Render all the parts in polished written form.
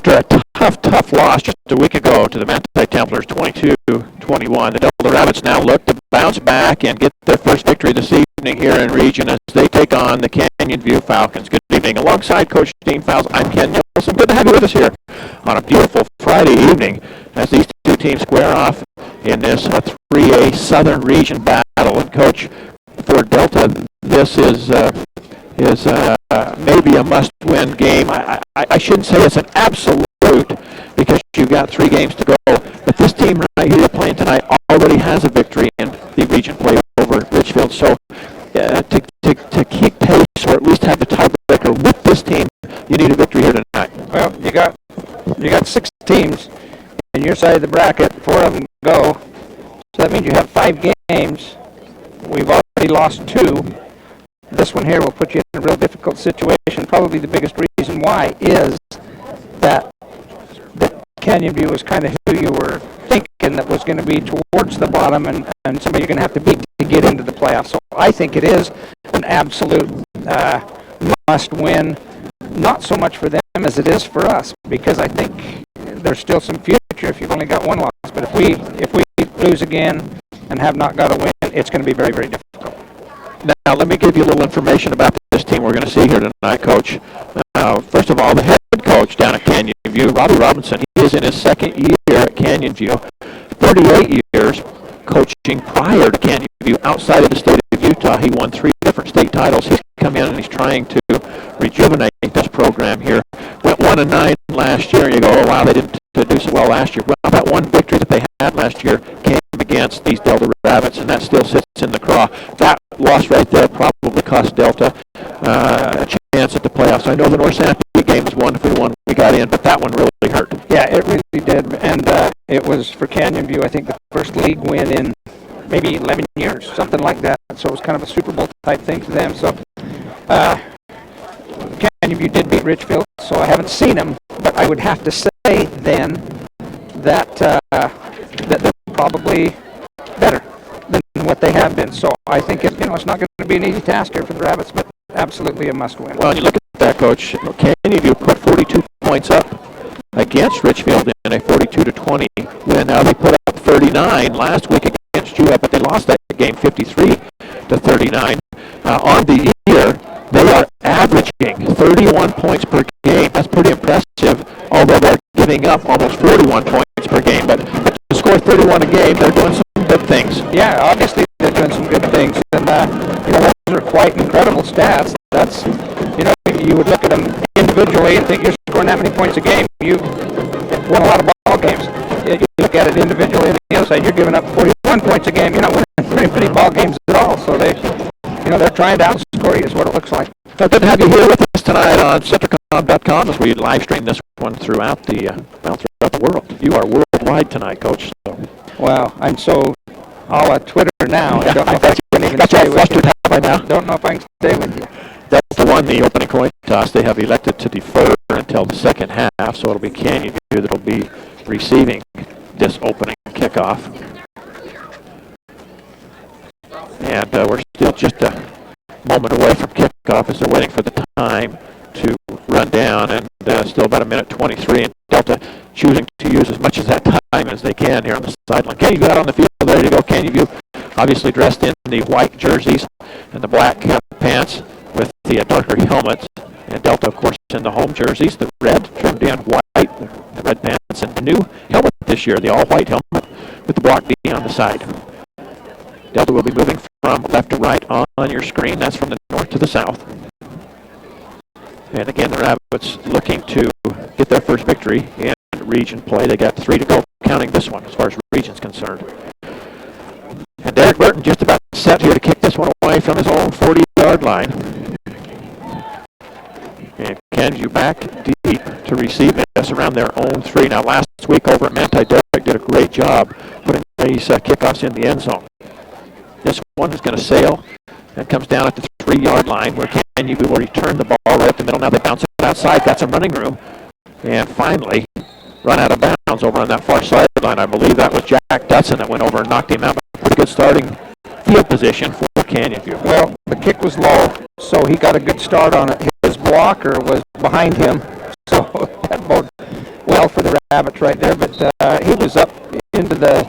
after a tough loss just a week ago to the Manti Templars, 22-21, the Delta Rabbits now look to bounce back and get their first victory this evening here in region as they take on the Canyon View Falcons. Good evening. Alongside Coach Dean Fowles, I'm Ken Nielsen. Good to have you with us here on a beautiful Friday evening as these two teams square off in this 3A Southern Region battle. And Coach, for Delta, this is maybe a must-win game. I shouldn't say it's an absolute because you've got 3 games to go, but this team right here playing tonight already has a victory in the region play over Richfield. So to keep pace or at least have the tiebreaker with this team, you need a victory here tonight. Well, you got 6 teams in your side of the bracket. 4 of them go, so that means you have 5 games. We've already lost 2. This one here will put you in a real difficult situation. Probably the biggest reason why is that Canyon View was kind of who you were thinking that was going to be towards the bottom and somebody you're going to have to beat to get into the playoffs. So I think it is an absolute must-win, not so much for them as it is for us, because I think there's still some future if you've only got 1 loss. But if we lose again and have not got a win, it's going to be very, very difficult. Now, let me give you a little information about this team we're going to see here tonight, Coach. First of all, the head coach down at Canyon View, Robbie Robinson, he is in his 2nd year at Canyon View. 38 years coaching prior to Canyon View outside of the state of Utah. He won 3 different state titles. He's come in and he's trying to rejuvenate this program here. Went 1-9 last year. You go, oh, wow, they didn't do so well last year. Well, that one victory that they had last year came against these Delta Rabbits, and that still sits in the craw. That loss right there probably cost Delta a chance at the playoffs. I know the North Sanpete game was wonderful, the one we got in, but that one really hurt. Yeah, it really did, and it was for Canyon View, I think, the first league win in maybe 11 years, something like that. So it was kind of a Super Bowl type thing to them. So Canyon View did beat Richfield, so I haven't seen them, but I would have to say then that they're probably better than what they have been. So I think it's not going to be an easy task here for the Rabbits, but absolutely a must-win. Well, you look at that, Coach. Canyon View put 42 points up against Richfield in a 42-20 win. Now they put up 39 last week against Jewett, but they lost that game 53-39. On the year, they are averaging 31 points per game. That's pretty impressive, although they're giving up almost 41 points per game. But to score 31 a game, they're doing some good things. Yeah, obviously they're doing some good things, and those are quite incredible stats. That's you would look at them individually and think you're scoring that many points a game. You've won a lot of ball games. You look at it individually, on the other side, you're giving up 41 points a game. You're not winning very many ball games at all. So they're trying to outscore you, is what it looks like. So good to have you here with us tonight on Centricom.com as we live stream this one throughout the world. You are worldwide tonight, Coach. So. Well, I'm so all at Twitter now. Yeah, I don't know if I can even got you stay all with you. flustered by now. Don't know if I can stay with you. Delta won the opening coin toss. They have elected to defer until the second half, so it'll be Canyon View that'll be receiving this opening kickoff. And we're still just a moment away from kickoff as they're waiting for the time to run down, and still about 1:23, and Delta choosing to use as much of that time as they can here on the sideline. Canyon View out on the field. There you go. Canyon View obviously dressed in the white jerseys and the black pants with the darker helmets, and Delta, of course, in the home jerseys, the red trimmed in white, the red pants, and the new helmet this year, the all-white helmet with the block B on the side. Delta will be moving from left to right on your screen. That's from the north to the south. And again, the Rabbits looking to get their first victory in region play. They got 3 to go, counting this one as far as region's concerned. And Derek Burton just about set here to kick this one away from his own 40-yard line. And Canyon View back deep to receive this around their own 3. Now last week over at Manti, Derek did a great job putting these kickoffs in the end zone. This one is going to sail and comes down at the 3-yard line where Canyon View will return the ball right up the middle. Now they bounce it outside, got some running room, and finally run out of bounds over on that far sideline. I believe that was Jack Dutson that went over and knocked him out. Pretty good starting field position for Canyon View. Well, the kick was low, so he got a good start on it. His blocker was behind him, so that the Rabbits right there, but he was up into the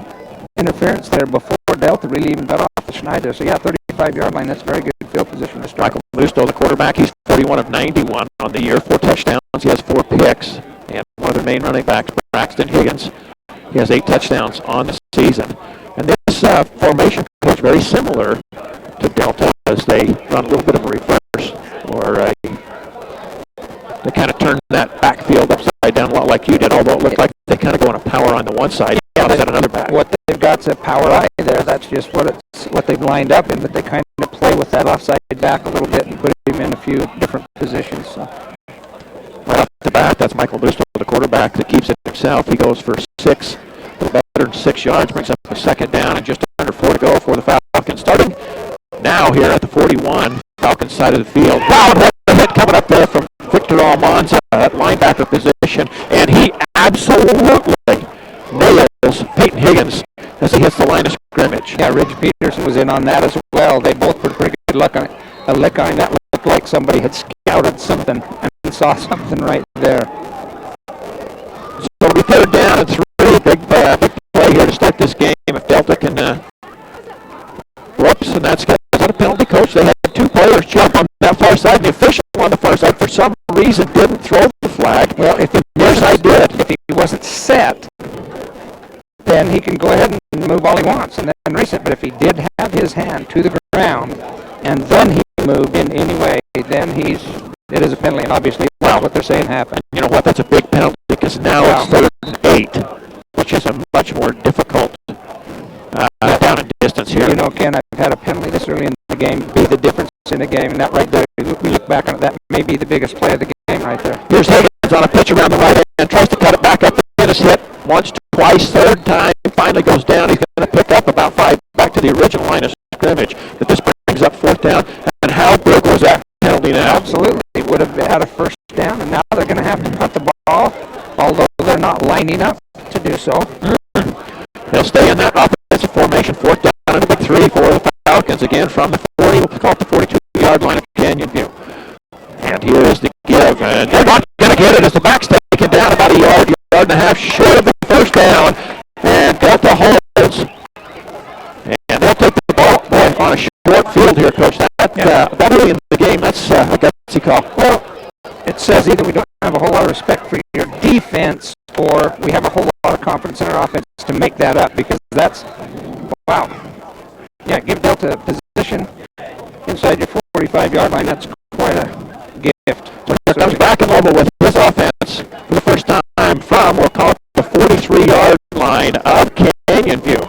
interference there before Delta really even got off the Schneider. So yeah, 35-yard line, that's very good field position to start. Michael Musto, the quarterback, he's 41 of 91 on the year, 4 touchdowns. He has 4 picks. And one of their main running backs, Braxton Higgins, he has 8 touchdowns on the season. And this formation is very similar to Delta as they run a little bit of a reverse, or they kind of turn that backfield upside down a lot like you did, although it looked like they kind of go on a power on the one side, outside another back. What they've got's a power eye there. That's just what they've lined up in, but they kind of play with that offside back a little bit and put him in a few different positions. So. Right off the bat, that's Michael Musto, the quarterback, that keeps it himself. He goes for 6, a little better than 6 yards, brings up a second down, and just under 4 to go for the Falcons. Starting now here at the 41, Falcons side of the field. Wow, and what a hit coming up there from Victor Almanza at linebacker position, and he absolutely nails Peyton Higgins as he hits the line of scrimmage. Yeah, Ridge Peterson was in on that as well. They both put pretty good luck on it. A lick on that looked like somebody had scouted something and saw something right there. So we third down and 3. Big play here to start this game. If Delta can, whoops, and that's not a penalty, coach. They had 2 players jump on that far side. The official on the far side, for some reason, didn't throw the flag. Well, if he wasn't set, then he can go ahead and move all he wants and then race it. But if he did have his hand to the ground and then he moved in any way, then it is a penalty. And obviously, that's what they're saying happened. You know what? That's a big penalty because now it's 3rd and 8, which is a much more difficult down and distance here. You know, Ken, I've had a penalty this early in the game be the difference in a game, and that right there, we look back on it, that may be the biggest play of the game right there. Here's Higgins on a pitch around the right end, tries to cut it back up, and is hit once, twice, 3rd time, finally goes down. He's going to pick up about 5 back to the original line of scrimmage. But this brings up 4th down, and how big was that penalty now? Absolutely. They would have had a 1st down, and now they're going to have to punt the ball, although they're not lining up to do so. They'll stay in that offensive formation, 4th down and a big 3 for the Falcons, again from the 40, we'll call it the 42-yard line of Canyon View. And here is the give, and they're not going to get it as the back's taken down about a yard and a half short of the 1st down, and Delta holds. And they'll take the ball on a short field here, Coach. That early in the game, that's a gutsy call. Well, it says either we don't have a whole lot of respect for your defense or we have a whole lot of confidence in our offense to make that up, because that's, wow. Yeah, give Delta a position inside your 45-yard line. That's quite a gift. So here comes Brackenlobo with his offense for the first time from, we'll call it the 43-yard line of Canyon View.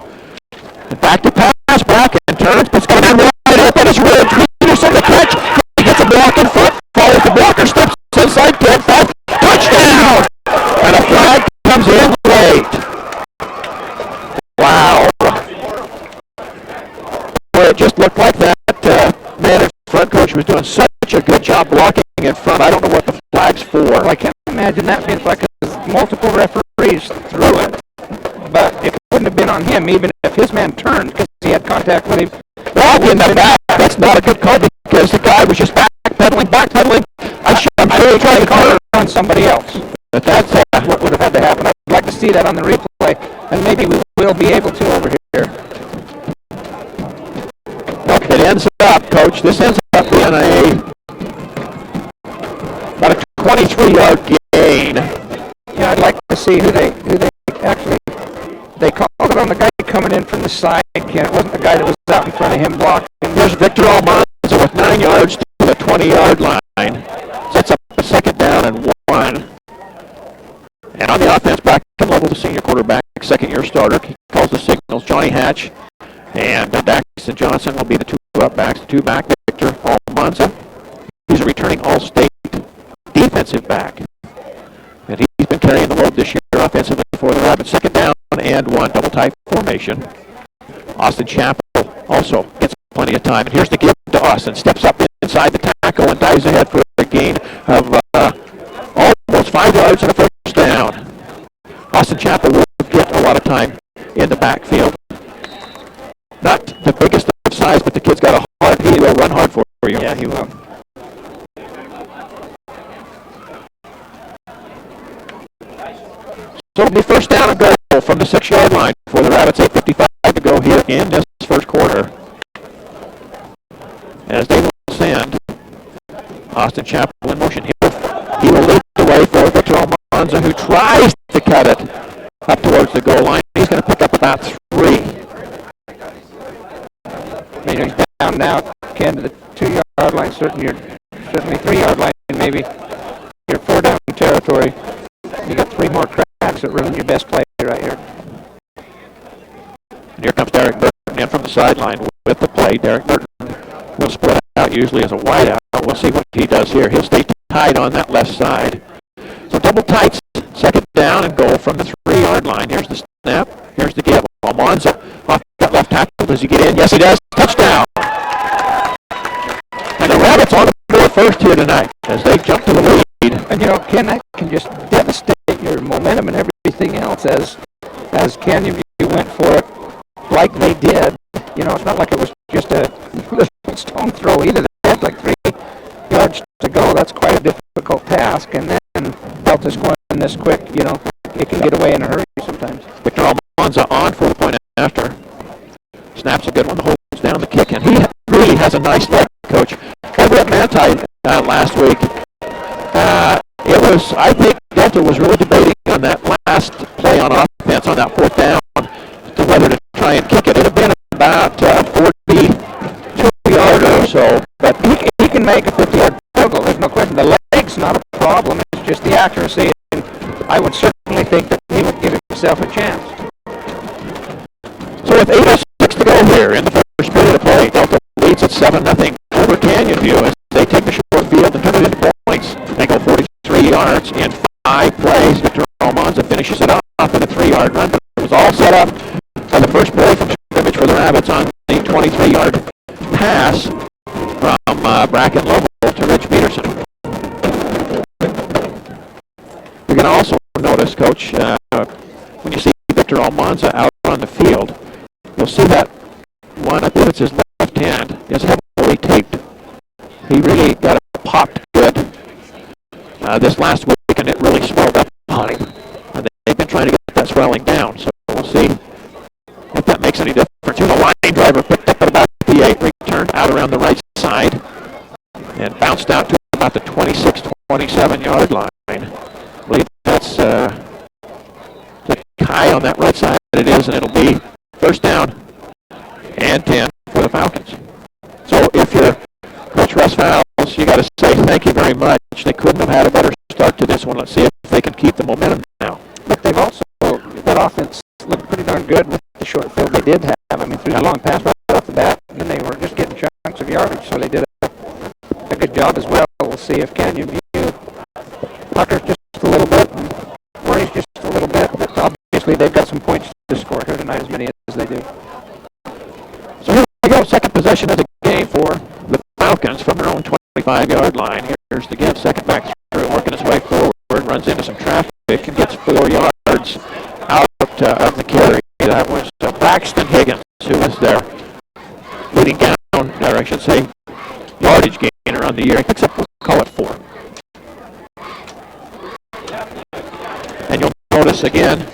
And back to pass, Bracken turns, puts going down right up on his ridge. Peterson the catch. He gets a block in front, follows the blocker, steps inside 10, 5, touchdown! And a flag comes in late. Wow. Boy, it just looked like that man in front, coach, was doing such a good job blocking in front. I don't know what the flag's for. Well, I can't imagine that being like multiple referees threw it, but it wouldn't have been on him even if his man turned because he had contact with him. Well, in the back, that's not a good call because the guy was just backpedaling. I'm sure he tried to call it on somebody else. But that's what would have had to happen. I'd like to see that on the replay, and maybe we will be able to over here. It ends up, Coach. This ends up being about a 23-yard gain. Yeah, I'd like to see who they actually. They called it on the guy coming in from the side. Ken. It wasn't the guy that was out in front of him blocking. There's Victor Almanza with 9 yards to the 20-yard line. Sets up a 2nd down and 1. And on the offense, Brackenlobo, the senior quarterback, 2nd-year starter. He calls the signals. Johnny Hatch and Daxton Johnson will be the 2 up backs. The 2 back, Victor Almanza. He's a returning All-State defensive back. And he's been carrying the load this year offensively for the Rabbits. 2nd down and 1, double tight formation. Austin Chappell also gets plenty of time. And here's the give to Austin. Steps up inside the tackle and dives ahead for a gain of almost 5 yards and a 1st down. Austin Chappell will get a lot of time in the backfield. Not the biggest of size, but the kid's got a heart. He will run hard for you. Yeah, he will. quarter. As they will send Austin Chapel in motion. He will lead the way for Victor Almanza, who tries to cut it up towards the goal line. He's going to pick up about 3. He's down now, Ken, to the 2-yard line, certainly 3-yard line, maybe. You're 4 down territory. You got 3 more cracks that ruin your best play right here. And here comes Derek Burton in from the sideline with the play. Derek Burton will split out usually as a wideout. We'll see what he does here. He'll stay tight on that left side. So double tights, second down and goal from the 3-yard line. Here's the snap. Here's the give. Almanza off that left tackle. Does he get in? Yes, he does. Touchdown. And the Rabbits on the board first here tonight as they jump to the lead. And Ken, that can just devastate your momentum and everything else as Canyon View went for it like they did. It's not like it was just a stone throw either. They had like 3 yards to go. That's quite a difficult task. And then Delta scoring this quick, it can get away in a hurry sometimes. Victor Almanza on for the point after. Snaps a good one, holds down the kick, and he really has a nice leg, Coach. Over at Manti last week, I think Delta was really debating on that last play on offense on that 4th down to whether to try and kick it. It had been about 42 yards or so, but he can make a 50-yard field goal. There's no question. The leg's not a problem. It's just the accuracy. And I would certainly think that he would give himself a chance. So with 8:06 to go here in the first period of play, Delta leads at 7-0 over Canyon View as they take the short field and turn it into points. They go 43 yards in 5 plays. Victor Almanza finishes it off in a 3-yard run, but it was all set up for the first play from scrimmage for the Rabbits on the 23-yard pass from Bracken Lovell to Rich Peterson. You're going to also notice, Coach, when you see Victor Almanza out on the field, you'll see that one, I believe it's his left hand, is heavily taped. He really got it popped good this last week, and it really swelled up on him. They've been trying to get that swelling down, so we'll see if that makes any difference. The line driver picked up at about the 8, returned out around the right side, and bounced out to about the 26-27-yard line. I believe that's the high on that right side. It is, and it'll be first down and 10 for the Falcons. So if you're Coach Russ Fowles, you got to say thank you very much. They couldn't have had a better start to this one. Let's see if they can keep the momentum now. But they've also, that offense looked pretty darn good with the short field they did have. I mean, through the long pass right off the bat, and then they were just getting chunks of yardage, so they did a good job as well. We'll see if Canyon View puckers just a little bit, and worries just a little bit, but obviously they've got some points to score here tonight, as many as they do. So here we go, second possession of the game for the Falcons from their own 25-yard line. Here's the give, second back through, working his way forward, runs into some traffic and gets 4 yards out of the carry. That was Braxton Higgins, who was their leading down, or I should say, yardage gainer on the year. He picks up, we'll call it 4. And you'll notice again,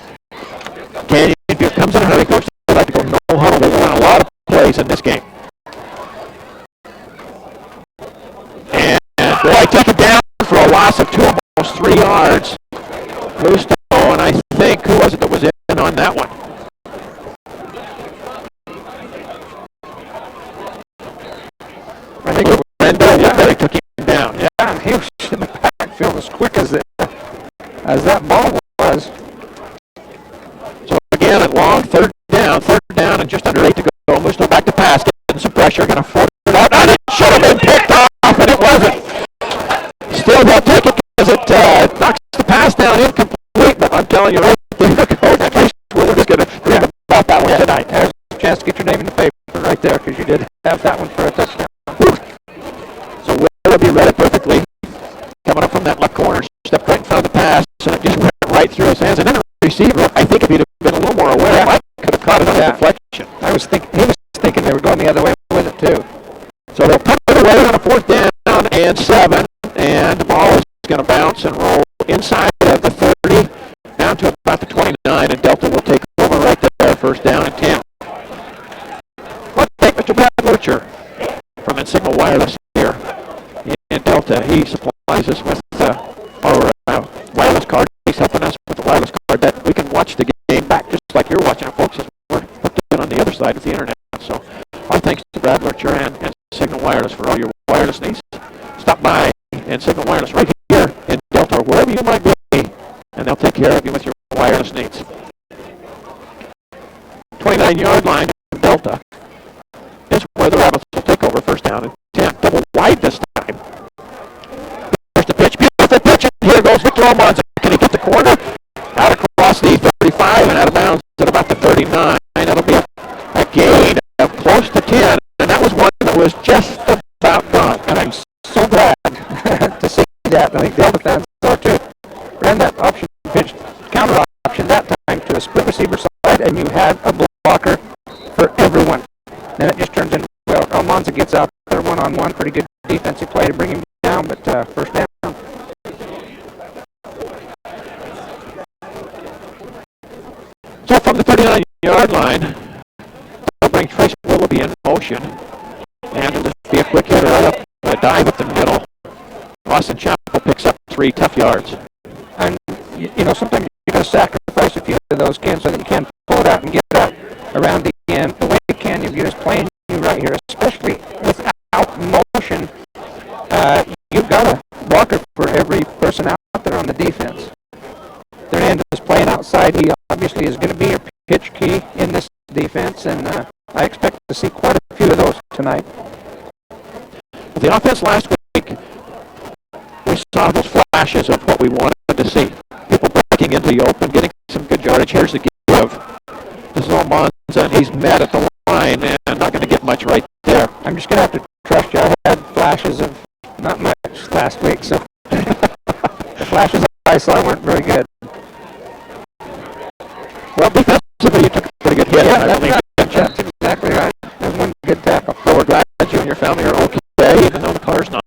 Canyon View comes in a hurry. Coach, they like to go no huddle. They run a lot of plays in this game. And boy, take it down for a loss of 2, almost 3 yards. Lusto, and I think, who was it that was in on that one? I think it was Brenda. Yeah, they took him down. Yeah, and he was in the backfield as quick as that ball was. So again, at long, third down, and just under 8 to go. Lusto back to pass, getting some pressure, going to force it out. And it should have been picked off, and it wasn't. Still, they'll take it because it knocks the pass down incomplete, but I'm telling you right there, Coach, at least we're just going to think about that one tonight. There's a chance to get your name in the paper right there, because you did have that one for a touchdown. So Willoughby read it perfectly. Coming up from that left corner, stepped right in front of the pass, and it just went right through his hands. And then the receiver, I think if he'd have been a little more aware, Mike could have caught it on the deflection. He was thinking they were going the other way with it, too. So they'll put it away on a 4th down and 7, and the ball is going to bounce and roll inside of the 30, down to about the 29, and Delta will take over right there, first down and 10. What Bircher from Insignal Wireless here in Delta. He supplies us with our wireless card. He's helping us with the wireless card that we can watch the game back just like you're watching it, folks, as we're hooked in on the other side of the internet. So our thanks to Brad Bircher and Signal Wireless for all your wireless needs. Stop by Insignal Wireless right here in Delta, or wherever you might be, and they'll take care of you with your wireless needs. 29-yard line in Delta is where the Rabbits will take over first down and 10. Double wide this time. Here's the pitch. Beautiful pitch. And here goes Victor Almanza. Can he get the corner? Out across the 35 and out of bounds at about the 39. That'll be a gain of close to 10. And that was one that was just about gone. And I'm so glad to see that. I think Delta fans are too. Ran that option pitch, counter option that time to a split receiver side, and you had a blocker for everyone. Then it just turns into, well, Almanza gets out there one-on-one, pretty good defensive play to bring him down, but first down. So from the 39-yard line, they'll bring Trace Willoughby in motion, and it'll be a quick hitter right up, a dive up the middle. Austin Chapel picks up 3 tough yards. And, you know, sometimes you got to sacrifice a few of those kids so that you can pull it out and get it out around the end. The way Canyon View is playing you right here, especially without motion, you've got a blocker for every person out there on the defense. Their end is playing outside. He obviously is going to be your pitch key in this defense, and I expect to see quite a few of those tonight. The offense last week, we saw those flashes of what we wanted to see. People breaking into the open, getting some good yardage. Here's the give. This is Almanza, and he's met at the line and not going to get much right there. I'm just going to have to trust you. I had flashes of not much last week, so the flashes I saw weren't very good. Well, defensively, you took a pretty good hit. Yeah, that's exactly right. There's one good tackle. So we're glad that you and your family are okay, even though the car's not.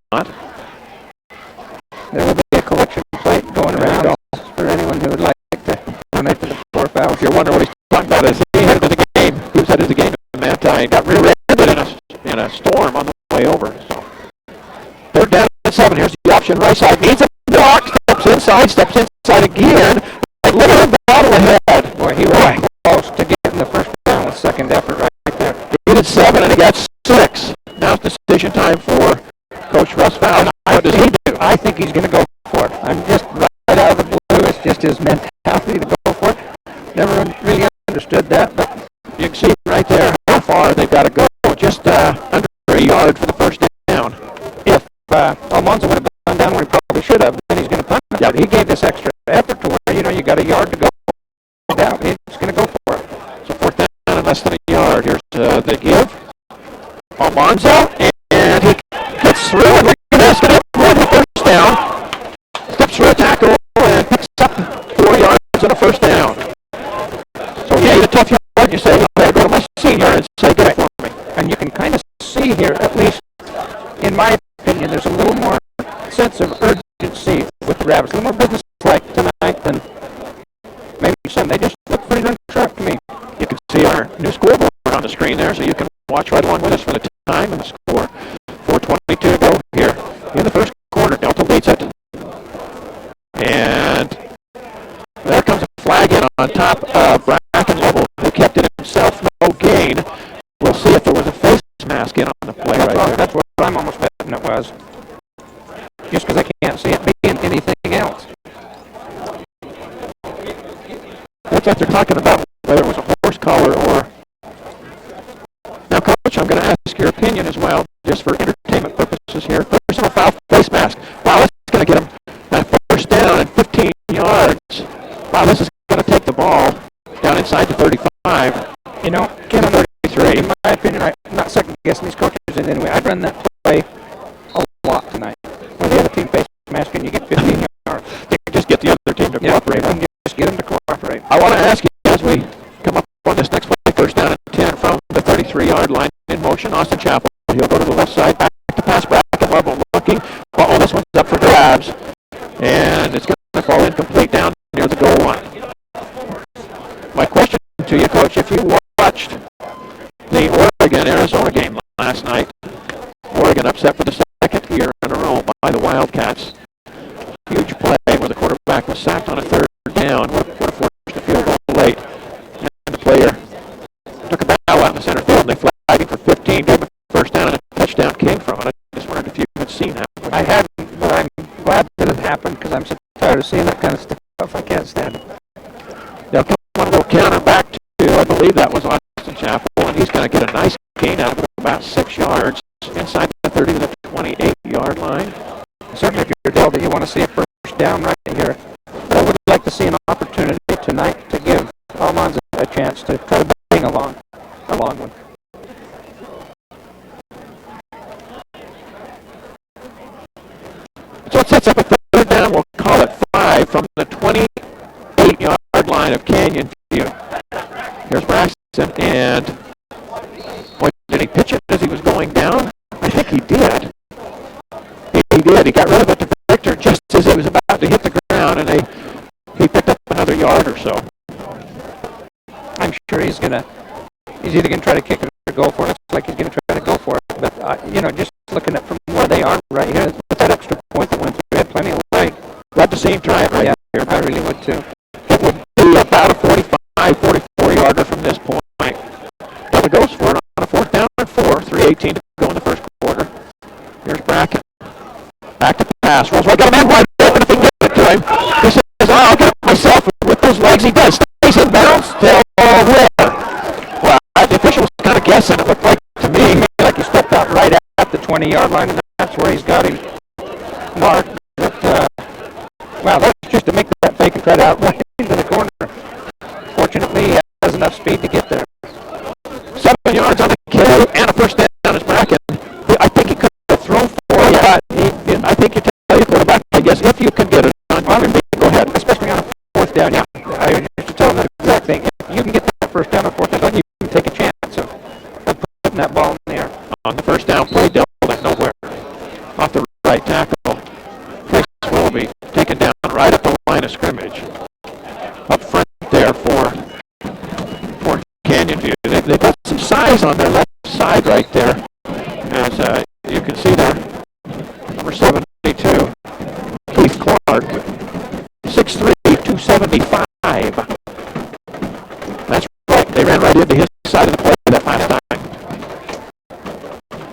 There will be a collection plate going around for anyone who would like to donate to the Poor Pals. If you're wondering what he's talking about, is he headed to the game. He was headed to the game in Manti and got rear-ended in a storm on the way over. So third down and 7. Here's the option right side. Needs a block. Steps inside again. A little battle ahead. Boy, he was close to getting the first down with second effort right there. He did 7 and he got 6. Now it's decision time for Coach Russ Fowler. What does he do? I think he's going to go for it. I'm just right out of the blue. It's just his mentality to go for it. Never really understood that, but you can see right there how far they've got to go. Just under a yard for the first down. If Almanza would have gone down where he probably should have, then he's going to punt it. Yep. But he gave this extra effort to where, you got a yard to go down. He's going to go for it. So fourth down and less than a yard. Here's the give. Almanza, and he gets through, and Ricketts going to go to the first down. Steps through a tackle and picks up 4 yards and a first down. So yeah, a tough yard. You say, okay, go to my senior and say, get it for me. And you can kind of see here, at least in my opinion, there's a little more sense of urgency with the Rabbits. A little more business-like tonight than maybe some. They just look pretty darn sharp to me. You can see our new scoreboard on the screen there, so you can watch right along with us for the time and the score. 4:22 to go here in the first quarter. Delta leads it. And there comes a flag in on top of Bracken Level, who kept it himself, no gain. We'll see if there was a face mask in on the play right there. That's what I'm almost betting it was. Just because I can't see it being anything else. Looks like they're talking about whether it was a horse collar or... Now, Coach, I'm going to ask your opinion as well, just for entertainment purposes here. Personal foul face mask. Wow, that's going to get him that first down and 15 yards. Wow, this is going to take the ball down inside the 35. You know, Ken, 33. In my opinion, I'm not second-guessing these coaches in any way. I'd run that play a lot tonight. Where the other team face mask and you get 15 yards. You just get the other team to cooperate. And just get them to cooperate. I want to ask you, as we come up on this next play, first down and 10 from the 33-yard line in motion, Austin Chapel. He'll go to the left side, back to pass Bracken Level, looking. Uh-oh, this one's up for grabs. And it's going to fall incomplete down near the goal line. My question to you, Coach, if you watched the Oregon-Arizona game last upset for the second year in a row by the Wildcats. Huge play where the quarterback was sacked on a third down. Would have forced a field goal late. And the player took a bow out in the center field, and they flagged him for 15, gave him a first down, and a touchdown came from it. I just wondered if you had seen that. I hadn't, but I'm glad that it happened because I'm so tired of seeing that kind of stuff. I can't stand it. They'll come on a little counter back to, I believe that was Austin Chapel, and he's going to get a nice gain out of about 6 yards inside the 30 to the 28-yard line. Certainly, if you're Delta, you want to see a first down right here. But I would like to see an opportunity tonight to give Almonds a chance to try to bring a long one. So it sets up a third down. We'll call it 5 from the 28-yard line of Canyon View. Here's Braxton, and boy, did he pitch it as he was going down? I think he did. He did. He got rid of it to Victor just as he was about to hit the ground, and he picked up another yard or so. I'm sure he's either going to try to kick it or go for it. It's like he's going to try to go for it. But, just looking at from where they are right here, with that extra point that went through, they had plenty of leg. Glad to see him try it right here. I really would too. It would be about a 45, 44-yarder from this point. Delta goes for it on a 4th down and 4, 3:18 to go in the first quarter. Here's Bracken. Back to pass. Rolls right, got a man wide open if he can get it to him. He says, I'll get it myself. With those legs he does. Stays in bounds. Still where? Well, the official was kind of guessing. It looked like to me like he stepped out right at the 20-yard line, and that's where he's got him marked. But, wow, that's just to make that fake and try to outrun into the corner. Fortunately, he has enough speed to get there. 7 yards on the carry and a first down as Bracken. I think he could have thrown for it, but I think you tell your quarterback, I guess, if you can get it on, go ahead. Especially on a 4th down, yeah. I used to tell him that exact thing. If you can get that first down on 4th down, you can take a chance of putting that ball in the air. On the first down play, Delta nowhere. Off the right tackle. Chris will be taken down right at the line of scrimmage. Up front there for Canyon View. They've got some size on their left side right there. As you can see there, number 72, Keith Clark, 6'3", 275. That's right. They ran right into his side of the play that last time.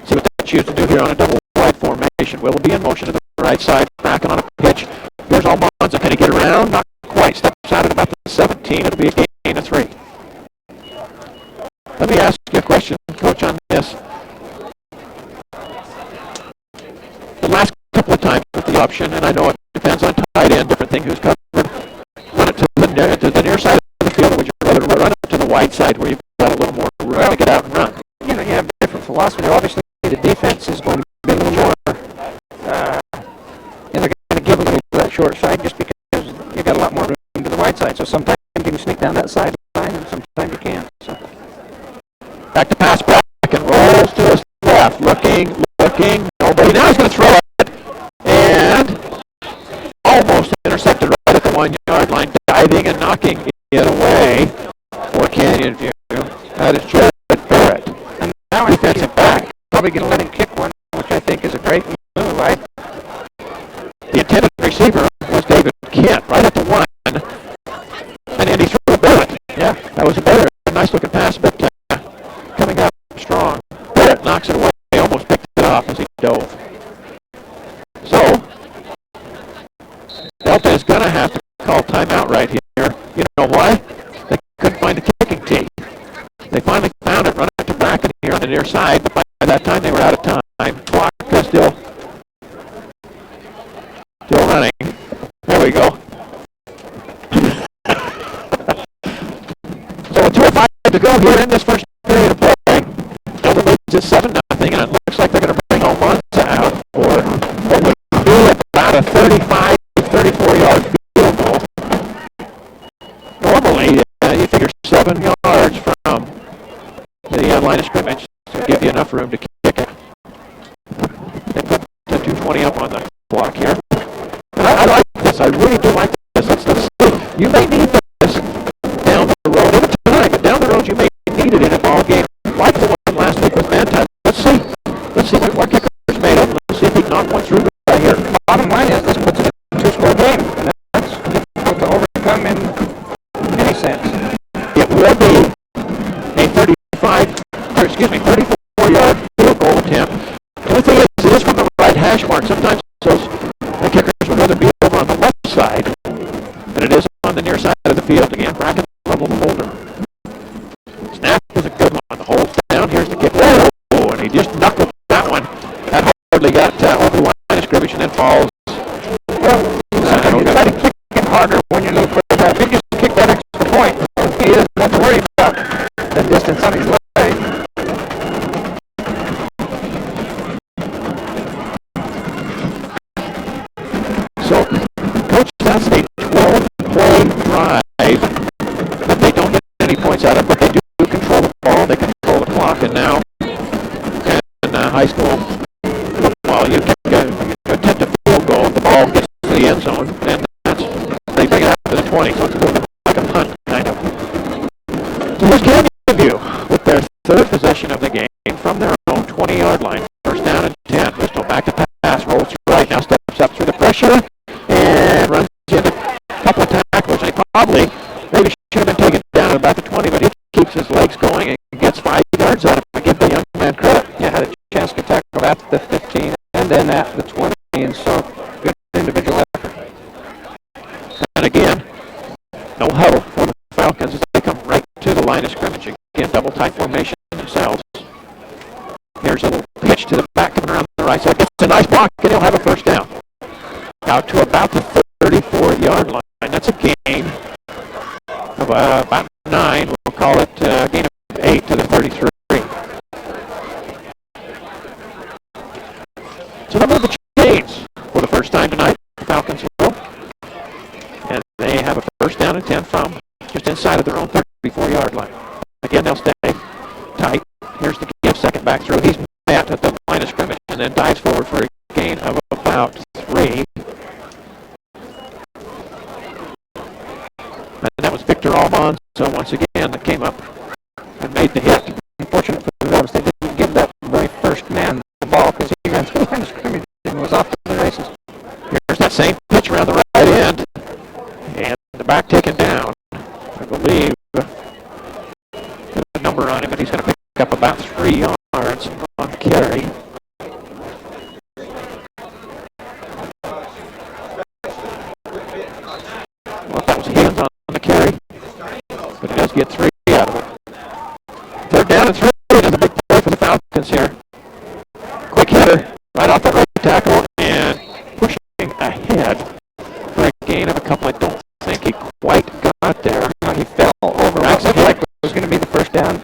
See what they choose to do here on a double wide formation. Will be in motion to the right side, back on a pitch. Here's Almanza. Can he get around? Not quite. Steps out at about the 17. It'll be a gain of 3. Let me ask you a question, Coach, on this. The last couple of times with the option, and I know it depends on tight end, different thing who's covered, run it to the near side of the field, or would you rather run it to the wide side where you've got a little more room to get out and run? You have different philosophy. Obviously, the defense is going to be a little more, they're going to give a little to that short side just because you've got a lot more room to the wide side. So sometimes you can sneak down that sideline, and sometimes you can't. So. Back to pass, Bracken rolls to his left, looking, nobody. Now he's going to throw it, and almost intercepted right at the 1-yard line, diving and knocking it away for Canyon View. That is Jared Barrett. And now defensive back, probably going to let him kick one, which I think is a great move. The intended receiver was David Kent, right at the 1, and then he threw Barrett. Yeah, that was a better, nice looking pass, but coming up strong. Barrett knocks it away. He almost picked it off as he dove. So, Delta is going to have to call timeout right here. You know why? They couldn't find the kicking tee. They finally found it, run it to Bracken here on the near side, but by that time they were out of time. Clock is still running. There we go. So with 2:05 to go here in this first period of play, Delta leads at 7-0, and it looks like they're going to bring Almanza out for what would be about a 35, 34-yard field goal. Normally, you figure 7 yards from the line of scrimmage to give you enough room to kick it. They put the 2:20 up on the clock here. And I like this. I really do like this. Let's see. You may need this down the road. Not tonight, but down the road you may need it in a ball game like the one last week with Manti. Let's see what kickers made he knocked one through right here. Bottom line is this puts it in a two-score game, and that's difficult to overcome in any sense. It will be a 34-yard field goal attempt. The only thing is, it is from the right hash mark. Sometimes the kickers would rather be over on the left side, and it is on the near side of the field again. Bracket level holder. Snap was a good one. The hold down. Here's the kick. Oh, and he just knuckled that one. That hardly got over the line of scrimmage and then falls. Well, you try to kick it harder when you look for that. If you just kick that extra point, he doesn't have to worry about the distance on his leg. So, Coach, that's a 12-play drive that they don't get any points out of, but they do control the ball, they control the clock, and now in high school football, you attempt a field goal, the ball gets to the end zone, and they bring it out to the 20, so it's a little bit like a punt, kind of. So here's Canyon View with their third possession of the game from their own 20-yard line. First down and 10. Bristol back to pass, rolls to right, now steps up through the pressure, and runs into a couple of tackles. And he probably, maybe should have been taken down at about the 20, but he keeps his legs going and gets 5 yards out of it. Give the young man credit. Yeah, had a chance to tackle at the 15 and then at the 20, and so good individual effort. And again, no huddle for the Falcons as they come right to the line of scrimmage. Again, double tight formation themselves. Here's a little pitch to the back coming around the right side. It's a nice block, and he'll have a first down. Out to about the 34-yard line. That's a gain of about 9. We'll call it a gain of 8 to the 33. So number of the chains for the first time tonight, the Falcons will. And they have a first down and 10 from just inside of their own 34-yard line. Again, they'll stay tight. Here's the give, second back throw. He's met at the line of scrimmage and then dives forward for a gain of about 3. And that was Victor Alban. So once again, that came up and made the hit. Unfortunate for the Rebels, they didn't give that very first man the ball because he ran to the line of scrimmage and was off to the races. Here's that same pitch around the right end. And the back taken down. I believe the number on it, but he's going to pick up about 3 yards on the carry. Well, that was hands on the carry, but he does get 3 out of it. Third down and 3. That's a big play for the Falcons here. Quick hitter right off that right tackle and pushing ahead for a gain of a couple. I don't think he quite got there. He fell over. What looked like it was going to be the first down.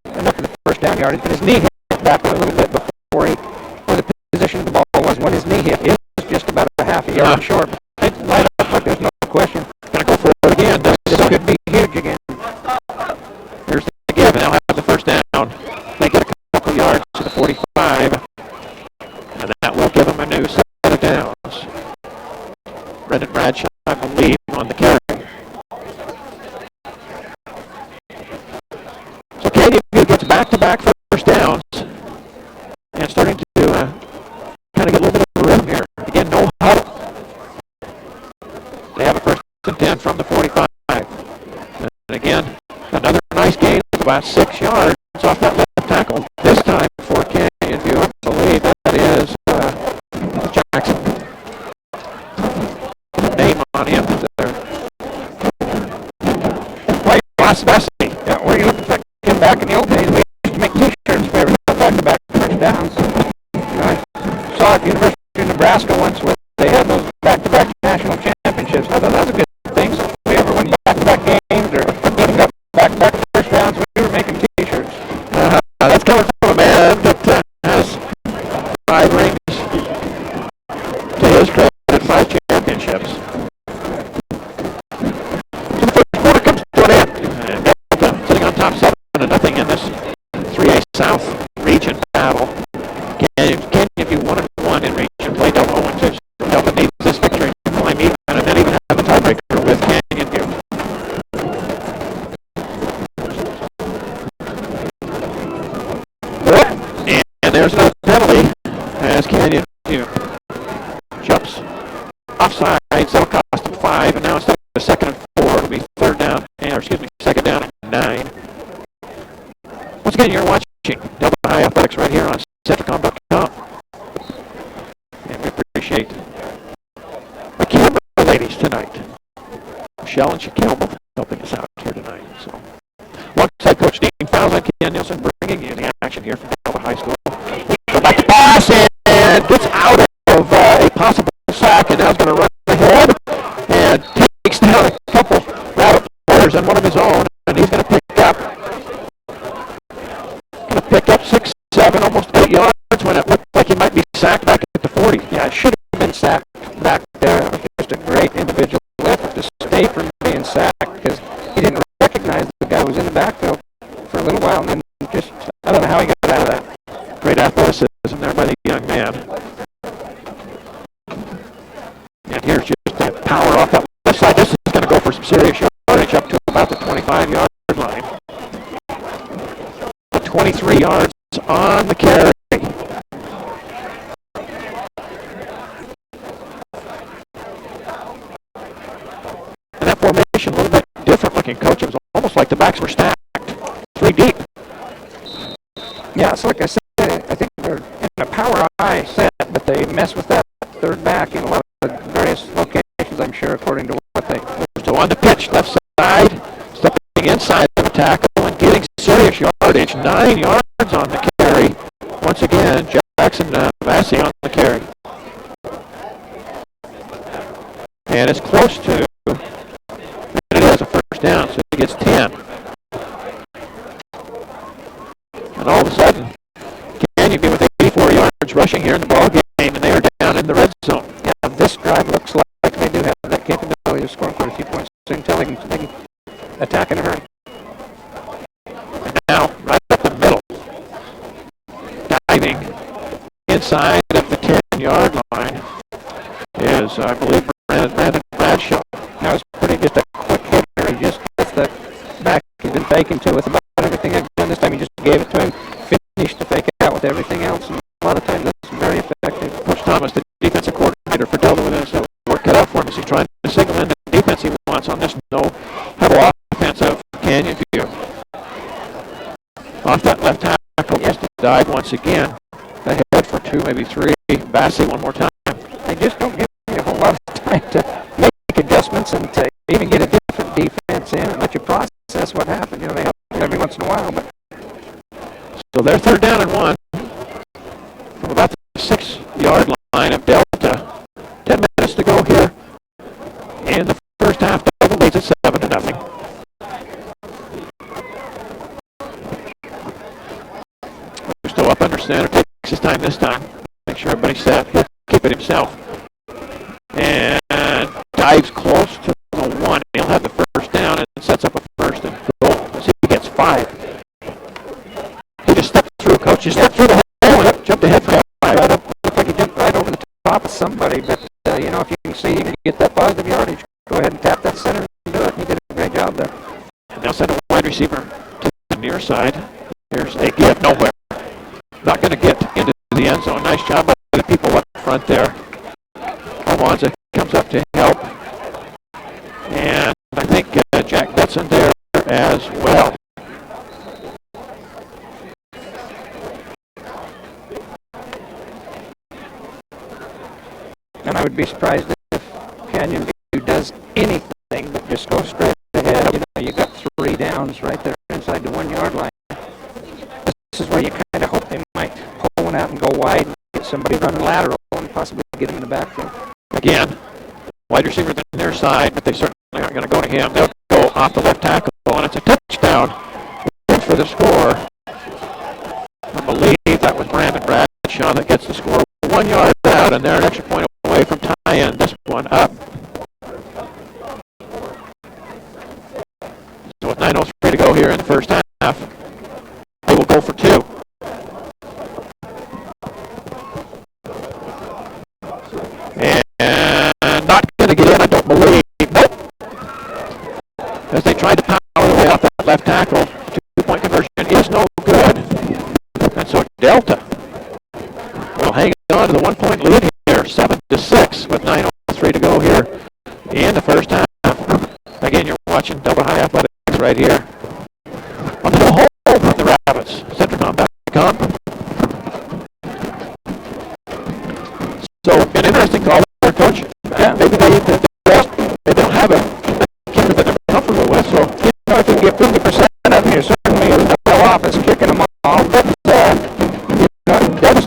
Enough of the first down yardage, but his knee hit back a little bit before the position of the ball was when his knee hit. It was just about a half a yard short. It light up like there's no question. Gonna go for it again. This could be huge again. Here's the give, and they'll have the first down. They get a couple yards to the 45, and that will give them a new set of downs. Brendan Bradshaw, I believe, on the carry. So Canyon View gets back-to-back first downs, and starting to kind of get a little bit of a rhythm here. Again, no huddle. They have a first and 10 from the 45. And again, another nice gain of about 6 yards off that left tackle. This time for Canyon View, I believe that is Jackson. Name on him there. Ross Vesey. Yeah, where you looking for him back in the old days, we used to make t-shirts for every back-to-back first downs. I saw at the University of Nebraska once where they had those back-to-back national championships. I thought that was a good thing. So if we ever win back-to-back games or got back-to-back first downs, we were making t-shirts. That's coming from a man that has 5 rings to his credit, 5 championships. So the first quarter comes to an end. And Delta sitting on top 7-0 in this 3A South region battle. Canyon View 1-1 in region play. Delta 0-2. Delta needs this victory to climb even and then even have a tiebreaker with Canyon View. And there's no penalty as Canyon High Athletics right here on Centricom.com. And we appreciate the camera ladies tonight. Michelle and Shaquille both helping us out here tonight. So, alongside Coach Dean Fowles and Ken Nielsen bringing you the action here from Delta High School. Go back to pass and gets out of a possible sack, and now is going to run ahead and takes down a couple Rabbit players and one of his own, and he's going to pick up 6, 7, almost 8 yards when it looked like he might be sacked back at the 40. Yeah, it should have been sacked back there. It was just a great individual effort to stay from being sacked because he didn't recognize the guy who was in the backfield for a little while, and then just, I don't know how he got out of that. Great athleticism there by the young man. And here's just that power off that left side. This is going to go for some serious yardage up to about the 25-yard line. 23 yards on the carry. And that formation a little bit different looking, Coach. It was almost like the backs were stacked 3 deep. Yeah, so like I said, I think they're in a power I set, but they mess with that third back in a lot of various locations, I'm sure, according to what they... So on the pitch, left side, stepping inside of the tackle and getting serious yardage. 9 yards on the carry. Once again, Jackson Massey on the carry. And it's close to, and it is a first down, so he gets 10. And all of a sudden, Canyon be with 84 yards rushing here in the ball game, and they are down in the red zone. Yeah, this drive looks like they do have that capability of scoring quite a few points. So you can tell they can attack in a hurry. And now, right up the middle, diving inside of the 10-yard line is, I believe, Brandon Bradshaw. That was just a quick hitter. He just gets the back he's been faking to with about everything I've done this time. He just gave it to him, finished the fake out with everything else, and a lot of times that's very effective. Coach Thomas, the defensive coordinator for Delta, with his work cut out for him as he's trying to signal in the defense he wants on this no-huddle offense of Canyon View. Off that left tackle, just dive once again. Ahead for 2, maybe 3. Bassey one more time. They just don't give you a whole lot of time to make adjustments and to even get a different defense in and let you process what happened. You know, they help you every once in a while, but... So they're 3rd down and 1 from about the 6-yard line of Delta. 10 minutes to go here in the first half. Delta leads at 7-0. We're still up under center. Takes his time this time. Make sure everybody's set. He'll keep it himself. And dives close to the 1. He'll have the first down and sets up a 1st and goal. See if he gets 5. He just stepped through, Coach. He stepped through the hole and jumped ahead for 5. Looked like he jumped right over the top of somebody, but, you know, if you can see you can get that positive yardage, go ahead and tap that center and do it. He did a great job there. And they'll send a wide receiver to the near side. Here's a give nowhere. Not going to get into the end zone. Nice job by the people up front there. Almanza comes up to help. And I think Jack Betson there as well. And I would be surprised if Canyon View does anything but just go straight ahead. You know, you got 3 downs right there inside the 1-yard line. This is where you kind of hope they might pull one out and go wide and get somebody running lateral and possibly get him in the backfield. Again, wide receiver to the near side, but they certainly aren't going to go to him. They'll go off the left tackle, and it's a touchdown for the score. I believe that was Brandon Bradshaw that gets the score. 1 yard out, and they're an extra point away from tying this one up. So with 9:03 to go here in the first half, they will go for 2. And not going to get in, I don't believe. Nope. As they tried to power their way off that left tackle, 2-point conversion is no good. And so Delta will hang on to the 1-point lead here, 7-6, with 9:03 to go here in the first half. Again, you're watching Delta High Athletics right here on the home of the Rabbits, Centricom.com.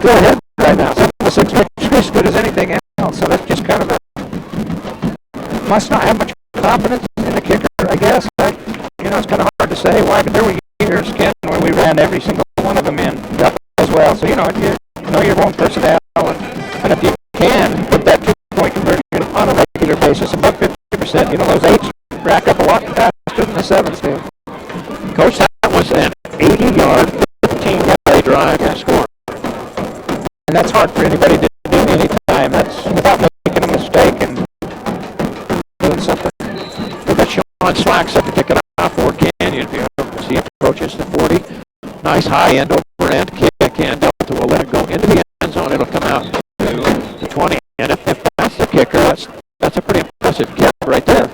still ahead right now. 7-6 victory as good as anything else. So that's just kind of must not have much confidence in the kicker, I guess. It's kind of hard to say why, but there were years, Ken, where we ran every single one of them in as well. So, you know your own personnel, and if you can put that 2-point conversion on a regular basis above 50%, those 8s rack up a lot faster than the 7s do. Coach, that was an 80-yard, 15-play drive to score. And that's hard for anybody to do any time. That's without making a mistake and doing something. We've got Sean Slacks up to kick it off for Canyon View. As he approaches the 40. Nice high end over end kick, and Delta will let it go into the end zone. It'll come out to the 20. And if that's the kicker, that's a pretty impressive kick right there.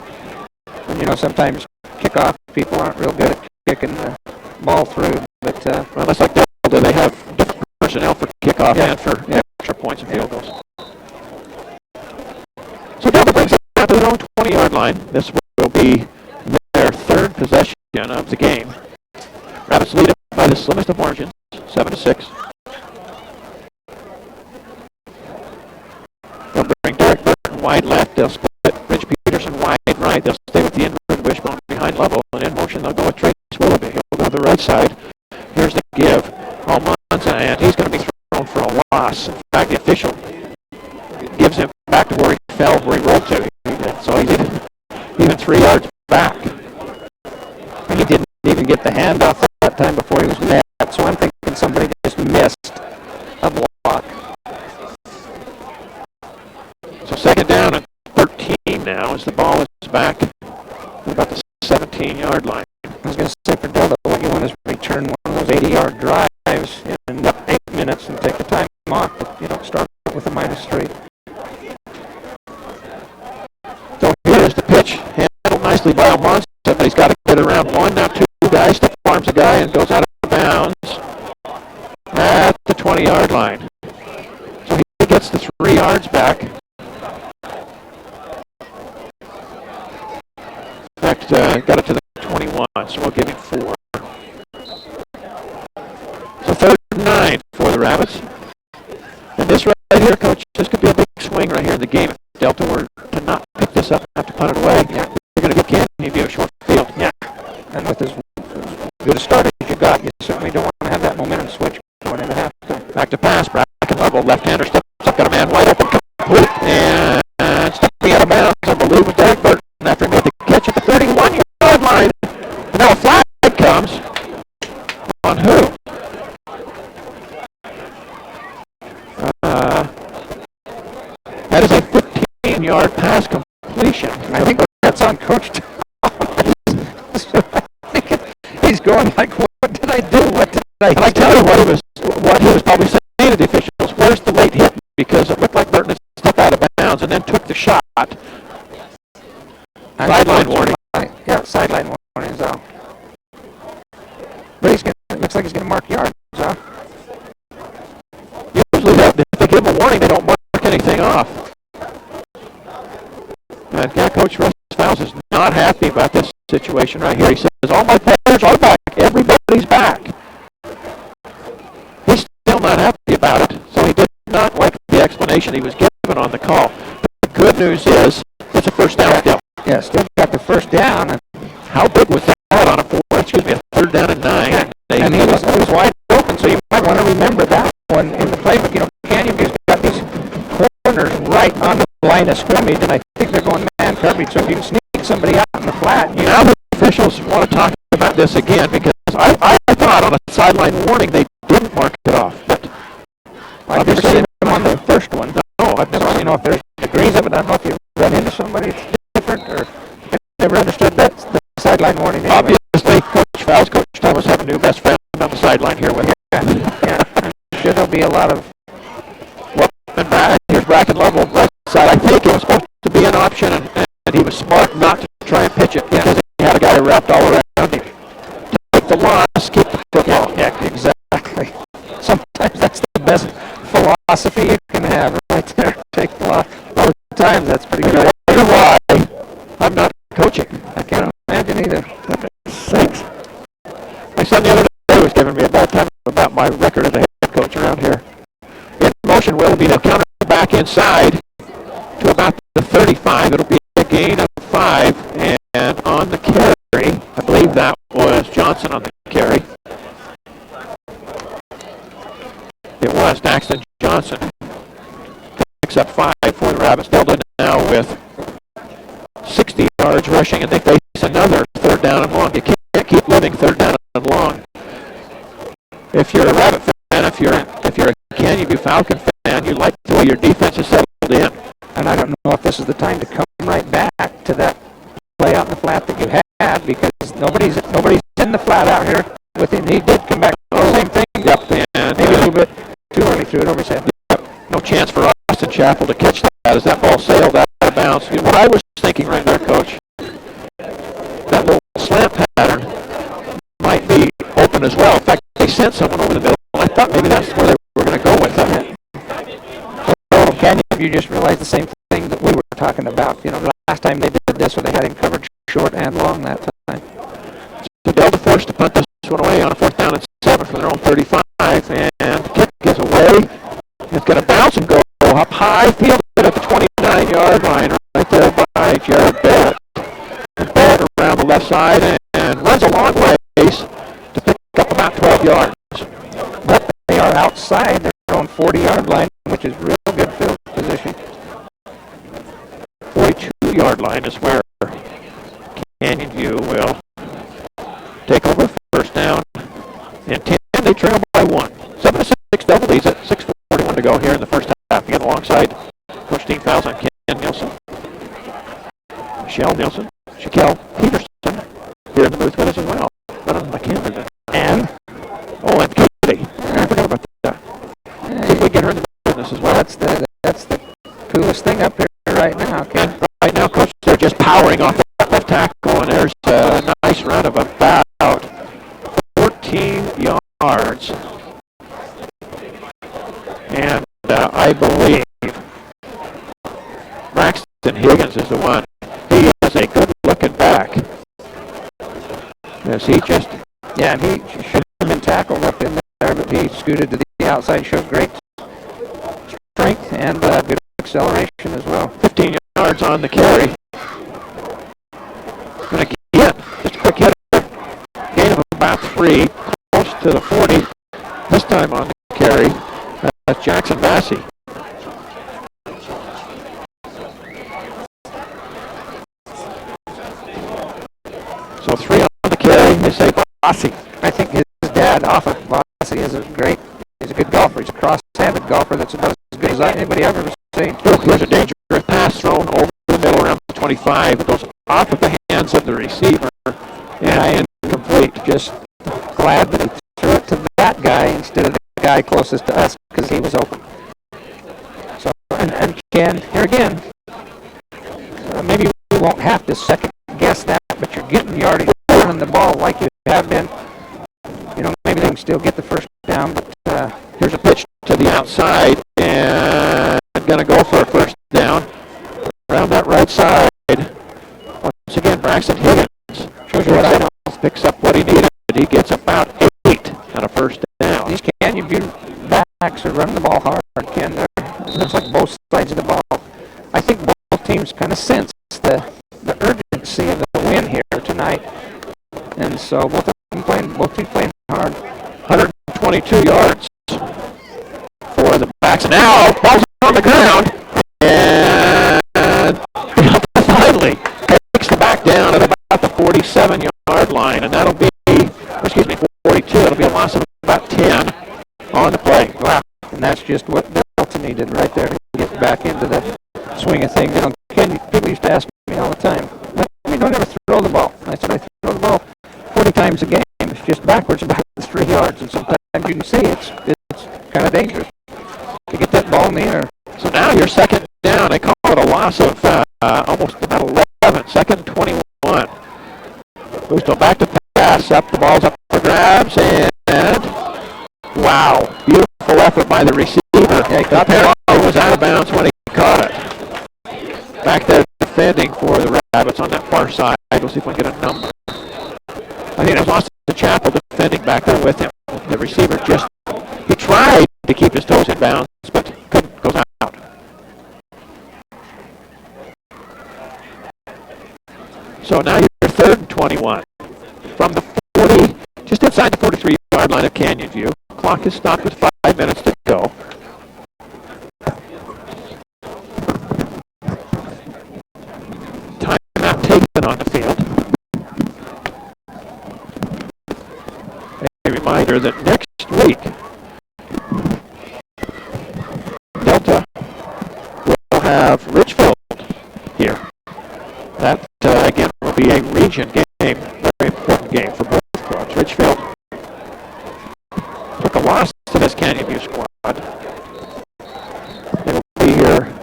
And, sometimes kickoff people aren't real good at kicking the ball through, but well, that's like Delta. They have different personnel for kickoff and for extra points and field goals. So Delta brings it out to their own 20-yard line. This will be their third possession of the game. Rabbits lead it by the slimmest of margins, 7-6. They'll bring Derek Burton wide left. They'll split Rich Peterson wide right. They'll stay with the inward wishbone behind level, and in motion they'll go with Trace Willoughby. He'll go to the right side. Here's the give. Almanza, and he's going to be thrown for a loss. In fact, the official gives him back to where he fell, where he rolled to. So he's even 3 yards back. And he didn't even get the handoff that time before he was met. So I'm thinking somebody just missed a block. So second down and 13 now as the ball is back at about the 17-yard line. I was going to say for Delta, what you want is return one of those 80-yard drives in 8 minutes and take the time off, but you don't start with a -3. So here's the pitch, handled nicely by Almanza, but he's got to get around one, now 2 guys, stiff arms a guy and goes out of bounds at the 20-yard line. So he gets the 3 yards back. In fact, got it to the 21, so we'll give him 4. So 3rd and 9 for the Rabbits. And this right here, Coach, this could be a big swing right here in the game. If Delta were to not pick this up and have to punt it away, you're going to give Canyon View a short field. Yeah. And with as good a start as you got, you certainly don't want to have that momentum switch going into halftime. Back to pass, Bracken level, left-hander steps up, got a man wide open, complete, and stepping out of bounds, I believe, with Derek Burton after he made the catch at the 31-yard line. And now a flag comes on who? That is a 15-yard pass completion. I think that's on Coach Thomas. He's going like, what did I do? What did I do? And I tell you what he was probably saying to the officials, where's the late hit? Because it looked like Burton had stepped out of bounds and then took the shot. Sideline warning. Yeah, sideline warning is out. But it looks like he's going to mark yards, huh? Usually if they give him a warning, they don't mark anything off. And Coach Russ Fowles is not happy about this situation right here. He says, all my players are back. Everybody's back. He's still not happy about it, so he did not like the explanation he was given on the call. But the good news is, it's a first down still. Yeah, still got the first down. And how big was that on a 3rd down and 9? And he was wide open, so you might want to remember that one in the playbook. Canyon View's got these corners right on the line of scrimmage, and I think they're going man coverage. So if you can sneak somebody out in the flat, now the officials want to talk about this again, because I thought on a sideline warning they didn't mark it off, but I've never seen them on the first one. No, I've never seen. If there's degrees of it, I don't know if you run into somebody that's different, or I've never understood that the sideline warning. Anyway. Obviously, Coach Fowles, Coach Thomas have a new best friend on the sideline here with him. Yeah. I'm sure there'll be a lot of. Well, and here's Bracken level right side. I think it was supposed to be an option, and he was smart not to try and pitch it, because he had a guy wrapped all around him. Take the loss, keep the football. Yeah, exactly. Sometimes that's the best philosophy you can have right there. Take the loss. Other times that's pretty good. I wonder why I'm not coaching. I can't imagine either. Thanks. My son the other day was giving me a bad time about my record as a head coach around here. motion will be to counter back inside to about the 35. It'll be a gain of 5. And on the carry, I believe that was Johnson on the carry. It was Daxton Johnson. Picks up 5 for the Rabbits. Delta now with 60 yards rushing, and they face another third down and long. You can't keep living third down and long. If you're a Rabbit fan, if you're a Canyon View Falcon fan, you like the way your defense is settled in. And I don't know if this is the time to come right back to that play out in the flat that you had, because nobody's in the flat out here with him. He did come back to the same thing. Yep, and Maybe a little bit too early, threw it over his head. Yep, no chance for Austin Chapel to catch that as that ball sailed out of bounds. What I was thinking right there, Coach, that little slant pattern might be open as well. In fact, they sent someone over the middle. I thought maybe that's where they were going to go with it. So, Canyon View just realized the same thing that we were talking about. You know, last time they did this, where they had him covered short and long that time. So Delta forced to punt this one away on a 4th down and 7 from their own 35, and the kick is away. It's going to bounce and go up high, fielded at the 29-yard line, right there by Jared Barrett. And Barrett around the left side and runs a long ways to pick up about 12 yards. But they are outside their own 40-yard line, which is real good field position. 42-yard line is where Canyon View will take over first down. And 10, they trail by 1. 7-6 double leads at 6:41 to go here in the first half. Again, alongside Coach Dean Fouls on Ken Nielsen, Michelle Nielsen, Shaquille Peterson here in the booth with us as well. But I can't do that. And Katie. I forgot about that. See if we get her in the business as well. That's the coolest thing up here right now. Okay. And right now, Coach, they're just powering off that left tackle, and there's a nice run of about 14 yards. And I believe Braxton Higgins is the one. He is a good-looking back. As he just... Yeah, and he should have been tackled up in there, but he scooted to the outside, showed great strength and good acceleration as well. 15 yards on the carry. And again, just a quick hitter. Gain of about 3, close to the 40. This time on the carry. That's Jackson Massey. So 3 on the carry. They say Bossy. I think his dad, Offa Bossy, he's a good golfer. He's a cross-handed golfer that's about as good as anybody I've ever seen. Oh, here's a dangerous pass thrown over the middle around 25. It goes off of the hands of the receiver and incomplete. Just glad that he threw it to that guy instead of the guy closest to us, because he was open. So, and Ken, here again, maybe we won't have to second guess that, but you're getting yardage running the ball like you have been. You know, maybe they can still get the first down, but here's a pitch to the outside, and going to go for a first down around that right side. Once again, Braxton Higgins shows you what I know. Picks up what he needed. He gets about 8 on a first down. These Canyon View backs are running the ball hard, Ken. It looks like both sides of the ball. I think both teams kind of sense the urgency of the win here tonight, and so both teams playing hard. 122 yards for the backs. Now, ball's on the ground, and finally takes the back down at about the 47-yard line, and that'll be, 42. It'll be a loss of about 10 on the play. Wow, and that's just what Delta needed right there to get back into the swing of things. You know, Ken, people used to ask me all the time, don't ever throw the ball. I said, I throw the ball 40 times a game. It's just backwards about 3 yards, and sometimes you can see it's kind of dangerous to get that ball in the air. So now you're second down. They call it a loss of almost about 11. Second and 21. Busto back to pass. Up, the ball's up for grabs, and wow, beautiful effort by the receiver. He was out of bounds when he caught it. Back there defending for the Rabbits on that far side. We'll see if we can get a number. I think it was Austin Chapel defending back there with him. The receiver he tried to keep his toes in bounds, but couldn't So now you're third and 21. From the 40, just inside the 43-yard line of Canyon View. Clock is stopped with 5 minutes to go. Timeout taken on the field. A reminder that next week, Delta will have Richfield here. That, again, will be a region game, very important game for both clubs. Richfield took a loss to this Canyon View squad. They will be here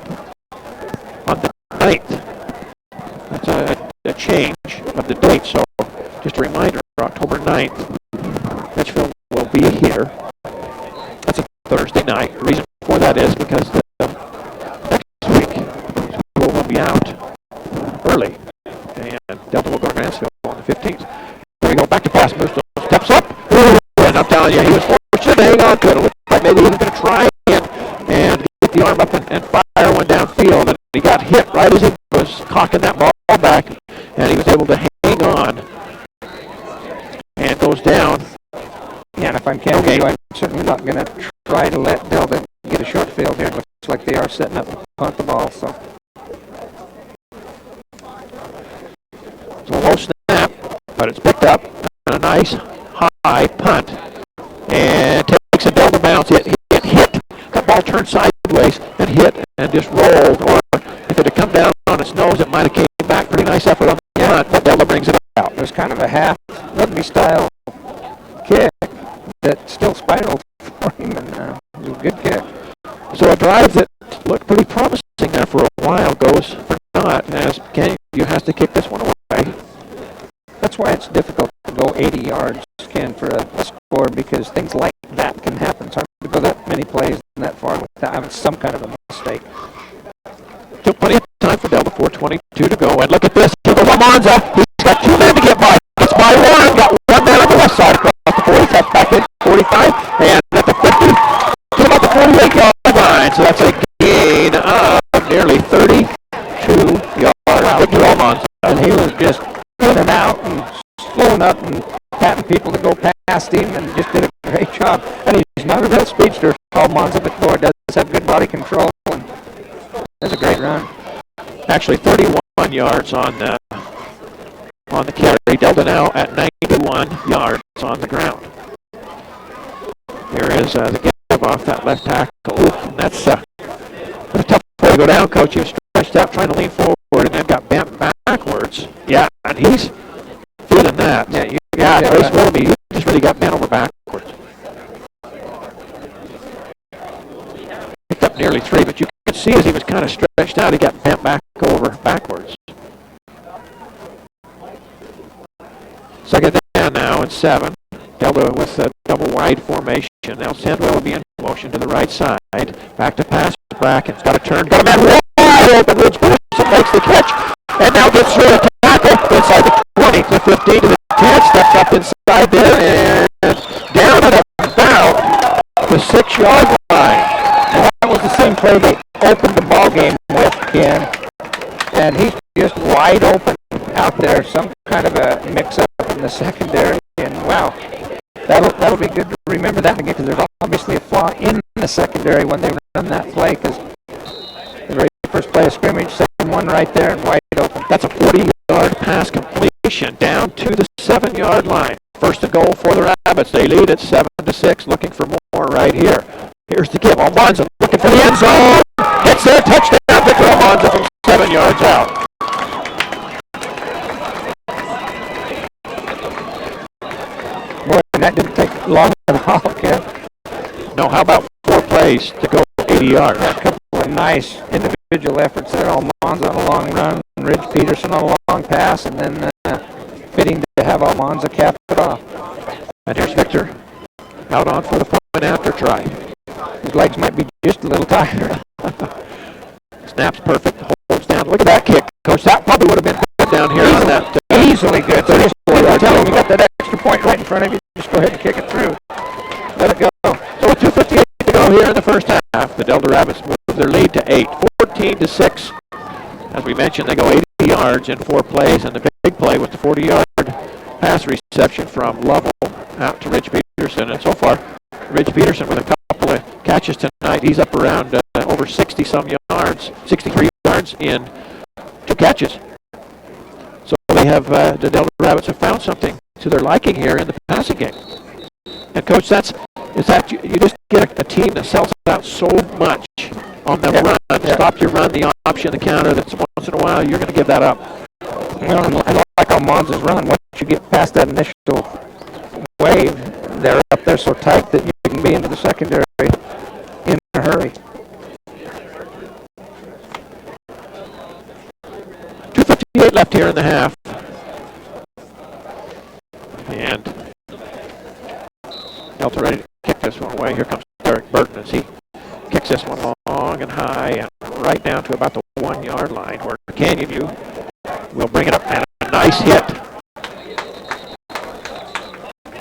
on the 9th. That's a change of the date, so just a reminder, October 9th, Richfield will be here. That's a Thursday night. The reason for that is because the next week, school will be out early, and Delta will go to Mansfield on the 15th. Here we go, back to pass. Bristol steps up. Ooh, and I'm telling you, he was fortunate to hang on to it. It looked like maybe he was going to try and get the arm up and fire one downfield, and he got hit right as he was cocking that ball back, and he was able to hang on and goes down. Yeah, and if I'm Canyon View, I'm certainly not going to try to let Delta get a short field here. It looks like they are setting up to punt the ball, so. It's a low snap, but it's picked up on a nice high punt. And takes a Delta bounce. It hit. That ball turned sideways and hit and just rolled. Or if it had come down on its nose, it might have came back. Pretty nice effort on the punt, but Delta brings it out. It was kind of a half rugby style kick that still spiraled for him, and it was a good kick. So a drive that looked pretty promising there for a while goes for naught, as Canyon View has to kick this one away. That's why it's difficult to go 80 yards, Ken, for a score, because things like that can happen. It's hard to go that many plays and that far without having some kind of a mistake. Took plenty of time for Delta, 4:22 to go, and look at this. Here goes Almanza. He's got 2 men to get by. Gets by one. Got 1 man on the left side across the 40. That's back in 45, and at the 50 to about the 48-yard line. So that's a gain of nearly 32 yards. Wow. Victor Almanza. And he was just in and out and slowing up and patting people to go past him, and just did a great job. And he's not a real speedster, Almanza, but boy, does have good body control, and that's a great run. Actually 31 yards on the carry. Delta now at 91 yards on the ground. Here is the give off that left tackle. Ooh, that's a tough way to go down, Coach. He was stretched out trying to lean forward and then got bent backwards. Yeah, and he's feeling that. Yeah, Grace Willoughby, he just really got bent over backwards. Picked up nearly 3, but you could see as he was kind of stretched out, he got bent backwards. Second down now and 7. Delta with a double wide formation. Now Sandwell will be in motion to the right side. Back to pass. Bracken's got a turn. Got a man wide open. Ridge Peterson makes the catch. And now gets through a tackle inside the 20 to 15 to the 10. Steps up inside there and down at about the 6-yard line. And that was the same play they opened the ball game with, Ken. And he's just wide open out there. Some kind of a mix-up in the secondary. And wow, that'll be good to remember that again, because there's obviously a flaw in the secondary when they run that play, because the very first play of scrimmage, second one right there and wide open. That's a 40-yard pass completion down to the 7-yard line. First and goal for the Rabbits. They lead at 7-6, looking for more right here. Here's the give. Almanza looking for the end zone. Gets there, touchdown. Victor Almanza from 7 yards out. Boy, that didn't take long at all, Ken. No, how about 4 plays to go 80 yards? A couple of nice individual efforts there. Almanza on a long run, Ridge Peterson on a long pass, and then fitting to have Almanza cap it off. And here's Victor out on for the point after try. His legs might be just a little tired. Snaps perfect, holds down. Look at that kick, Coach. That probably would have been good down here on that. Easily good. So just tell him you got that extra point right in front of you. Just go ahead and kick it through. Let it go. So with 2:58 to go here in the first half, the Delta Rabbits move their lead to 8, 14-6. As we mentioned, they go 80 yards in 4 plays, and the big play was the 40-yard pass reception from Lovell out to Rich Peterson. And so far, Rich Peterson with a couple of catches tonight. He's up around over 60-some yards, 63 yards in 2 catches. So they have, the Delta Rabbits have found something to their liking here in the passing game. And Coach, you just get a team that sells out so much on the run. Stop your run, the option, the counter, that's once in a while you're going to give that up. Well, and like Almanza's run, once you get past that initial wave, they're up there so tight that you can be into the secondary in a hurry. 2:58 left here in the half. And Delta ready to kick this one away. Here comes Eric Burton as he kicks this one long and high and right down to about the 1-yard line, where Canyon View will bring it up, and a nice hit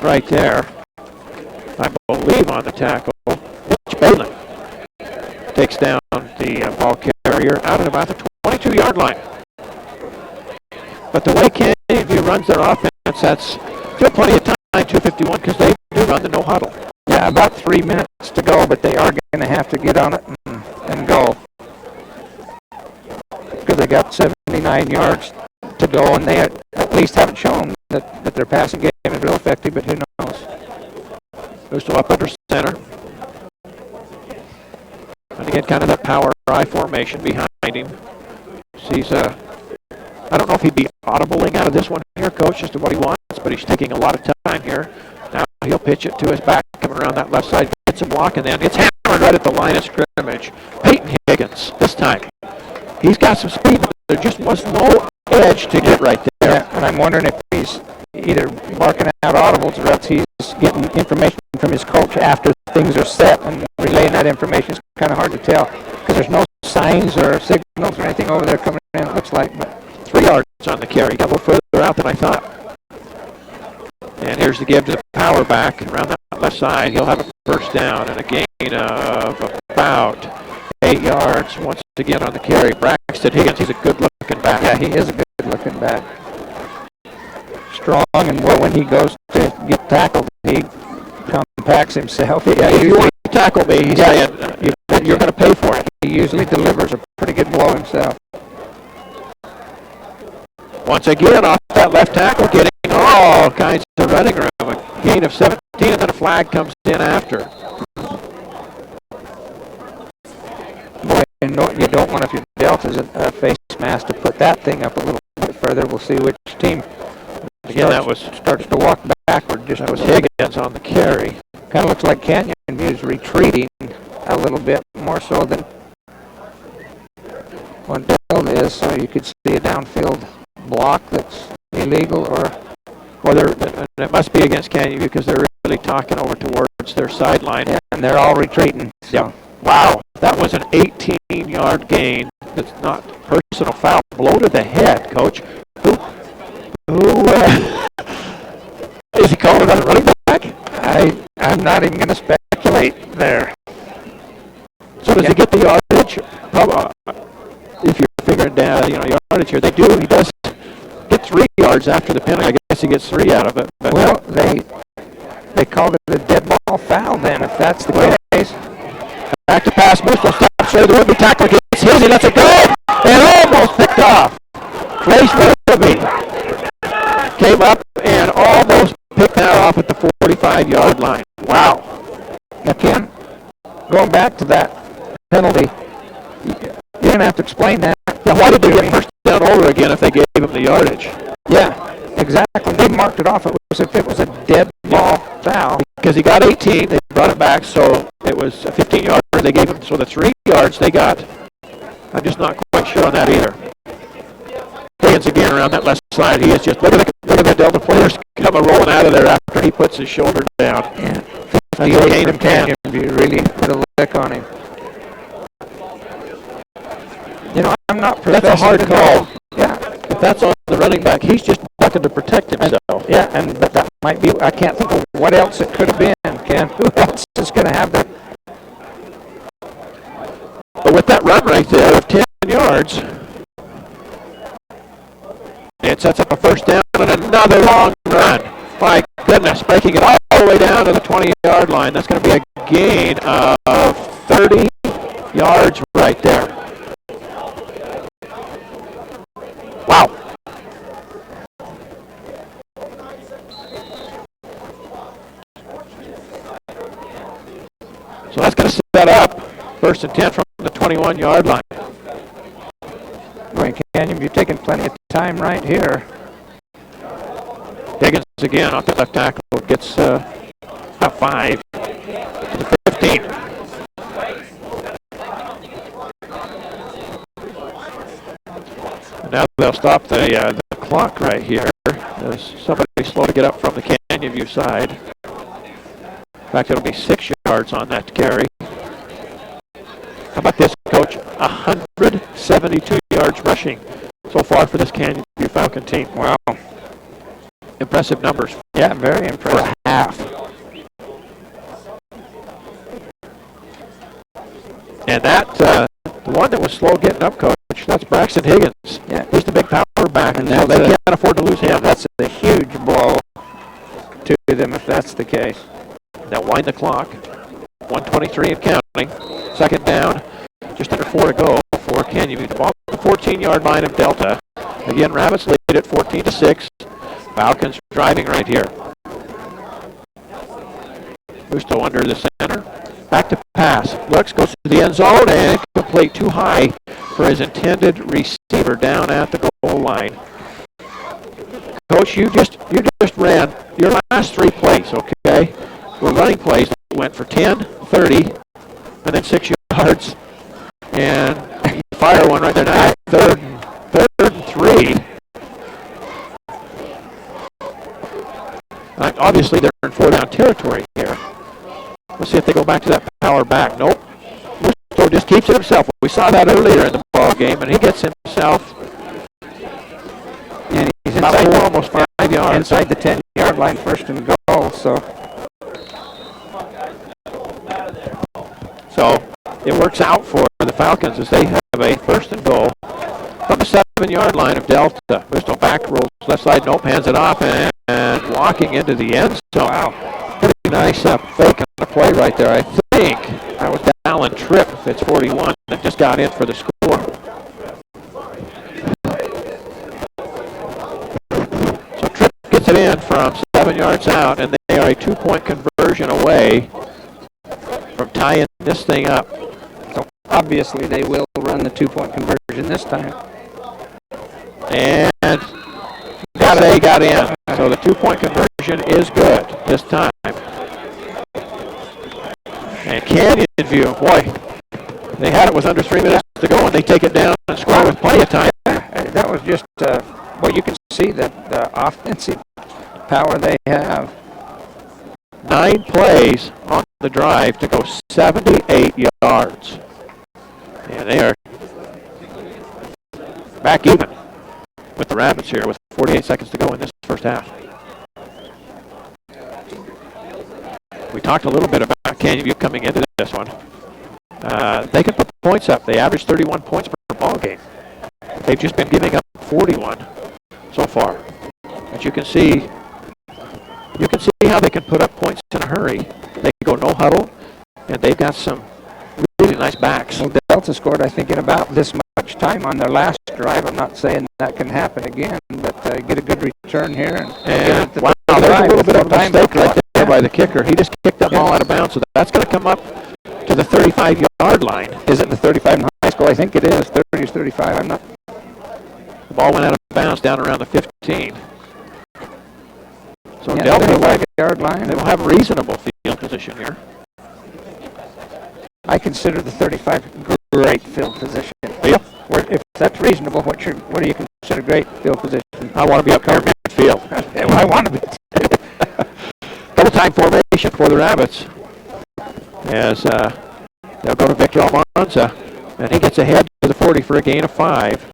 right there, I believe, on the tackle. Mitch Balin takes down the ball carrier out at about the 22-yard line. But the way Canyon View runs their offense, that's still plenty of time, 2:51, because they do run the no huddle. Yeah, about 3 minutes to go, but they are going to have to get on it and go. Because they got 79 yards to go, and they at least haven't shown that their passing game is real effective, but who knows. Goes to up under center. And again, kind of that power I formation behind him. Sees I don't know if he'd be audibling out of this one here, Coach, as to what he wants, but he's taking a lot of time here. Now he'll pitch it to his back, coming around that left side, gets a block, and then gets hammered right at the line of scrimmage. Peyton Higgins, this time. He's got some speed, but there just was no edge to get right there. Yeah, and I'm wondering if he's either barking out audibles or else he's getting information from his coach after things are set, and relaying that information is kind of hard to tell because there's no signs or signals or anything over there coming in, it looks like. But 3 yards on the carry, got a little further out than I thought. And here's the give to the power back around that left side. He'll have a first down and a gain of about 8 yards once again on the carry. Braxton Higgins, he's a good-looking back. yeah, he is a good-looking back. Strong, and when he goes to get tackled, he compacts himself. Yeah, if you want to tackle me, he's saying you're going to pay for it. He usually delivers a pretty good blow himself. Once again, off that left tackle, getting all kinds of running room. A gain of 17, and then a flag comes in after. Boy, you don't want, if your Delta's a face mask, to put that thing up a little bit further. We'll see which team Again, starts to walk backward. That was Higgins on the carry. Kind of looks like Canyon View's retreating a little bit more so than what Delta is, so you could see a downfield block that's illegal, or it must be against Canyon View because they're really talking over towards their sideline. yeah, and they're all retreating. So. Yep. Wow, that was an 18-yard gain. That's not personal foul. Blow to the head, Coach. Is he calling it on the running back? I'm not even going to speculate there. So does he get the yardage? If you're figuring down, yardage here, he does get 3 yards after the penalty. I guess he gets 3 out of it. But well, they called it a dead ball foul then, if that's the case. Back to pass, Musto stops, so the would-be tackler gets his, he lets it go, and almost picked off. Trace Willoughby came up and almost picked that off at the 45-yard line. Wow. Now, Ken, going back to that penalty, you're going to have to explain that. Yeah, why did they get first down over again if they gave him the yardage? Yeah, exactly. They marked it off. It was if it was a dead ball foul. Because he got 18, they brought it back, so it was a 15-yard. They gave him, so the 3 yards they got. I'm just not quite sure on that either. Higgins again around that left side. He is just, look at the Delta players coming rolling out of there after he puts his shoulder down. Yeah. That's a gain of 10. Canyon View really put a lick on him. I'm not That's a hard call. Yeah. If that's on the running back, he's just ducking to protect himself. Yeah, but that might be, I can't think of what else it could have been, Ken. Who else is going to have that? But with that run right there of 10 yards, It sets up a first down and another long run. My goodness, breaking it all the way down to the 20-yard line. That's going to be a gain of 30 yards right there. Wow. So that's going to set up first and 10 from the 21-yard line. Boy, Canyon, you're taking plenty of time right here. Higgins again off the left tackle gets about 5 to the 15. And now they'll stop the clock right here. There's somebody slow to get up from the Canyon View side. In fact, it'll be 6 yards on that carry. How about this, Coach? 172 yards rushing so far for this Canyon View Falcon team. Wow. Impressive numbers. Yeah, very impressive. For half. And that, the one that was slow getting up, Coach, that's Braxton Higgins. Yeah. He's the big power back, And and so that's they can't afford to lose him. That's a huge blow to them if that's the case. Now wind the clock. 1:23 and counting. Second down. Just under 4 to go for Canyon View. The ball at the 14-yard line of Delta. Again, Rabbits lead at 14-6. Falcons driving right here. Busto under the center. Back to pass. Looks, goes to the end zone, and complete too high for his intended receiver down at the goal line. Coach, you just ran your last 3 plays, okay? Were running plays that went for 10, 30, and then 6 yards. And fire one right there now. Third and 3. Obviously, they're in 4-down territory here. Let's see if they go back to that power back. Nope. Busto just keeps it himself. We saw that earlier in the ball game, and he gets himself And he's about inside almost 5 yards. inside the 10-yard line, first and goal. So it works out for the Falcons as they have a first and goal from the 7-yard line of Delta. Busto back rolls left side, nope, hands it off, and walking into the end zone. Wow. Pretty nice fake on the play right there. I think that was Alan Tripp, if it's 41, that just got in for the score. So Tripp gets it in from 7 yards out, and they are a 2-point conversion away from tying this thing up. So obviously they will run the 2-point conversion this time. And they got in. So the 2-point conversion is good this time. And Canyon View, boy, they had it with under 3 minutes to go, and they take it down and score with plenty of time. That was just, well, you can see that the offensive power they have. 9 plays on the drive to go 78 yards. And they are back even with the Rabbits here with 48 seconds to go in this first half. We talked a little bit about Canyon View coming into this one. They can put points up. They average 31 points per ball game. They've just been giving up 41 so far. But you can see how they can put up points in a hurry. They go no huddle, and they've got some really nice backs. Well, Delta scored, I think, in about this much time on their last drive. I'm not saying that can happen again, but get a good return here. And wow, there's a little bit of a mistake right there by the kicker. He just kicked that ball out of bounds, so that's going to come up to the 35-yard line. Is it the 35 in high school? I think it is. 30 is 35. I'm not. The ball went out of bounds down around the 15. So Yeah, Delta, 35-yard line. they will have reasonable field position here. I consider the 35 great field position. Yep. If that's reasonable, what do you consider great field position? I want to be up here midfield. Well, I want to be. Double-time formation for the Rabbits. As they'll go to Victor Almanza, and he gets ahead to the 40 for a gain of 5.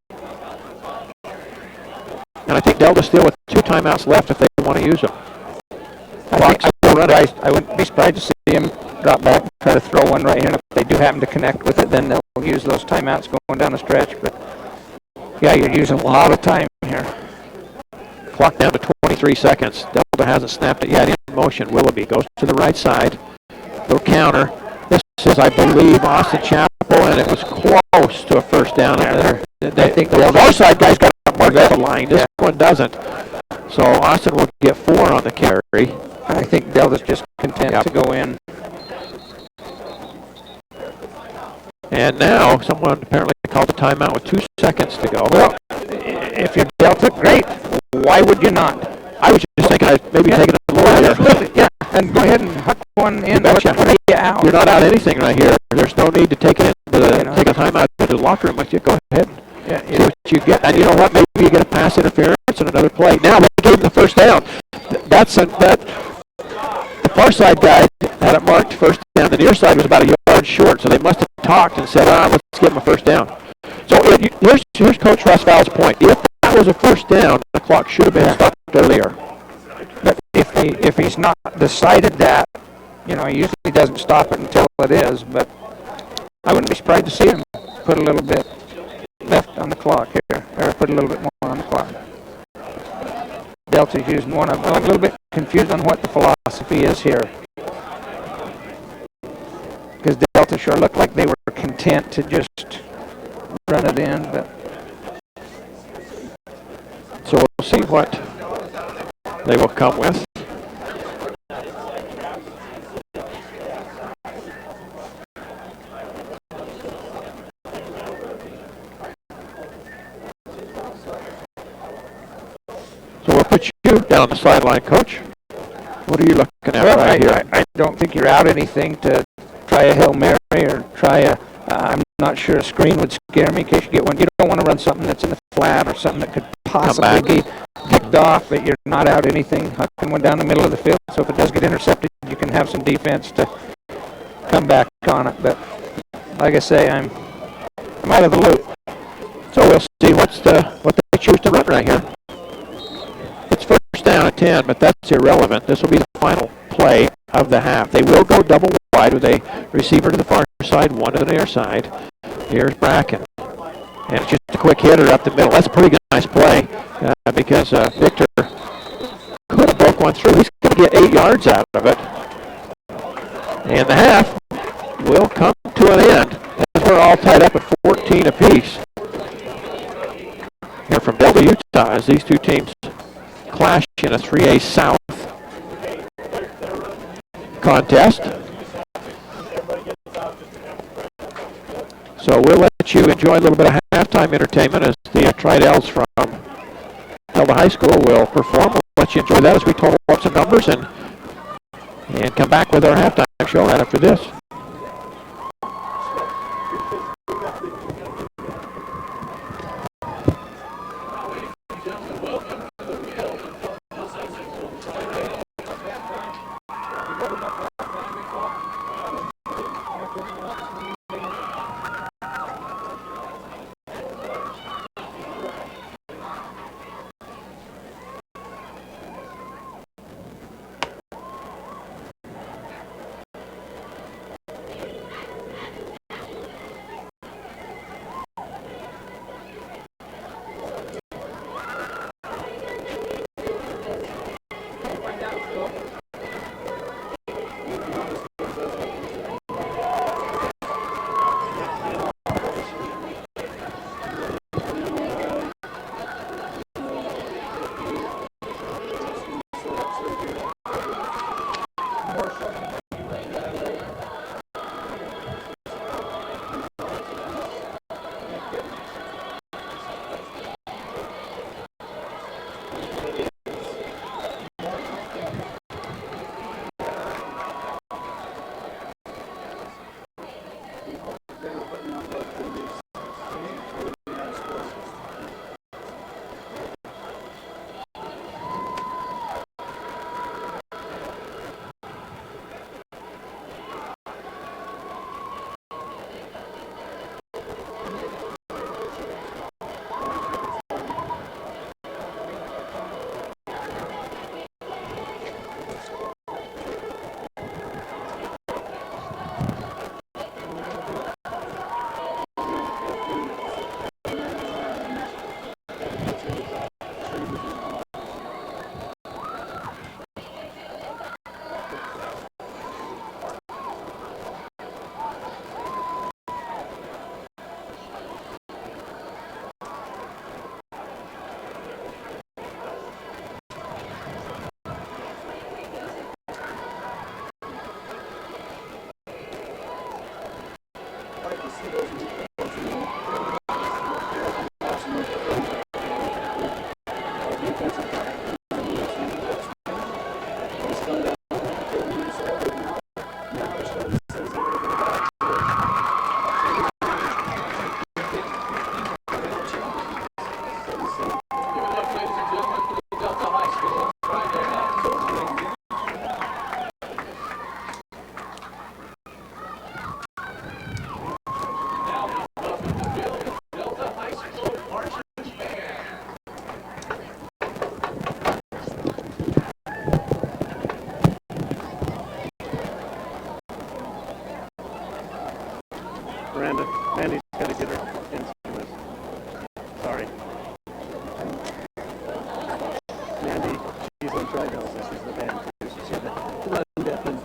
And I think Delta still with 2 timeouts left if they want to use them. I wouldn't be surprised to see him drop back and try to throw one right here. And if they do happen to connect with it, then they'll use those timeouts going down the stretch. But yeah, you're using a lot of time here. Clock down to 23 seconds. Delta hasn't snapped it yet. In motion, Willoughby goes to the right side. Little counter. This is, I believe, Austin Chapel, and it was close to a first down. I think the far side guy's got a mark at the line. This one doesn't. So Austin will get 4 on the carry. I think Delta's just content to go in. And now someone apparently called a timeout with 2 seconds to go. Well, if you're Delta, great. Why would you not? I was just thinking I'd maybe take it a little earlier. Yeah, and go ahead and huck one in. What are you out? You're not out anything right here. There's no need to take it take a timeout to the locker room, but you go ahead and see what you get. And you know what? Maybe you get a pass interference and another play. Now they gave him the first down. The far side guy had it marked first down. The near side was about a yard short, so they must have talked and said, let's give him a first down. So here's Coach Rosval's point. If that was a first down, the clock should have been stopped earlier. But if he's not decided that, he usually doesn't stop it until it is. But I wouldn't be surprised to see him put a little bit left on the clock here, or put a little bit more on the clock. Delta's using one of them. I'm a little bit confused on what the philosophy is here. Because Delta sure looked like they were content to just run it in. But so we'll see what they will come with. So we'll put you down on the sideline, Coach. What are you looking at here? I don't think you're out anything to try a Hail Mary or try a, I'm not sure a screen would scare me in case you get one. You don't want to run something that's in the flat or something that could possibly be picked off, but you're not out anything, hucking one down the middle of the field. So if it does get intercepted, you can have some defense to come back on it. But like I say, I'm out of the loop. So we'll see what they choose to run right here. It's first down at 10, but that's irrelevant. This will be the final play of the half. They will go double wide with a receiver to the far side, one to the near side. Here's Bracken. And it's just a quick hitter up the middle. That's a pretty nice play because Victor could have broke one through. He's going to get 8 yards out of it. And the half will come to an end as we're all tied up at 14 apiece. Here from Delta, Utah, as these two teams clash in a 3A South contest. So we'll let you enjoy a little bit of halftime entertainment as the Tridels from Delta High School will perform. We'll let you enjoy that as we total up some numbers and come back with our halftime show right after this. Randy's got to get her instrument. Sorry. Mandy, she's on Tridell. This is the band. She's the run deaf and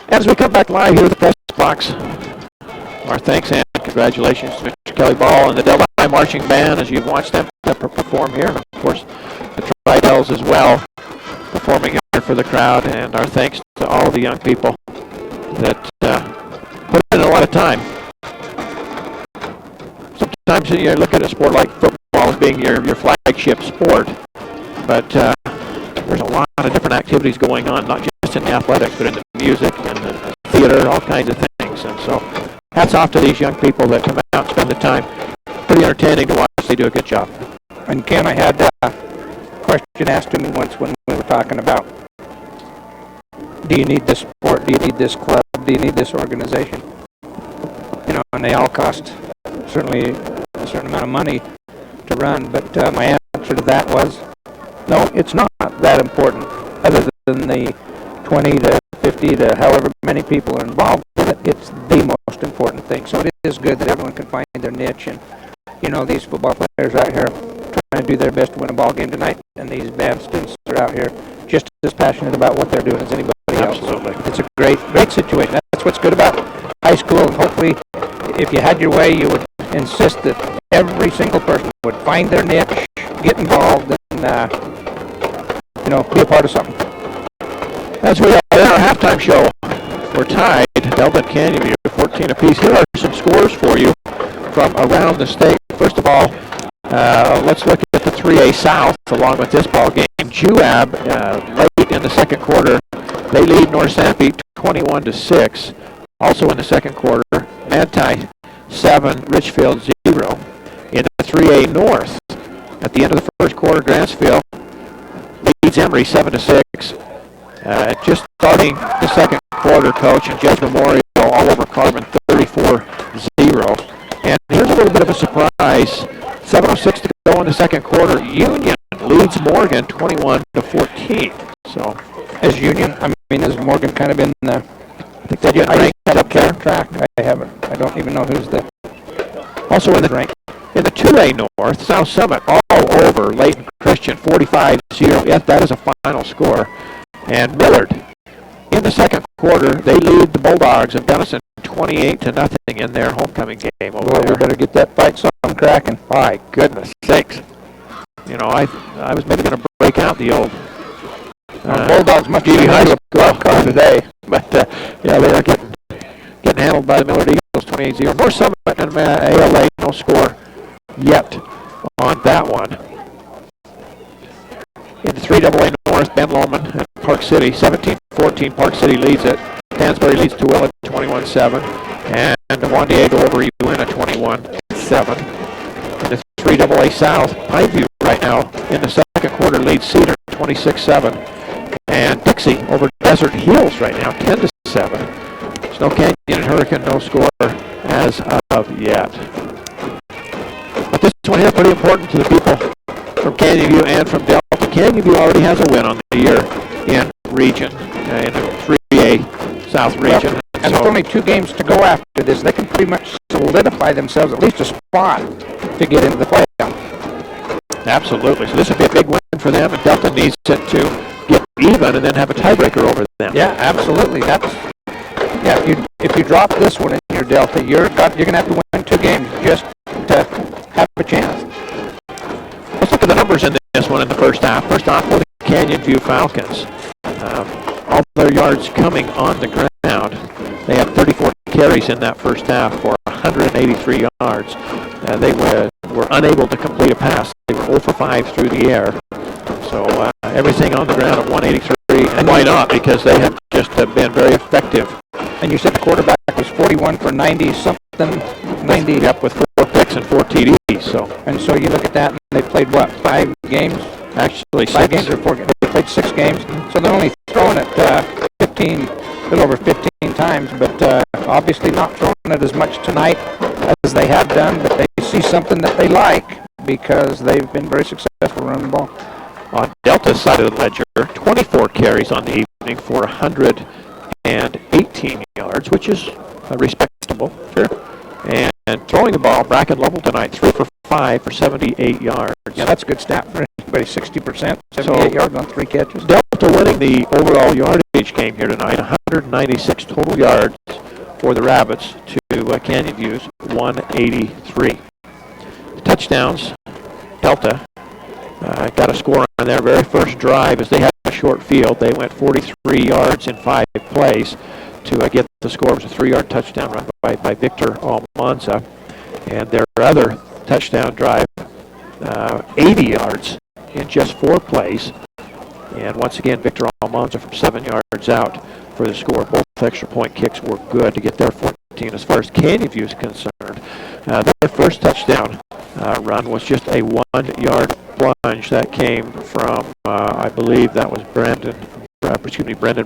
As we come back live here at the press box, our thanks and congratulations to Mr. Kelly Ball and the Delhi Marching Band as you've watched them perform here, and of course the Tridells as well performing here for the crowd, and our thanks to all the young people that put in a lot of time. Sometimes you look at a sport like football as being your flagship sport, but there's a lot of different activities going on, not just in the athletics, but in the music and the theater, all kinds of things. And so hats off to these young people that come out and spend the time. Pretty entertaining to watch. They do a good job. And Ken, I had quite question asked to me once when we were talking about, do you need this sport? Do you need this club? Do you need this organization? You know, and they all cost certainly a certain amount of money to run. But my answer to that was, no, it's not that important. Other than the 20 to 50 to however many people are involved with it, it's the most important thing. So it is good that everyone can find their niche. And, you know, these football players out here trying to do their best to win a ball game tonight, and these band students are out here just as passionate about what they're doing as anybody else. Absolutely. It's a great situation. That's what's good about high school. And hopefully, if you had your way, you would insist that every single person would find their niche, get involved, and you know, be a part of something. As we are in our halftime show, we're tied, Delta and Canyon View, 14 apiece. Here are some scores for you from around the state. First of all, let's look at the 3A South along with this ball game. Juab, late in the second quarter, they lead North Sanpete 21-6. Also in the second quarter, Manti 7, Richfield 0. In the 3A North, at the end of the first quarter, Grantsville leads Emory 7-6. Just starting the second quarter, Coach, and Judge Memorial all over Carbon 34-0. And here's a little bit of a surprise. 7:06 to go in the second quarter. Union leads Morgan 21-14. So, As Union, I mean, has Morgan kind of been the I think they get ranked up there. track? I haven't. I don't even know who's the Also in the rank. in the 2A North, South Summit all over Layton Christian 45-0. Yes, that is a final score. And Millard in the second quarter, they lead the Bulldogs of Denison 28-0 in their homecoming game over Well, we there. better get that fight some cracking. My goodness sakes. You know, I was maybe going to break out the old Bulldogs must be High behind School the wild card today. But, yeah, they are getting handled by the Millard Eagles 28-0. North Summit and ALA, no score yet on that one. In the 3AA North, Ben Lomond and Park City, 17-14. Park City leads it. Stansbury leads Tooele 21-7. And Juan Diego over Uena 21-7. In the 3AA South, Pineview right now in the second quarter leads Cedar 26-7. And Dixie over Desert Hills right now 10-7. Snow Canyon and Hurricane no score as of yet. But this one here pretty important to the people from Canyon View and from Delta. Canyon View already has a win on the year in region, in the 3A South region. Well, and with only 2 games to go after this, they can pretty much solidify themselves at least a spot to get into the playoff. Absolutely. So this would be a big win for them, and Delta needs it to get even and then have a tiebreaker over them. Yeah, absolutely. If you drop this one in your Delta, you're going to have to win 2 games just to have a chance. Let's look at the numbers in this one in the first half. First off, for the Canyon View Falcons. All their yards coming on the ground. They had 34 carries in that first half for 183 yards. They were unable to complete a pass. They were 0 for 5 through the air. So everything on the ground at 183. And why not? Because they have just been very effective. And you said the quarterback was 41 for 90-something, 90. Yep, with 4 picks and 4 TDs. So, And so you look at that, and they played, what, 5 games? actually 5 6. games or 4 games? They played 6 games. So they're only throwing it 15, a little over 15 times, but obviously not throwing it as much tonight as they have done, but they see something that they like because they've been very successful running the ball. On Delta's side of the ledger, 24 carries on the evening for 118 yards, which is respectable. Sure. And throwing the ball, Bracken Lovell tonight, 3 for 5 for 78 yards. Yeah, that's a good stat for anybody. 60%, 78 yards on 3 catches. Delta winning the overall yardage game here tonight, 196 total yards for the Rabbits to Canyon View's 183. Touchdowns, Delta got a score on their very first drive as they had a short field. They went 43 yards in 5 plays to get the score. It was a 3-yard touchdown run by Victor Almanza. And their other touchdown drive, 80 yards in just 4 plays. And once again, Victor Almanza from 7 yards out for the score. Both extra point kicks were good to get their 14. As far as Canyon View is concerned, their first touchdown run was just a 1-yard plunge. That came from, I believe that was Brendan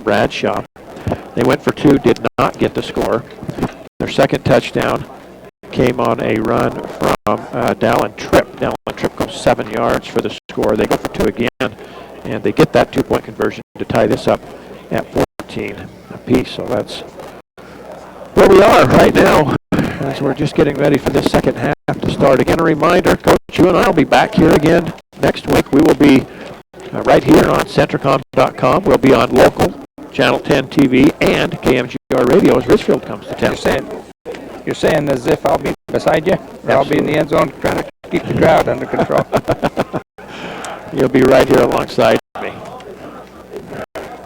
Bradshaw. They went for two, did not get the score. Their second touchdown came on a run from Dallin Tripp. Dallin Tripp goes 7 yards for the score. They go for two again, and they get that 2-point conversion to tie this up at 14 apiece. So that's where we are right now, as we're just getting ready for this second half to start. Again, a reminder, Coach, you and I will be back here again next week. We will be right here on Centricom.com. We'll be on local, Channel 10 TV, and KMGR Radio as Richfield comes to town. You're saying as if I'll be beside you? Or I'll be in the end zone trying to keep the crowd under control. You'll be right here alongside me.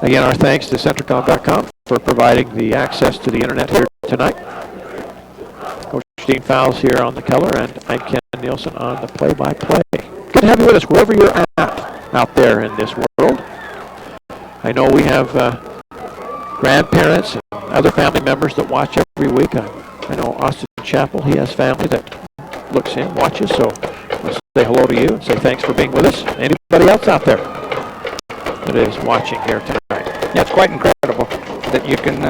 Again, our thanks to Centricom.com for providing the access to the internet here tonight. Coach Dean Fowles here on the color, and I'm Ken Nielsen on the play-by-play. Good to have you with us wherever you're at out there in this world. I know we have grandparents and other family members that watch every week. I know Austin Chapel, he has family that looks in, watches, so let's say hello to you and say thanks for being with us. Anybody else out there that is watching here tonight? Yeah, it's quite incredible that you can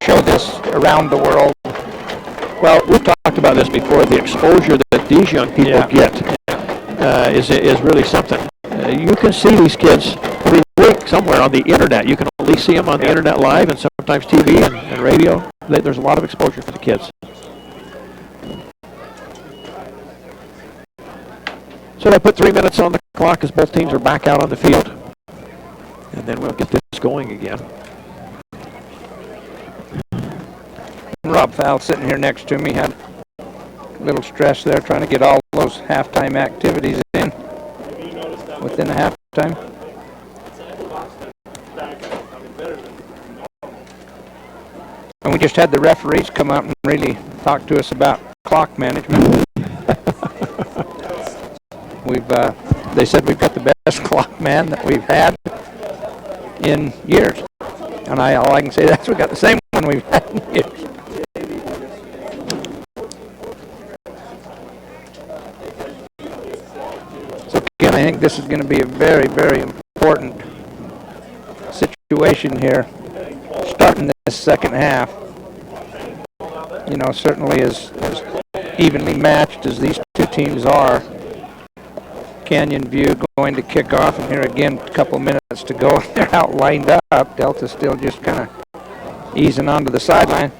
show this around the world. Well, we've talked about this before. The exposure that these young people get is really something. You can see these kids every week somewhere on the internet. You can at least see them on the internet live, and sometimes TV and radio. There's a lot of exposure for the kids. So I put 3 minutes on the clock as both teams are back out on the field. And then we'll get this going again. Rob Fowl sitting here next to me had a little stress there trying to get all those halftime activities in within the halftime. And we just had the referees come out and really talk to us about clock management. They said we've got the best clock man that we've had in years. And all I can say is we got the same one we've had in years. So again, I think this is going to be a very, very important situation here, starting this second half. You know, certainly as evenly matched as these two teams are. Canyon View going to kick off, and here again, a couple minutes to go. They're out lined up. Delta still just kind of easing onto the sideline.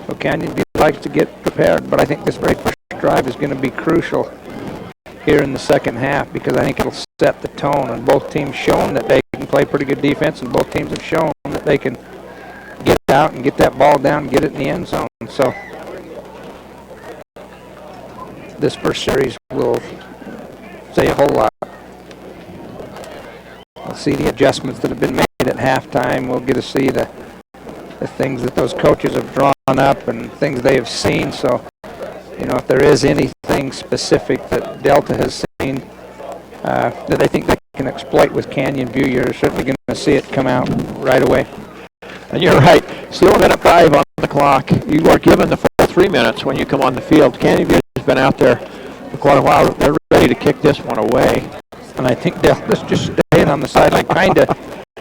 So Canyon View likes to get prepared, but I think this very first drive is going to be crucial here in the second half, because I think it'll set the tone, and both teams shown that they can play pretty good defense, and both teams have shown that they can get out and get that ball down and get it in the end zone. So this first series will say a whole lot. We'll see the adjustments that have been made at halftime. We'll get to see the things that those coaches have drawn up and things they have seen. So, you know, if there is anything specific that Delta has seen that they think they can exploit with Canyon View, you're certainly going to see it come out right away. And you're right. Still a minute 5 on the clock. You are given the full 3 minutes when you come on the field. Canyon View has been out there for quite a while. They're ready to kick this one away. And I think Delta's just staying on the sideline kind of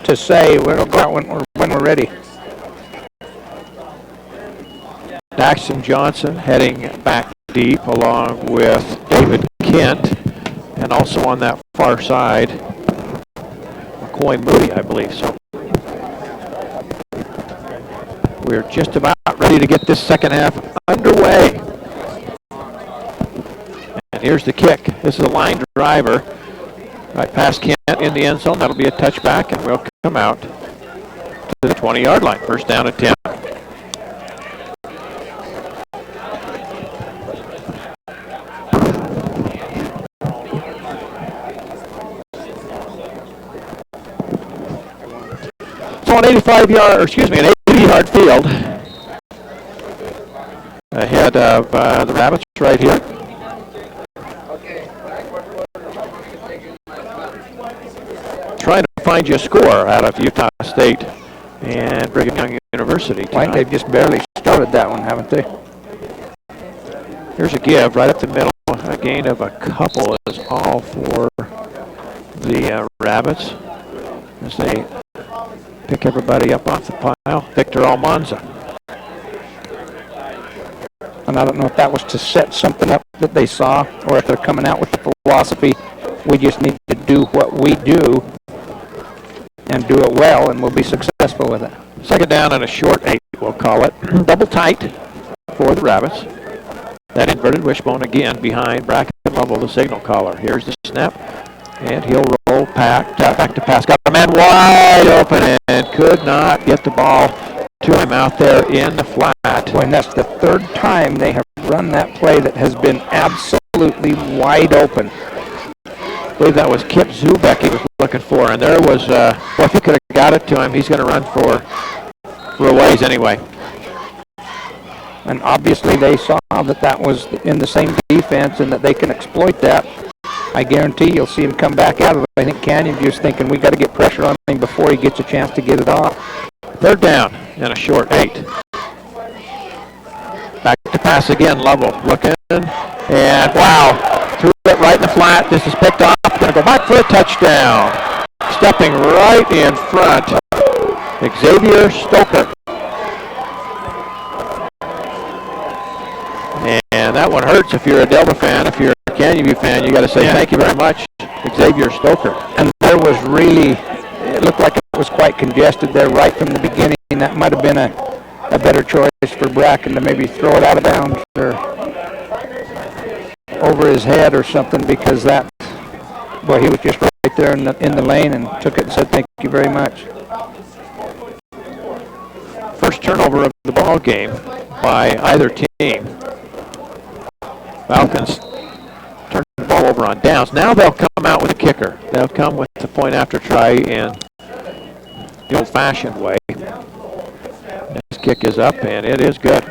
to say we'll go out when we're ready. Daxton Johnson heading back deep along with David Kent, and also on that far side, McCoy Moody, I believe. So we're just about ready to get this second half underway. And here's the kick. This is a line driver right past Kent in the end zone. That'll be a touchback, and we'll come out to the 20-yard line. First down at 10. So an 80-yard field ahead of the Rabbits right here. Trying to find you a score out of Utah State and Brigham Young University tonight. They've just barely started that one, haven't they? Here's a give right up the middle. A gain of a couple is all for the Rabbits as they pick everybody up off the pile. Victor Almanza. And I don't know if that was to set something up that they saw, or if they're coming out with the philosophy, we just need to do what we do and do it well, and we'll be successful with it. Second down and a short 8, we'll call it. Double tight for the Rabbits. That inverted wishbone again behind Bracken Lovell, the signal caller. Here's the snap, and he'll roll back to pass. Got a man wide open and could not get the ball to him out there in the flat. Boy, and that's the third time they have run that play that has been absolutely wide open. I believe that was Kip Zubek he was looking for, and there was, well, if he could have got it to him, he's going to run for a ways anyway. And obviously they saw that that was in the same defense and that they can exploit that. I guarantee you'll see him come back out of it. I think Canyon View's thinking we got to get pressure on him before he gets a chance to get it off. Third down and a short 8. Back to pass again, Lovell looking, and wow, threw it right in the flat. This is picked off, going to go back for a touchdown. Stepping right in front, Xavier Stoker. And that one hurts if you're a Delta fan. If you're a Canyon View fan, you got to say thank you very much, Xavier Stoker. And there was really, it looked like it was quite congested there right from the beginning. That might have been a better choice for Bracken to maybe throw it out of bounds or over his head or something, because that, boy, he was just right there in the lane and took it and said thank you very much. First turnover of the ball game by either team. Falcons turn the ball over on downs. Now they'll come out with a kicker. They'll come with the point after try in the old-fashioned way. This kick is up, and it is good.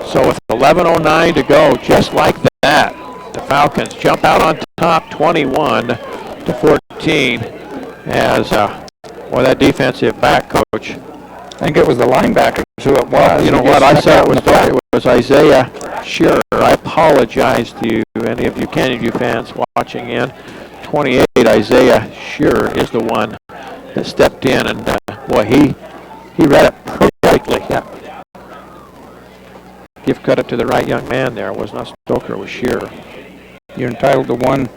So with 11:09 to go, just like that, the Falcons jump out on top 21-14 as, well, that defensive back coach. I think it was the linebackers who it was. You know what? I said it was Isaiah Shearer. I apologize to you, any of you Canyon View fans watching in. 28, Isaiah Shearer is the one that stepped in, and boy, he read it perfectly. Yeah. Give credit to the right young man there. It was not Stoker, it was Shearer. You're entitled to one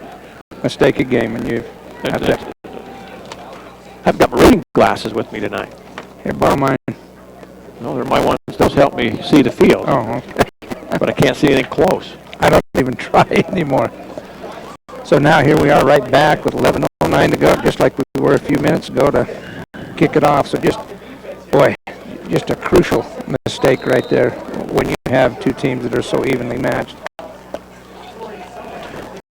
mistake a game, and you have to. I've got my reading glasses with me tonight. Here, borrow mine. No, they're my ones. Those help me see the field. Oh, okay. But I can't see anything close. I don't even try anymore. So now here we are right back with 11:09 to go, just like we were a few minutes ago to kick it off. So just a crucial mistake right there when you have two teams that are so evenly matched.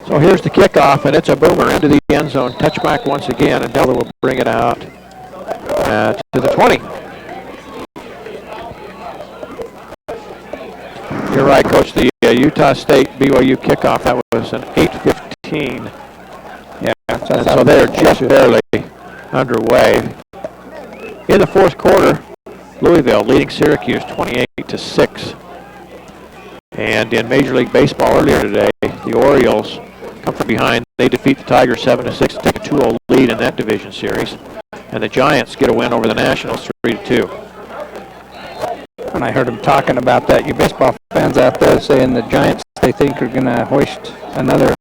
So here's the kickoff, and it's a boomer into the end zone. Touchback once again, and Delta will bring it out to the 20. You're right, Coach. The Utah State BYU kickoff, that was an 8:15. Yeah, and so they're just barely underway. In the fourth quarter, Louisville leading Syracuse 28-6. And in Major League Baseball earlier today, the Orioles come from behind. They defeat the Tigers 7-6, take a 2-0 lead in that division series. And the Giants get a win over the Nationals 3-2. And I heard them talking about that. You baseball fans out there saying the Giants, they think, are going to hoist another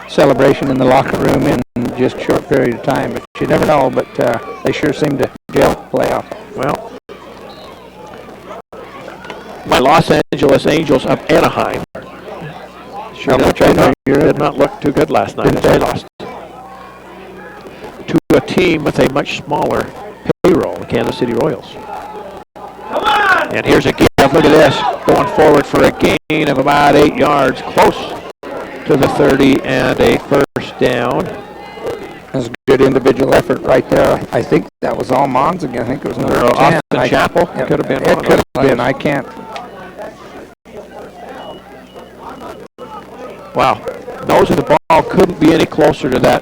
celebration in the locker room in just a short period of time. But you never know, but they sure seem to gel playoff. Well, my Los Angeles Angels of Anaheim sure did not look too good last night as they lost to a team with a much smaller payroll, the Kansas City Royals. Come on! And here's a give. Look at this. Going forward for a gain of about 8 yards, close to the 30, and a first down. That's a good individual effort right there. I think that was all Mons again. I think it was number 10. Austin Chapel. It could have been. It could have been. I can't. Wow. Nose of the ball couldn't be any closer to that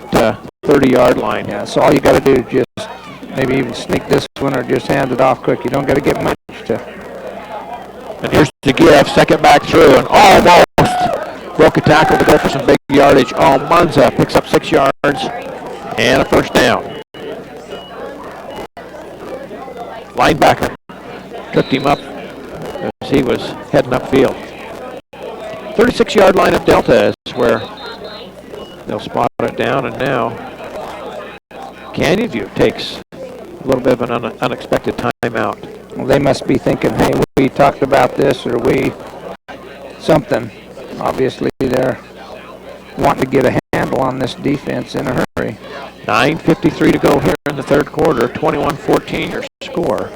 30-yard line. Yeah, so all you got to do is just maybe even sneak this one or just hand it off quick. You don't got to get much to And here's the give, second back through, and almost broke a tackle to go for some big yardage. Oh, Munza picks up 6 yards and a first down. Linebacker tripped him up as he was heading upfield. 36-yard line of Delta is where they'll spot it down, and now Canyon View takes a little bit of an unexpected timeout. Well, they must be thinking, hey, we talked about this, or we something. Obviously, they're wanting to get a handle on this defense in a hurry. 9:53 to go here in the third quarter. 21-14 your score.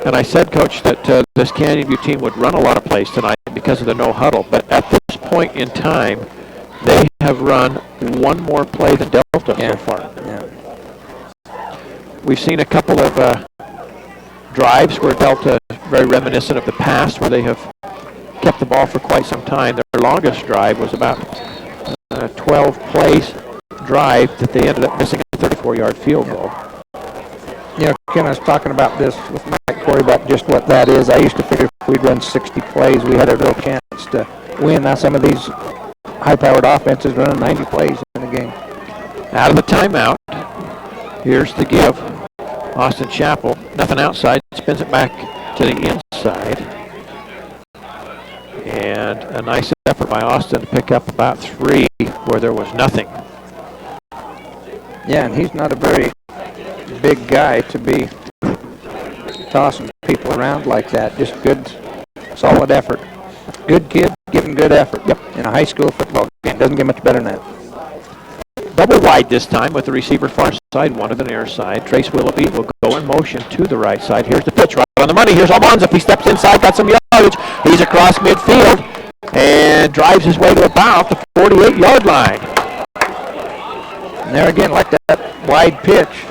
And I said, Coach, that this Canyon View team would run a lot of plays tonight because of the no huddle. But at this point in time, they have run one more play than Delta so far. Yeah. We've seen a couple of drives where Delta is very reminiscent of the past, where they have kept the ball for quite some time. Their longest drive was about a 12-play drive that they ended up missing a 34-yard field goal. You know, Ken, I was talking about this with Mike Corey about just what that is. I used to figure if we'd run 60 plays, we had a real chance to win. Now some of these high-powered offenses running 90 plays in a game. Out of the timeout, here's the give. Austin Chapel, nothing outside, spins it back to the inside. And a nice effort by Austin to pick up about 3 where there was nothing. Yeah, and he's not a very big guy to be tossing people around like that. Just good, solid effort. Good kid, giving good effort. Yep. In a high school football game. Doesn't get much better than that. Double wide this time with the receiver far side, one to the near side. Trace Willoughby will go in motion to the right side. Here's the pitch right on the money. Here's Almanza. He steps inside, got some yardage. He's across midfield and drives his way to about the 48-yard line. And there again, like that wide pitch,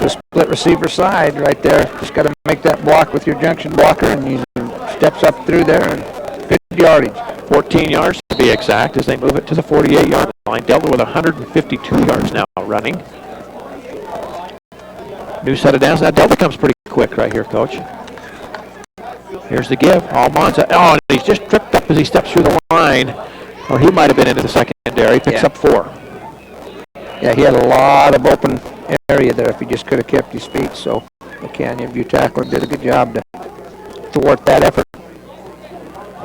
the split receiver side right there. Just got to make that block with your junction blocker, and he steps up through there and good yardage. 14 yards to be exact as they move it to the 48-yard line. Delta with 152 yards now running. New set of downs. Now Delta comes pretty quick right here, Coach. Here's the give. Almanza. Oh, and he's just tripped up as he steps through the line. Or he might have been into the secondary. Picks up 4. Yeah, he had a lot of open area there if he just could have kept his feet. So the Canyon View tackler did a good job to thwart that effort.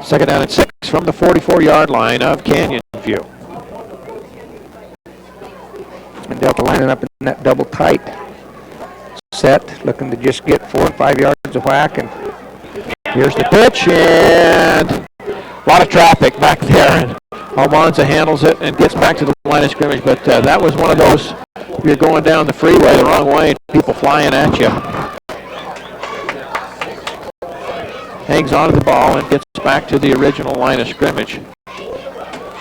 Second down and 6 from the 44-yard line of Canyon View. And Delta lining up in that double tight set, looking to just get 4 and 5 yards of whack. And here's the pitch, and a lot of traffic back there. And Almanza handles it and gets back to the line of scrimmage. But that was one of those, you're going down the freeway the wrong way and people flying at you. Hangs onto the ball and gets back to the original line of scrimmage.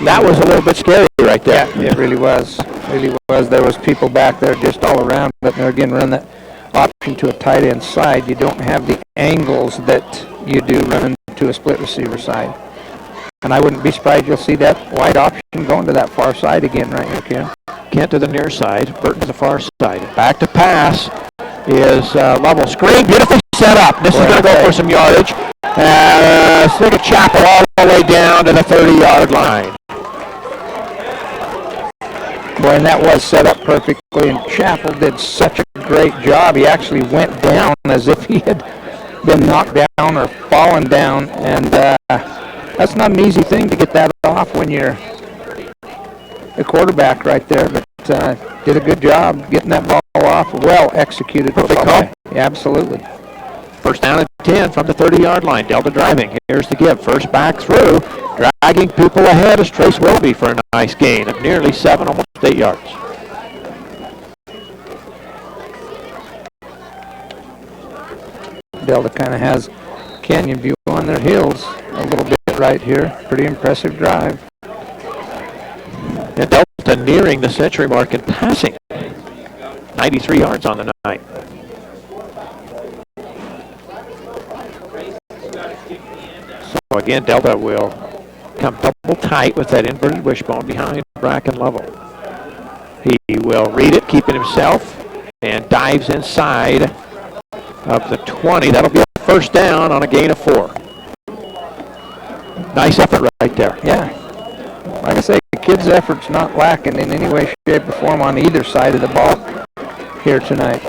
That was a little bit scary right there. Yeah, it really was. Really was. There was people back there just all around. But there again, run that option to a tight end side. You don't have the angles that you do running to a split receiver side. And I wouldn't be surprised you'll see that wide option going to that far side again right here, Ken. Kent to the near side, Burton to the far side. Back to pass is Lovell. Screen, beautifully set up. This is going to go for some yardage. Stick a Chapel all the way down to the 30-yard line. Boy, and that was set up perfectly, and Chapel did such a great job. He actually went down as if he had been knocked down or fallen down, and that's not an easy thing to get that off when you're the quarterback right there, but did a good job getting that ball off. Well executed. Perfect call. Yeah, absolutely. First down and 10 from the 30-yard line. Delta driving. Here's the give. First back through. Dragging people ahead is Trace Willoughby for a nice gain of nearly 7, almost 8 yards. Delta kind of has Canyon View on their heels a little bit right here. Pretty impressive drive. And Delta nearing the century mark in passing. 93 yards on the night. So again, Delta will come double tight with that inverted wishbone behind Bracken Lovell. He will read it, keeping himself, and dives inside of the 20. That'll be a first down on a gain of 4. Nice effort right there. Yeah. Like I say, the kids' effort's not lacking in any way, shape, or form on either side of the ball here tonight.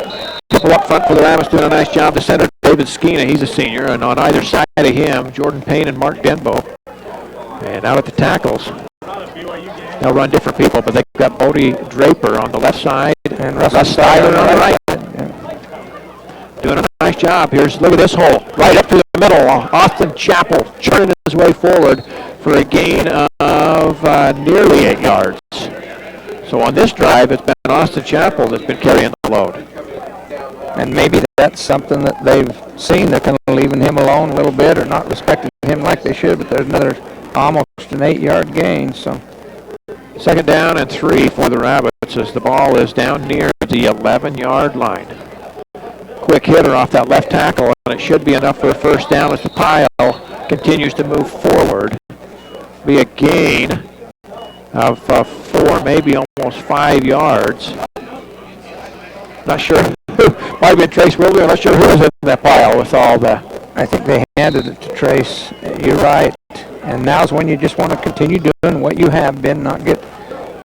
People up front for the Rabbits doing a nice job. The center, David Skeena, he's a senior. And on either side of him, Jordan Payne and Mark Denbo. And out at the tackles, they'll run different people, but they've got Bodie Draper on the left side and Russ Styler on the right. Yeah. Doing a nice job. Look at this hole, right up to the middle. Austin Chappell churning his way forward for a gain of nearly 8 yards. So on this drive, it's been Austin Chappell that's been carrying the load. And maybe that's something that they've seen. They're kind of leaving him alone a little bit or not respecting him like they should, but there's another almost an 8-yard gain. So second down and 3 for the Rabbits as the ball is down near the 11-yard line. Quick hitter off that left tackle, and it should be enough for a first down as the pile continues to move forward. Be a gain of 4, maybe almost 5 yards. Not sure who. Might have been Trace Wilder. I'm not sure who was in that pile with all the. I think they handed it to Trace. You're right. And now's when you just want to continue doing what you have been, not get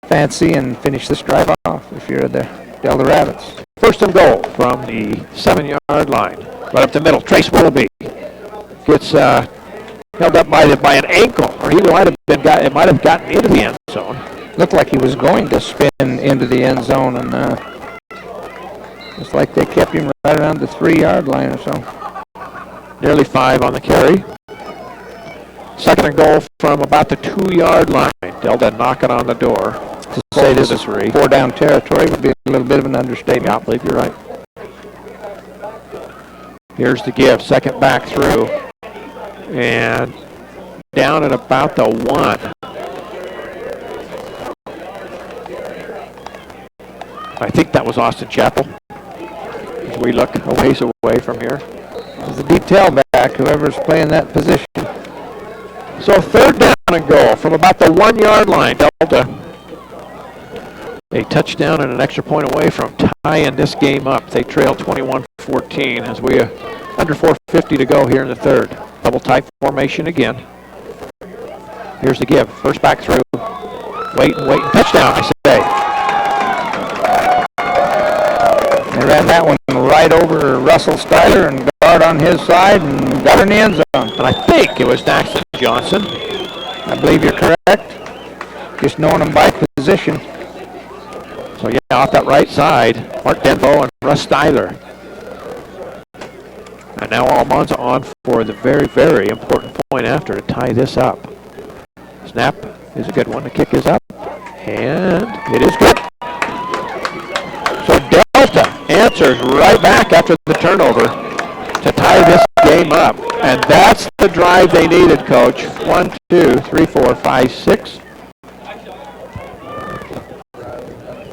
fancy and finish this drive off if you're the Delta Rabbits. First and goal from the 7-yard line. Right up the middle. Trace Willoughby gets held up by an ankle, or he might have gotten into the end zone. Looked like he was going to spin into the end zone, and it's like they kept him right around the 3-yard line or so. Nearly 5 on the carry. Second and goal from about the 2-yard line. Delta knocking on the door. To say this is 4-down territory would be a little bit of an understatement. Yeah, I believe you're right. Here's the give. Second back through. And down at about the 1. I think that was Austin Chappell. As we look a ways away from here. It's a deep tailback, whoever's playing that position. So third down and goal from about the 1-yard line. Delta a touchdown and an extra point away from tying this game up. They trail 21-14 as we under 4:50 to go here in the third. Double tight formation again. Here's the give. First back through. Wait. Touchdown, I say. They ran that one right over Russell Styler and guard on his side and got her in the end zone. And I think it was Daxton Johnson. I believe you're correct. Just knowing them by position. So yeah, off that right side, Mark Denbo and Russ Styler. And now Almanza on for the very, very important point after to tie this up. Snap is a good one. The kick is up. And it is good. So Delta answers right back after the turnover to tie this game up. And that's the drive they needed, Coach. 1, 2, 3, 4, 5, 6.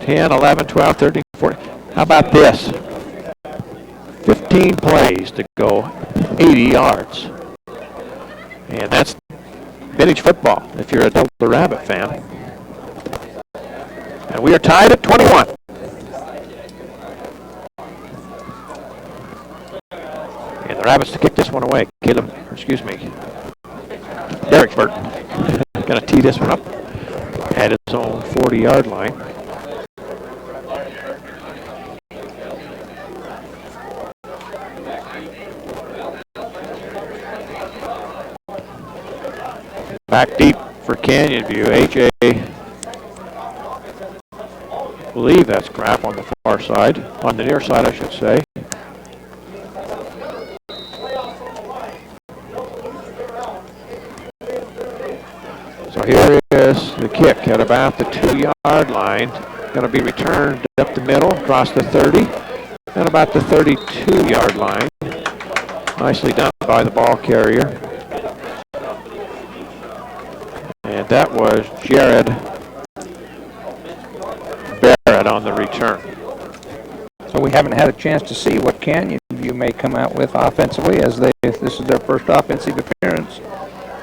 10, 11, 12, 13, 14. How about this? 15 plays to go 80 yards. And that's vintage football if you're a Delta Rabbit fan. And we are tied at 21. And the Rabbits to kick this one away. Derek Burton going to tee this one up at his own 40-yard line. Back deep for Canyon View. A.J. believe that's Graff on the far side. On the near side, I should say. So here is the kick at about the 2-yard line. Going to be returned up the middle, across the 30, and about the 32-yard line. Nicely done by the ball carrier. And that was Jared Barrett on the return. So we haven't had a chance to see what Canyon View may come out with offensively, as this is their first offensive appearance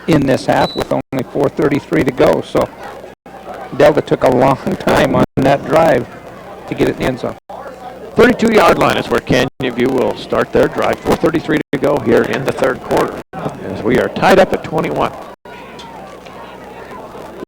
in this half with only 4:33 to go. So Delta took a long time on that drive to get it in the end zone. 32-yard line is where Canyon View will start their drive. 4:33 to go here in the third quarter as we are tied up at 21.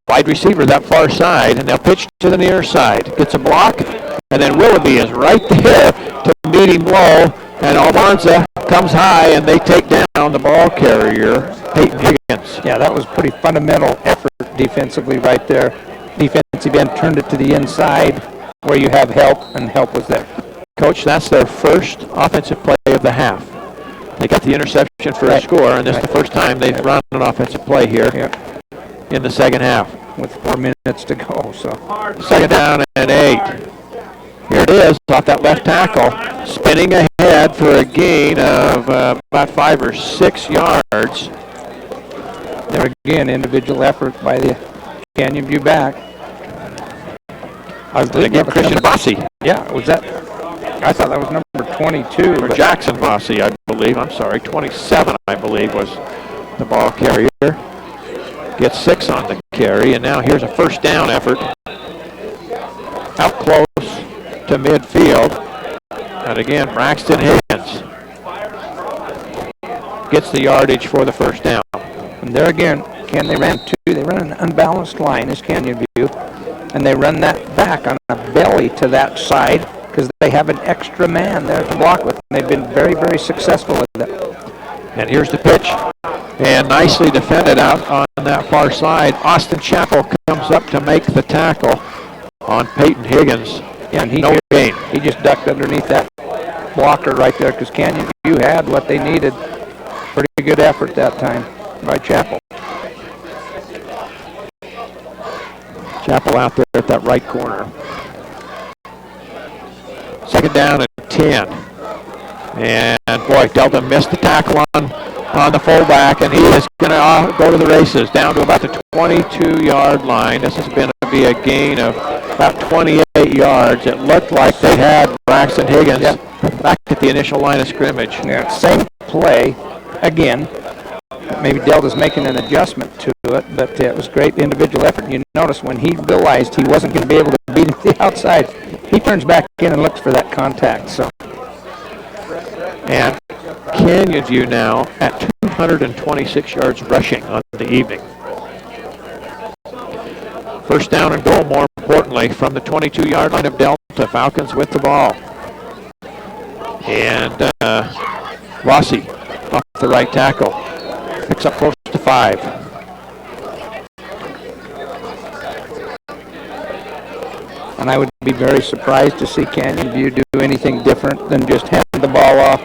Wide receiver that far side, and they'll pitch to the near side. Gets a block, and then Willoughby is right there to meet him low, and Almanza comes high, and they take down the ball carrier, Peyton Higgins. Yeah, that was pretty fundamental effort defensively right there. Defensive end turned it to the inside where you have help, and help was there. Coach, that's their first offensive play of the half. They got the interception for a score, and this is the first time they've run an offensive play here in the second half. With 4 minutes to go, so. Second down and 8. Here it is, off that left tackle, spinning ahead for a gain of about 5 or 6 yards. There again, individual effort by the Canyon View back. I was Again, Christian Bossi. Yeah, was that? I thought that was number 22. Or Jackson Bossi, I believe. I'm sorry, 27, I believe, was the ball carrier. Gets 6 on the carry, and now here's a first down effort. Out close to midfield. And again, Braxton Higgins gets the yardage for the first down. And there again, they ran two. They ran an unbalanced line as Canyon View, and they run that back on a belly to that side because they have an extra man there to block with. And they've been very, very successful with it. And here's the pitch, and nicely defended out on that far side. Austin Chappell comes up to make the tackle on Peyton Higgins. Yeah, and he gain. just ducked underneath that blocker right there because Canyon View had what they needed. Pretty good effort that time by Chappell. Chappell out there at that right corner. Second down and 10. And boy, Delta missed the tackle on the fullback, and he is going to go to the races down to about the 22-yard line. This is going to be a gain of about 28 yards. It looked like they had Braxton Higgins back at the initial line of scrimmage. Yeah, same play again. Maybe Delta's making an adjustment to it, but it was great individual effort. You notice when he realized he wasn't going to be able to beat him to the outside, he turns back in and looks for that contact. So. And Canyon View now at 226 yards rushing on the evening. First down and goal, more importantly, from the 22-yard line of Delta. Falcons with the ball. And Rossi off the right tackle. Picks up close to 5. And I would be very surprised to see Canyon View do anything different than just hand the ball off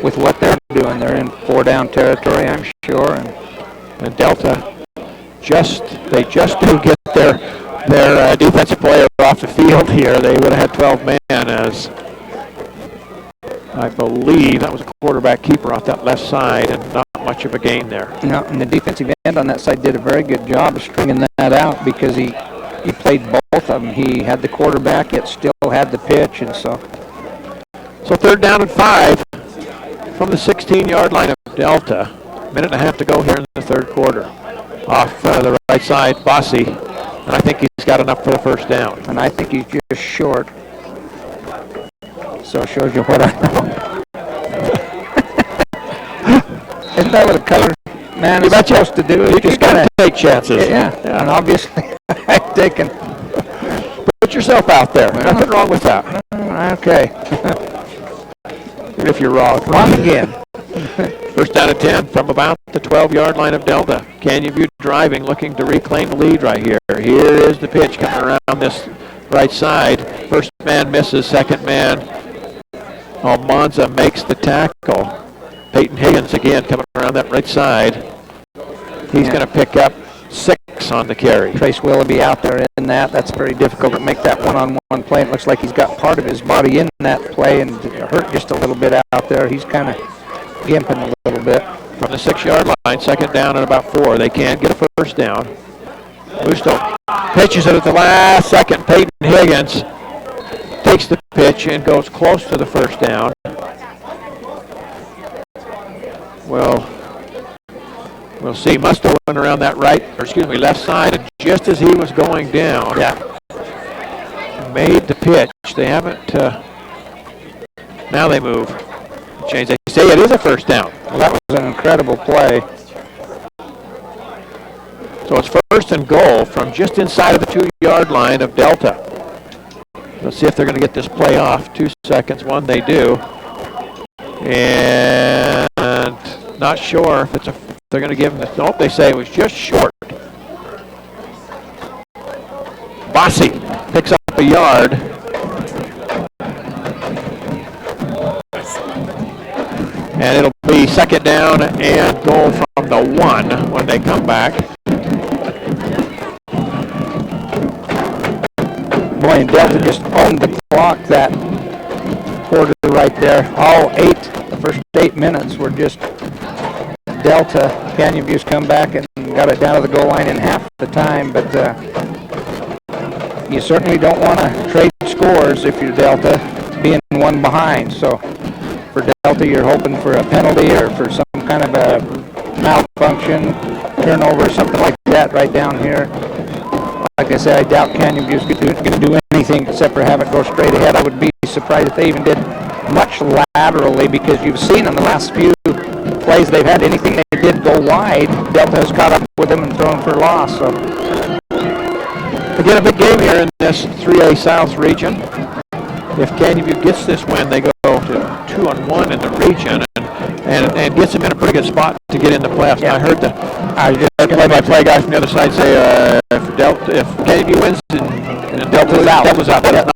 with what they're doing. They're in 4-down territory, I'm sure. And Delta just do get their defensive player off the field here. They would have had 12 man as I believe that was a quarterback keeper off that left side, and not much of a gain there. No, and the defensive end on that side did a very good job of stringing that out because he played both of them. He had the quarterback, yet still had the pitch, and so. So third down and 5 from the 16-yard line of Delta. Minute and a half to go here in the third quarter. Off the right side, Bossi, and I think he's got enough for the first down. And I think he's just short. So it shows you what I know. Isn't that what a color man is supposed to do? You just got to take chances. Yeah, and obviously I've taken. Put yourself out there. Nothing wrong with that. Okay. Even if you're wrong. Wrong again. First down and 10 from about the 12-yard line of Delta. Canyon View driving, looking to reclaim the lead right here. Here is the pitch coming around this right side. First man misses, second man. Almanza makes the tackle. Peyton Higgins again coming around that right side. He's going to pick up 6 on the carry. Trace Willoughby out there in that. That's very difficult to make that one-on-one play. It looks like he's got part of his body in that play and hurt just a little bit out there. He's kind of gimping a little bit. From the 6-yard line, second down and about 4. They can get a first down. Busto pitches it at the last second. Peyton Higgins takes the pitch and goes close to the first down. We'll see. Must have went around that left side, and just as he was going down, made the pitch. They haven't Now they move. Change. They say it is a first down. Well, that was an incredible play. So it's first and goal from just inside of the 2-yard line of Delta. Let's see if they're going to get this play off. 2 seconds. One, they do. And not sure if they're going to give them the. Nope, they say it was just short. Bossy picks up a yard. And it'll be second down and goal from the 1 when they come back. Boy, and Delta just owned the clock that quarter right there. All 8, the first 8 minutes were just Delta. Canyon View's come back and got it down to the goal line in half the time, but you certainly don't want to trade scores if you're Delta, being 1 behind. So for Delta, you're hoping for a penalty or for some kind of a malfunction, turnover, something like that right down here. Like I said, I doubt Canyon View's going to do anything except for have it go straight ahead. I would be surprised if they even did much laterally, because you've seen in the last few plays they've had, anything they did go wide, Delta has caught up with them and thrown for loss. So again, a big game here in this 3A South region. If Canyon View gets this win, they go to 2-1 in the region and gets them in a pretty good spot to get in the playoffs. Yeah. I heard the play-by-play guy from the other side say if Canyon View wins and Delta's out.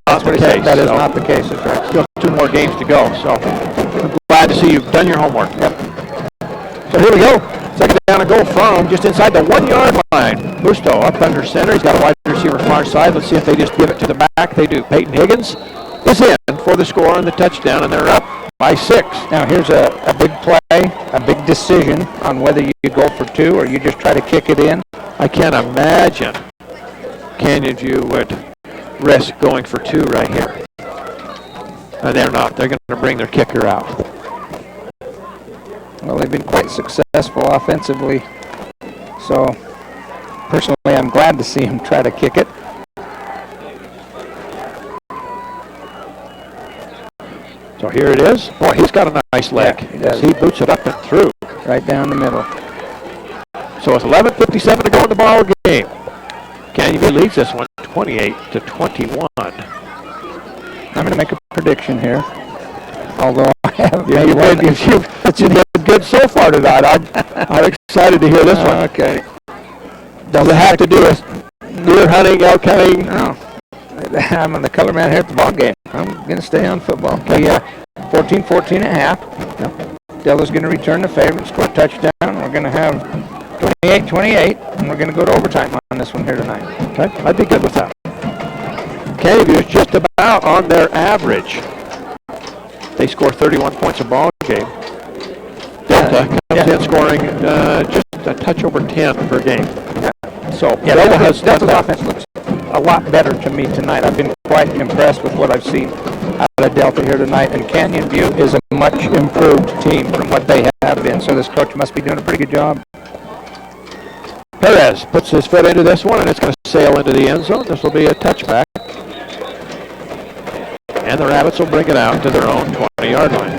That's what he said. That is not the case. That's right. Still 2 more games to go. So I'm glad to see you've done your homework. Yep. So here we go. Second down and goal from just inside the 1-yard line. Busto up under center. He's got a wide receiver far side. Let's see if they just give it to the back. They do. Peyton Higgins is in for the score and the touchdown, and they're up by 6. Now here's a big play, a big decision on whether you go for 2 or you just try to kick it in. I can't imagine Canyon View would risk going for 2 right here. They're not. They're going to bring their kicker out. Well, they've been quite successful offensively. So personally, I'm glad to see him try to kick it. So here it is. Boy, he's got a nice leg. Yeah, he does. He boots it up and through. Right down the middle. So it's 11:57 to go in the ball game. Canyon View leads this one 28-21. I'm going to make a prediction here. Although I have You've been good so far tonight. I'm excited to hear this one. Okay. Does it have to do with deer hunting, elk hunting? No. I'm on the color man here at the ball game. I'm going to stay on football. Okay, 14-14 at half. Yep. Delta's going to return the favor, score a touchdown. We're going to have 28-28, and we're going to go to overtime on this one here tonight. Okay, I'd be good with that. Canyon View is just about on their average. They score 31 points a ball game. Delta comes in scoring just a touch over 10 per game. Yeah. So Delta's offense looks a lot better to me tonight. I've been quite impressed with what I've seen out of Delta here tonight, and Canyon View is a much improved team from what they have been, so this coach must be doing a pretty good job. Perez puts his foot into this one, and it's going to sail into the end zone. This will be a touchback. And the Rabbits will bring it out to their own 20-yard line.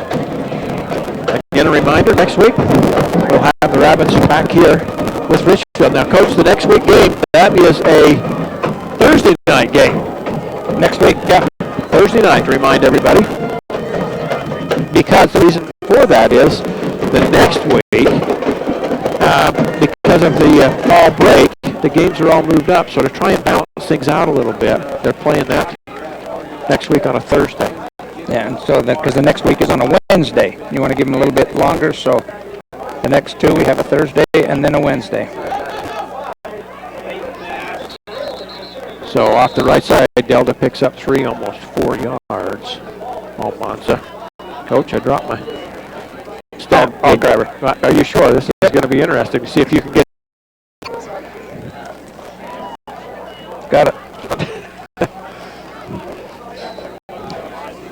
Again, a reminder, next week we'll have the Rabbits back here with Richfield. Now, Coach, the next week game, that is a Thursday night game. Next week, Thursday night, to remind everybody. Because the reason for that is the next week, because of the fall break, the games are all moved up. So to try and balance things out a little bit, they're playing that next week on a Thursday. Yeah, and so because the next week is on a Wednesday. You want to give them a little bit longer, so the next 2 we have a Thursday and then a Wednesday. So off the right side, Delta picks up 3, almost 4 yards. Almanza. Coach, I dropped my stat. I'll grab her. Are you sure? This is going to be interesting to see if you can get. Got it.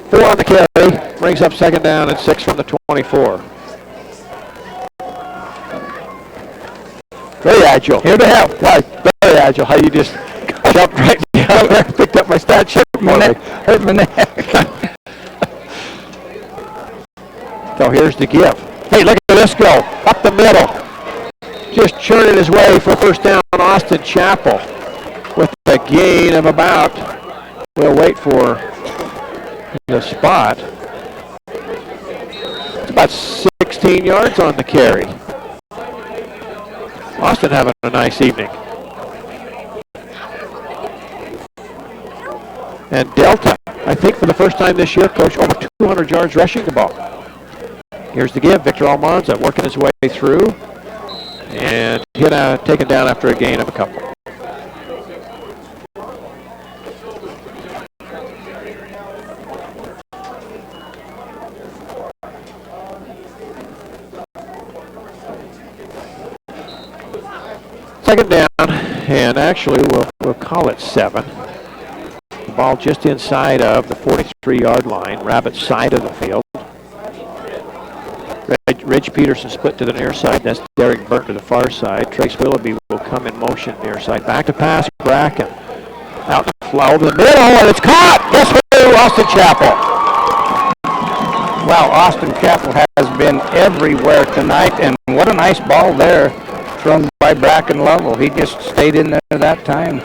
4 on the carry, brings up second down and 6 from the 24. Very agile. Here to help. Right, very agile. How you just jumped right down there, picked up my stat sheet. Hurt my neck. So here's the give. Hey, look at this go. Up the middle. Just churning his way for first down, Austin Chapel. With a gain of about, we'll wait for the spot. It's about 16 yards on the carry. Austin having a nice evening. And Delta, I think for the first time this year, Coach, over 200 yards rushing the ball. Here's the give. Victor Almanza working his way through and taken down after a gain of a couple. Second down, and actually we'll call it 7. The ball just inside of the 43-yard line, Rabbit's side of the field. Rich Peterson split to the near side. That's Derek Burton to the far side. Trace Willoughby will come in motion near side. Back to pass, Bracken. Out the flow over the middle, and it's caught! Guess who? Austin Chapel. Wow, Austin Chapel has been everywhere tonight, and what a nice ball there thrown by Bracken Lovell. He just stayed in there that time.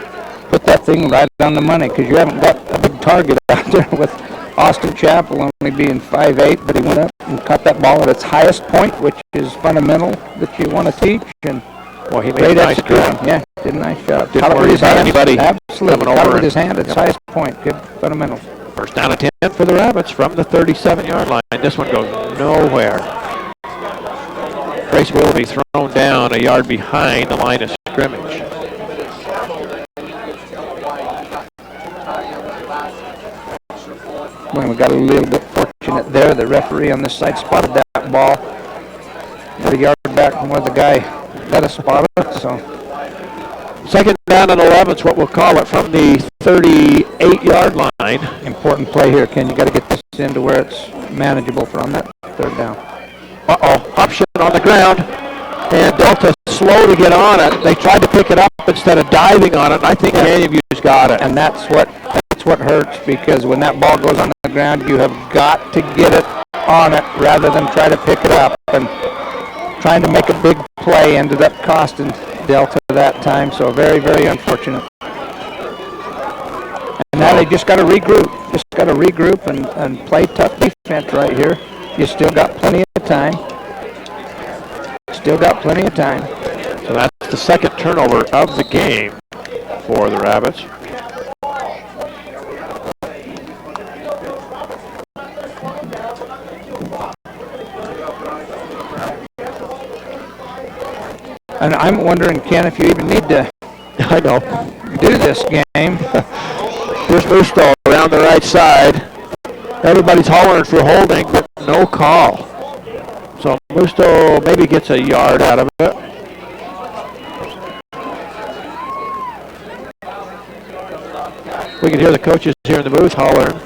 Put that thing right on the money, because you haven't got a big target out there with Austin Chapel only being 5'8", but he went up and caught that ball at its highest point, which is fundamental that you want to teach. And well, he made a nice job. Yeah, did a nice job. Didn't worry about anybody. Absolutely, caught it with his hand at its highest point. Good fundamentals. First down and 10 for the Rabbits from the 37-yard line. This one goes nowhere. Trace will be thrown down a yard behind the line of scrimmage. Well, we got a little bit fortunate there. The referee on this side spotted that ball at a yard back from where the guy let us spot it. So second down and 11 is what we'll call it from the 38-yard line. Important play here, Ken. You got to get this into where it's manageable for on that third down. Option on the ground, and Delta slow to get on it. They tried to pick it up instead of diving on it, and I think Canyon View's got it. And that's what hurts, because when that ball goes on the ground, you have got to get it on it rather than try to pick it up. And trying to make a big play ended up costing Delta that time, so very, very unfortunate. And now they just got to regroup. And play tough defense right here. You still got plenty of time. So that's the second turnover of the game for the Rabbits. And I'm wondering, Ken, if you even need to I know. do this game. Here's Musto around the right side. Everybody's hollering for holding, but no call. So Musto maybe gets a yard out of it. We can hear the coaches here in the booth hollering.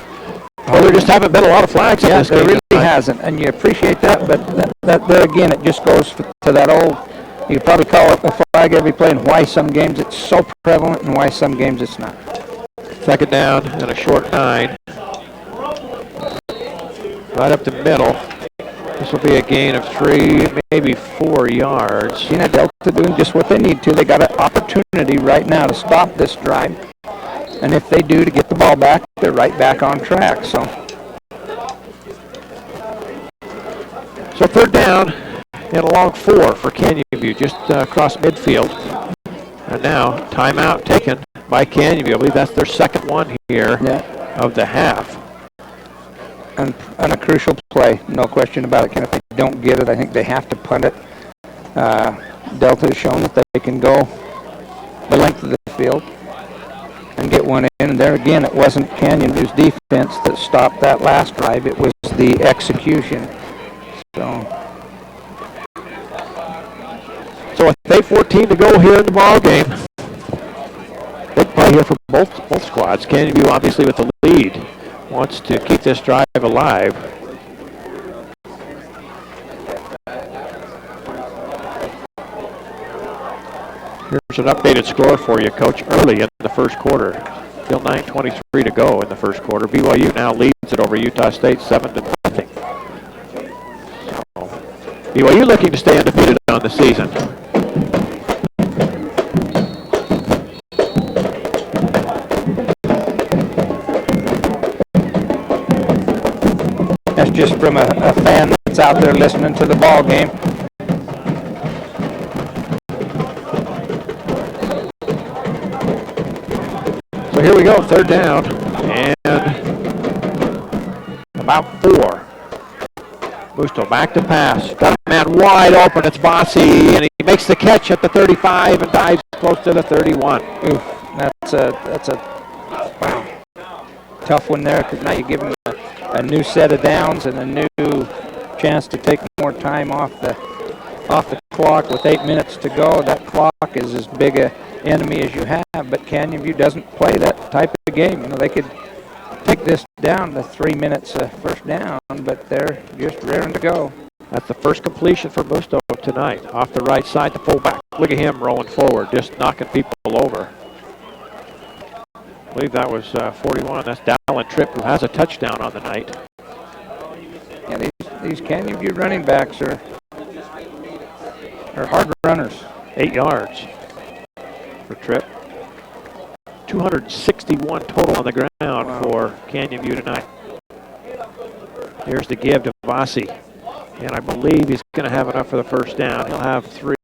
Well, there just haven't been a lot of flags in this game. There really hasn't, and you appreciate that, but that there again, it just goes to that old, you could probably call it a flag every play, and why some games it's so prevalent and why some games it's not. Second down and a short 9. Right up the middle. This will be a gain of 3, maybe 4 yards. You know, Delta doing just what they need to. They got an opportunity right now to stop this drive. And if they do, to get the ball back, they're right back on track. So third down and a long 4 for Canyon View, just across midfield. And now timeout taken by Canyon View. I believe that's their second one here of the half. And a crucial play, no question about it. If they don't get it, I think they have to punt it. Delta has shown that they can go the length of the field and get one in. And there again, it wasn't Canyon View's defense that stopped that last drive. It was the execution. So with 8:14 to go here in the ball game. Big play here for both squads. Canyon View obviously with the lead wants to keep this drive alive. Here's an updated score for you, Coach, early in the first quarter. Still 9:23 to go in the first quarter. BYU now leads it over Utah State 7-0. BYU looking to stay undefeated on the season. That's just from a fan that's out there listening to the ball game. So here we go, third down, and about 4. Busto back to pass. Got a man wide open. It's Bossy, and he makes the catch at the 35 and dives close to the 31. Oof, that's a wow, tough one there, because now you give him a new set of downs and a new chance to take more time off the clock with 8 minutes to go. That clock is as big a enemy as you have, but Canyon View doesn't play that type of game. You know, they could take this down to 3 minutes first down, but they're just raring to go. That's the first completion for Busto tonight. Off the right side, the fullback. Look at him rolling forward, just knocking people over. I believe that was 41. That's Dallin Tripp, who has a touchdown on the night. Yeah, these Canyon View running backs are hard runners. 8 yards for Tripp. 261 total on the ground for Canyon View tonight. Here's the give to Bossy. And I believe he's going to have enough for the first down. He'll have 3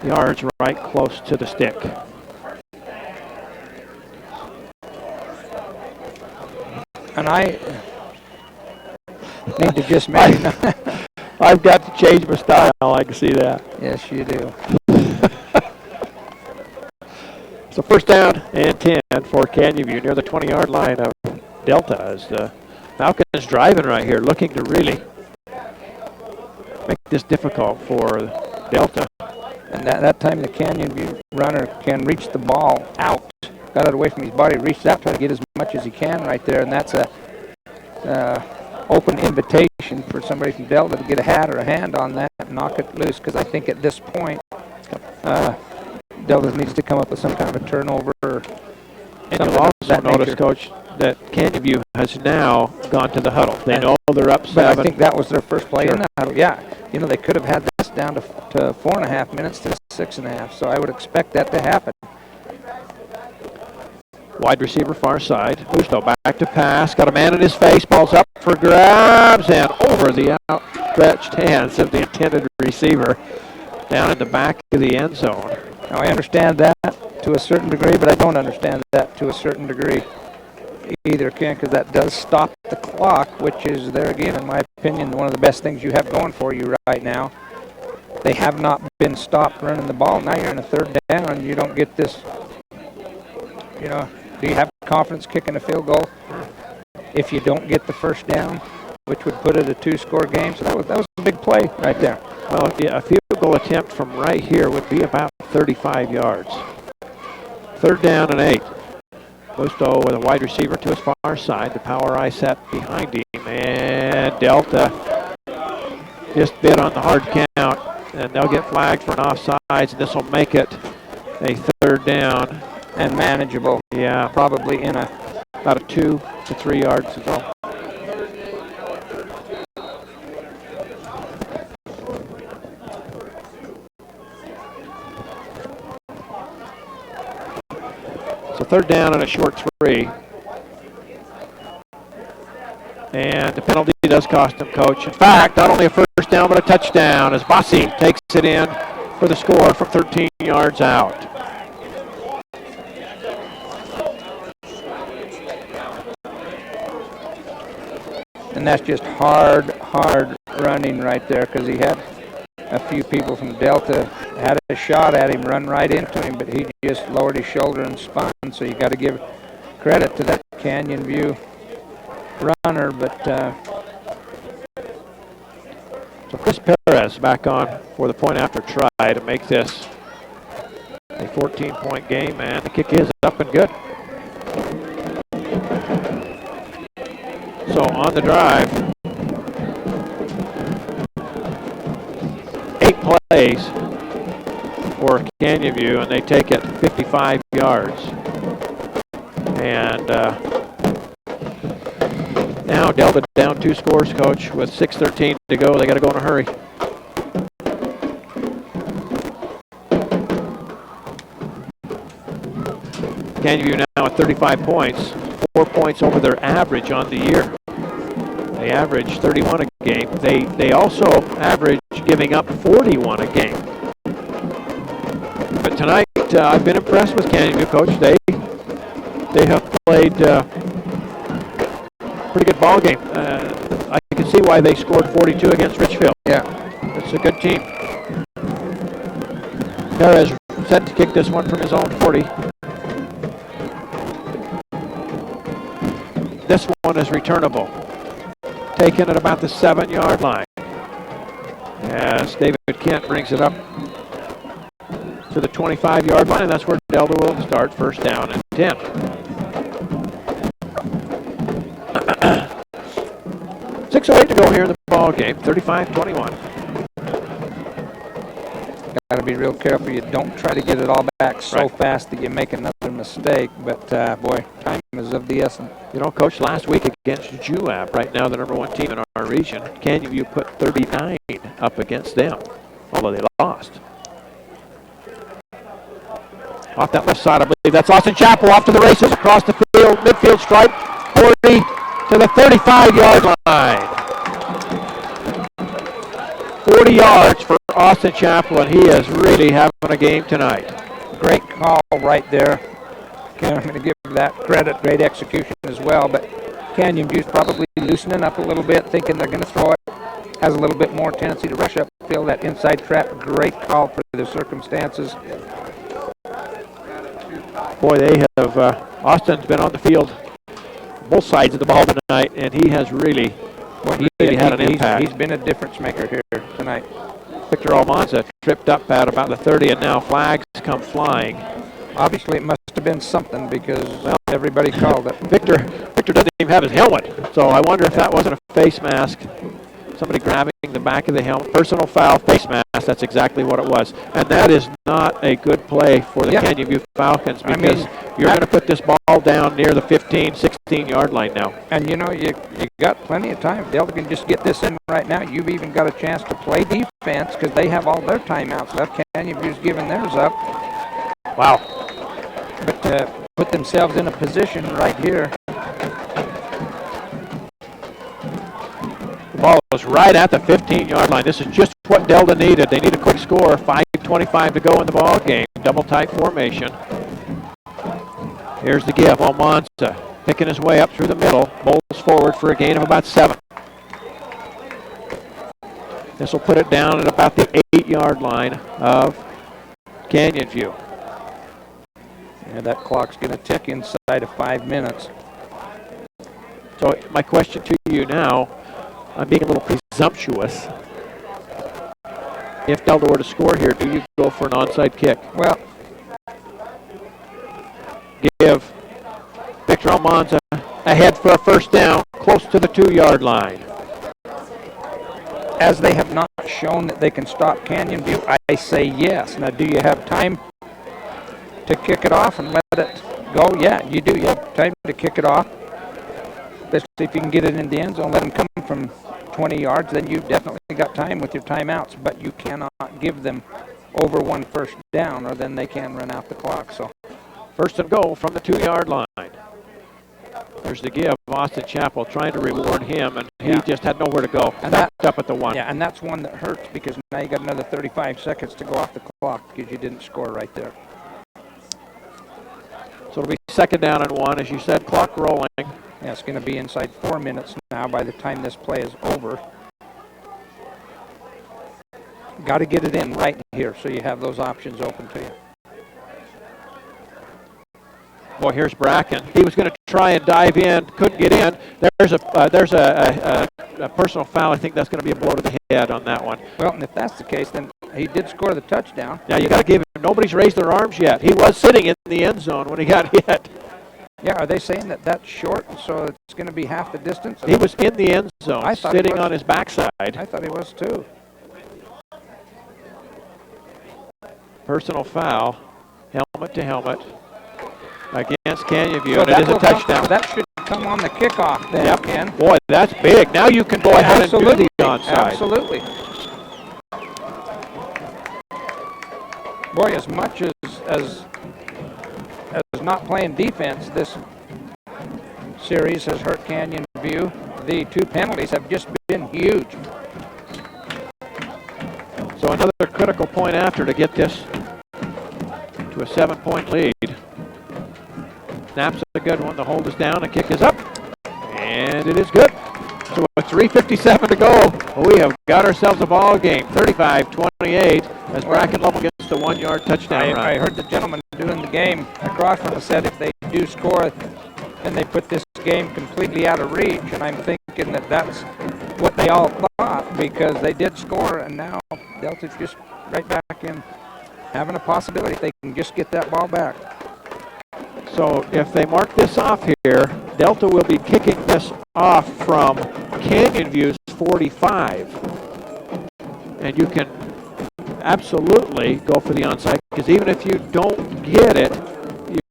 yards right close to the stick. And I need to just make I've got to change my style. I can see that. Yes, you do. So first down and 10 for Canyon View near the 20-yard line of Delta, as the Falcons driving right here, looking to really make this difficult for Delta. And that time the Canyon View runner can reach the ball out. Got it away from his body, reached out, try to get as much as he can right there, and that's a open invitation for somebody from Delta to get a hat or a hand on that and knock it loose, because I think at this point Delta needs to come up with some kind of a turnover. And you'll also notice, Coach, that Canyon View has now gone to the huddle. They know they're up 7. But I think that was their first play in the huddle. Yeah, you know, they could have had this down to 4.5 minutes to 6.5, so I would expect that to happen. Wide receiver far side. Busto back to pass. Got a man in his face. Ball's up for grabs and over the outstretched hands of the intended receiver down in the back of the end zone. Now, I understand that to a certain degree, but I don't understand that to a certain degree either, Ken, because that does stop the clock, which is, there again, in my opinion, one of the best things you have going for you right now. They have not been stopped running the ball. Now you're in a third down. You don't get this, you know, do you have confidence kicking a field goal if you don't get the first down, which would put it a 2-score game? So that was a big play right there. Well, yeah, a field goal attempt from right here would be about 35 yards. Third down and 8. Busto with a wide receiver to his far side. The power I set behind him. And Delta just bit on the hard count. And they'll get flagged for an offsides. And this will make it a third down. And manageable. Yeah. Probably in about a 2 to 3 yards to go. So third down and a short 3. And the penalty does cost him, Coach. In fact, not only a first down, but a touchdown as Bossy takes it in for the score from 13 yards out. And that's just hard running right there, because he had a few people from Delta had a shot at him, run right into him, but he just lowered his shoulder and spun. So you got to give credit to that Canyon View runner. But so Chris Perez back on for the point after try to make this a 14-point game, and the kick is up and good. So on the drive, 8 plays for Canyon View, and they take it 55 yards. And now Delta down 2 scores, Coach, with 6:13 to go. They got to go in a hurry. Canyon View now at 35 points, 4 points over their average on the year. They average 31 a game. They also average giving up 41 a game. But tonight, I've been impressed with Canyon View, Coach. They have played pretty good ball game. I can see why they scored 42 against Richfield. Yeah. It's a good team. Perez set to kick this one from his own 40. This one is returnable. Taken at about the 7-yard line. As David Kent brings it up to the 25-yard line, and that's where Delta will start, first down and 10. .608 to go here in the ball game, 35-21. Got to be real careful. You don't try to get it all back so Right. fast that you make another mistake. But, boy, time is of the essence. You know, Coach, last week against Juab, right now the #1 team in our region, Canyon View put 39 up against them, although they lost. Off that left side, I believe that's Austin Chapel off to the races across the field, midfield stripe, 40 to the 35-yard line. 40 yards for Austin Chapel, and he is really having a game tonight. Great call right there. I'm going to give that credit. Great execution as well. But Canyon View's probably loosening up a little bit, thinking they're going to throw it. Has a little bit more tendency to rush upfield. That inside trap, great call for the circumstances. Boy, they have, Austin's been on the field, both sides of the ball tonight, and he has really had an impact. He's been a difference maker here tonight. Victor Almanza tripped up at about the 30, and now flags come flying. Obviously, it must have been something because everybody called it. Victor doesn't even have his helmet, so I wonder if that wasn't a face mask. Somebody grabbing the back of the helmet. Personal foul, face mask, that's exactly what it was. And that is not a good play for the Canyon View Falcons because you're going to put this ball down near the 15, 16-yard line now. And you know, you got plenty of time. If Delta can just get this in right now, you've even got a chance to play defense because they have all their timeouts left. Canyon View's giving theirs up. Wow. But put themselves in a position right here. The ball is right at the 15-yard line. This is just what Delta needed. They need a quick score. 5:25 to go in the ball game. Double tight formation. Here's the give. Almanza picking his way up through the middle. Bowls forward for a gain of about 7. This will put it down at about the 8-yard line of Canyon View. And that clock's going to tick inside of 5 minutes. So my question to you now, I'm being a little presumptuous. If Delta were to score here, do you go for an onside kick? Well, give Victor Almanza ahead for a first down, close to the 2-yard line. as they have not shown that they can stop Canyon View, I say yes. Now, do you have time to kick it off and let it go? Yeah, you do. You have time to kick it off. Especially if you can get it in the end zone, let them come from 20 yards, then you've definitely got time with your timeouts, but you cannot give them over one first down, or then they can run out the clock. So, first and goal from the 2-yard line. There's the give. Austin Chapel trying to reward him, and he just had nowhere to go. And that up at the 1. Yeah, and that's one that hurts because now you got another 35 seconds to go off the clock because you didn't score right there. So it'll be second down and 1, as you said, clock rolling. Yeah, it's going to be inside 4 minutes now by the time this play is over. Got to get it in right here so you have those options open to you. Boy, here's Bracken. He was going to try and dive in, couldn't get in. There's a personal foul. I think that's going to be a blow to the head on that one. Well, and if that's the case, then he did score the touchdown. Now you got to give him. Nobody's raised their arms yet. He was sitting in the end zone when he got hit. Yeah, are they saying that that's short, so it's going to be half the distance? He was in the end zone, sitting on his backside. I thought he was too. Personal foul, helmet to helmet, against Canyon View, and it is a touchdown. That should come on the kickoff then, Yep. Ken. Boy, that's big. Now you can go ahead and do the onside. Absolutely. Boy, as much as as not playing defense this series has hurt Canyon View. The 2 penalties have just been huge. So another critical point after to get this to a 7-point lead. Snap's a good one. The hold is down. The kick is up. And it is good. So with 3:57 to go, we have got ourselves a ball game. 35-28 as Bracken Lovell gets the 1-yard touchdown run. I heard the gentleman doing the game across from us said if they do score, then they put this game completely out of reach. And I'm thinking that that's what they all thought, because they did score, and now Delta's just right back in having a possibility if they can just get that ball back. So if they mark this off here, Delta will be kicking this off from Canyon View's 45. And you can absolutely go for the onside, because even if you don't get it,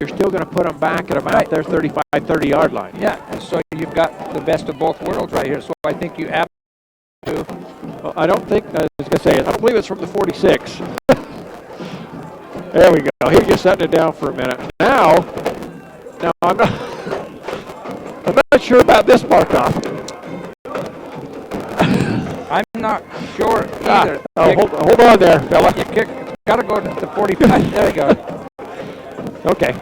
you're still going to put them back at about their 35, 30-yard line. Yeah, and so you've got the best of both worlds right here. So I think you have to. Well, I don't think, I was going to say, I don't believe it's from the 46. There we go. Here you're setting it down for a minute. Now I'm not sure about this mark off. I'm not sure either. Hold on there, fella. You got to go to the 45. There you go. Okay.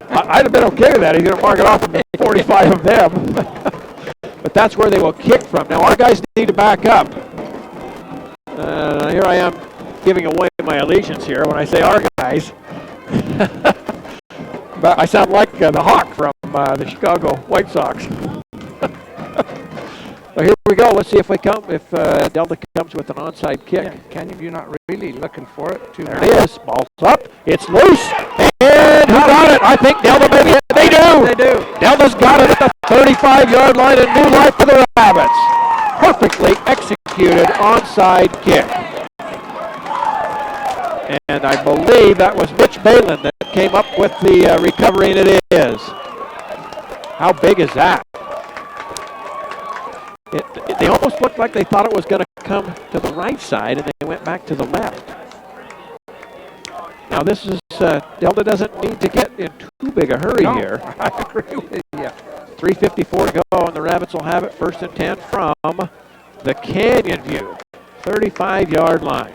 I'd have been okay with that. He's going to mark it off from 45 of them. But that's where they will kick from. Now our guys need to back up. Here I am giving away my allegiance here when I say our guys. But I sound like the Hawk from the Chicago White Sox. So here we go. Let's see if Delta comes with an onside kick. Yeah, Canyon View not really looking for it. There it is. Ball's up. It's loose. And who got it? I think Delta maybe. They do. They do. Delta's got it at the 35-yard line and new life for the Rabbits. Perfectly executed onside kick. And I believe that was Mitch Balin that came up with the recovery, and it is. How big is that? They almost looked like they thought it was going to come to the right side, and they went back to the left. Now this is, Delta doesn't need to get in too big a hurry here. I agree with you. 3:54 to go, and the Rabbits will have it 1st and 10 from the Canyon View 35-yard line.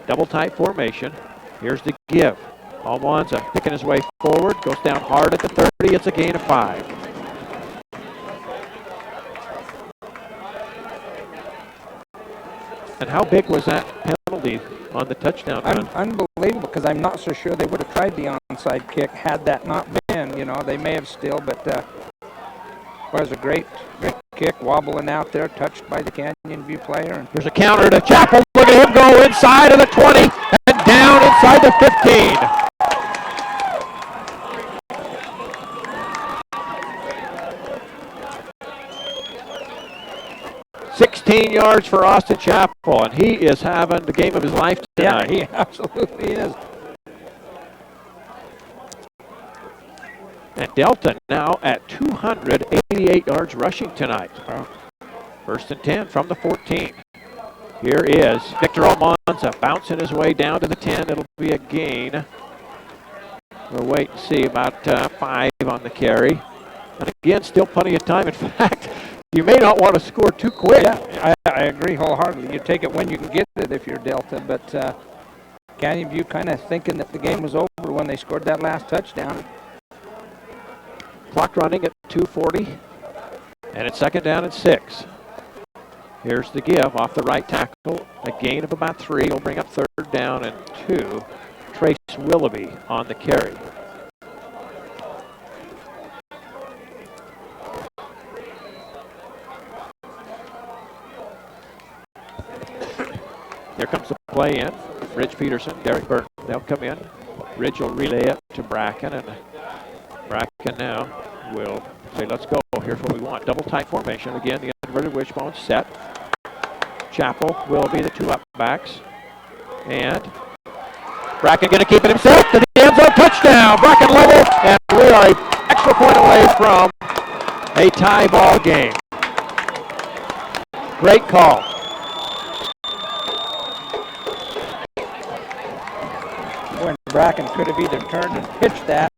Double tight formation. Here's the give. Almanza picking his way forward, goes down hard at the 30. It's a gain of 5. And how big was that penalty on the touchdown run? Unbelievable, because I'm not so sure they would have tried the onside kick had that not been. You know, they may have still, but was a great kick, wobbling out there, touched by the Canyon View player. Here's a counter to Chappell. Look at him go inside of the 20 and down inside the 15. 16 yards for Austin Chappell, and he is having the game of his life tonight. Yeah, he absolutely is. And Delta now at 288 yards rushing tonight. 1st and 10 from the 14. Here is Victor Almanza bouncing his way down to the 10. It'll be a gain. We'll wait and see, about 5 on the carry. And again, still plenty of time. In fact, you may not want to score too quick. Yeah, I agree wholeheartedly. You take it when you can get it if you're Delta, but Canyon View kind of thinking that the game was over when they scored that last touchdown. Clock running at 2:40, and it's 2nd down and 6. Here's the give off the right tackle. A gain of about 3 will bring up 3rd down and 2. Trace Willoughby on the carry. Here comes the play in. Ridge Peterson, Derek Burton, they'll come in. Ridge will relay it to Bracken, and Bracken now will say, let's go, here's what we want. Double tight formation. Again, the inverted wishbone set. Chappell will be the 2 up backs. And Bracken going to keep it himself to the end zone. Touchdown, Bracken Lovell, and we are an extra point away from a tie ball game. Great call. When Bracken could have either turned and pitched that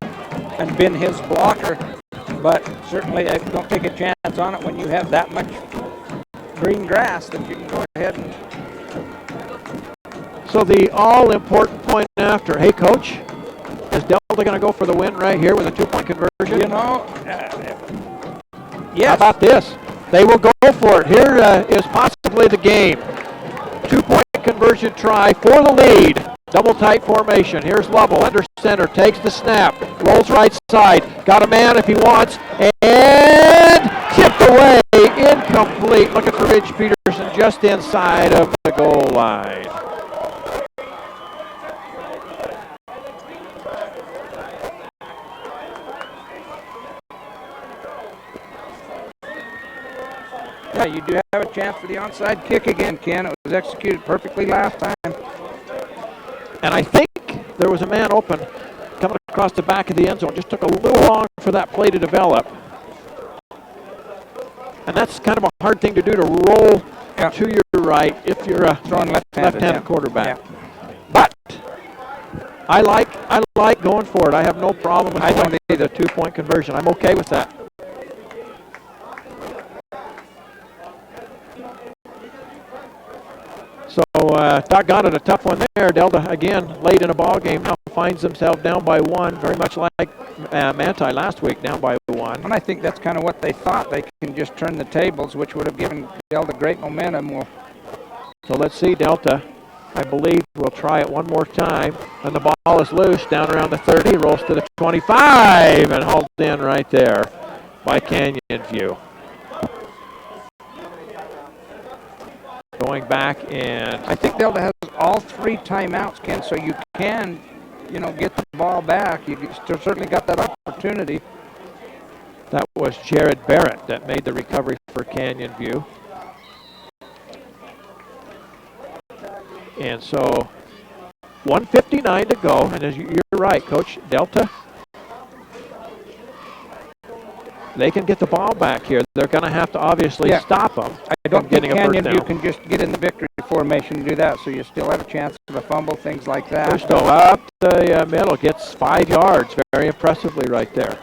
and been his blocker. But certainly I don't take a chance on it when you have that much green grass that you can go ahead and... So the all-important point after, hey, Coach, is Delta going to go for the win right here with a 2-point conversion? You know, How yes. about this? They will go for it. Here is possibly the game. 2-point conversion try for the lead. Double tight formation. Here's Lovell under center. Takes the snap. Rolls right side. Got a man if he wants. And tipped away. Incomplete. Looking for Ridge Peterson just inside of the goal line. Yeah, you do have a chance for the onside kick again, Ken. It was executed perfectly last time. And I think there was a man open coming across the back of the end zone. Just took a little long for that play to develop. And that's kind of a hard thing to do, to roll to your right if you're a throwing left-handed quarterback. Yeah. But I like going for it. I have no problem with don't either 2-point conversion. I'm okay with that. So, doggone it, a tough one there. Delta, again, late in a ball game, now finds themselves down by 1, very much like Manti last week, down by 1. And I think that's kind of what they thought. They can just turn the tables, which would have given Delta great momentum. So let's see, Delta, I believe, will try it one more time. And the ball is loose down around the 30, rolls to the 25, and hauled in right there by Canyon View. Going back, and I think Delta has all 3 timeouts, Ken, so you can, get the ball back. You certainly got that opportunity. That was Jared Barrett that made the recovery for Canyon View. And so 1:59 to go, and as you're right, Coach, Delta, they can get the ball back here. They're going to have to obviously stop them. I don't think getting a first Canyon down. View can just get in the victory formation and do that, so you still have a chance of a fumble, things like that. First up the middle, gets 5 yards very impressively right there.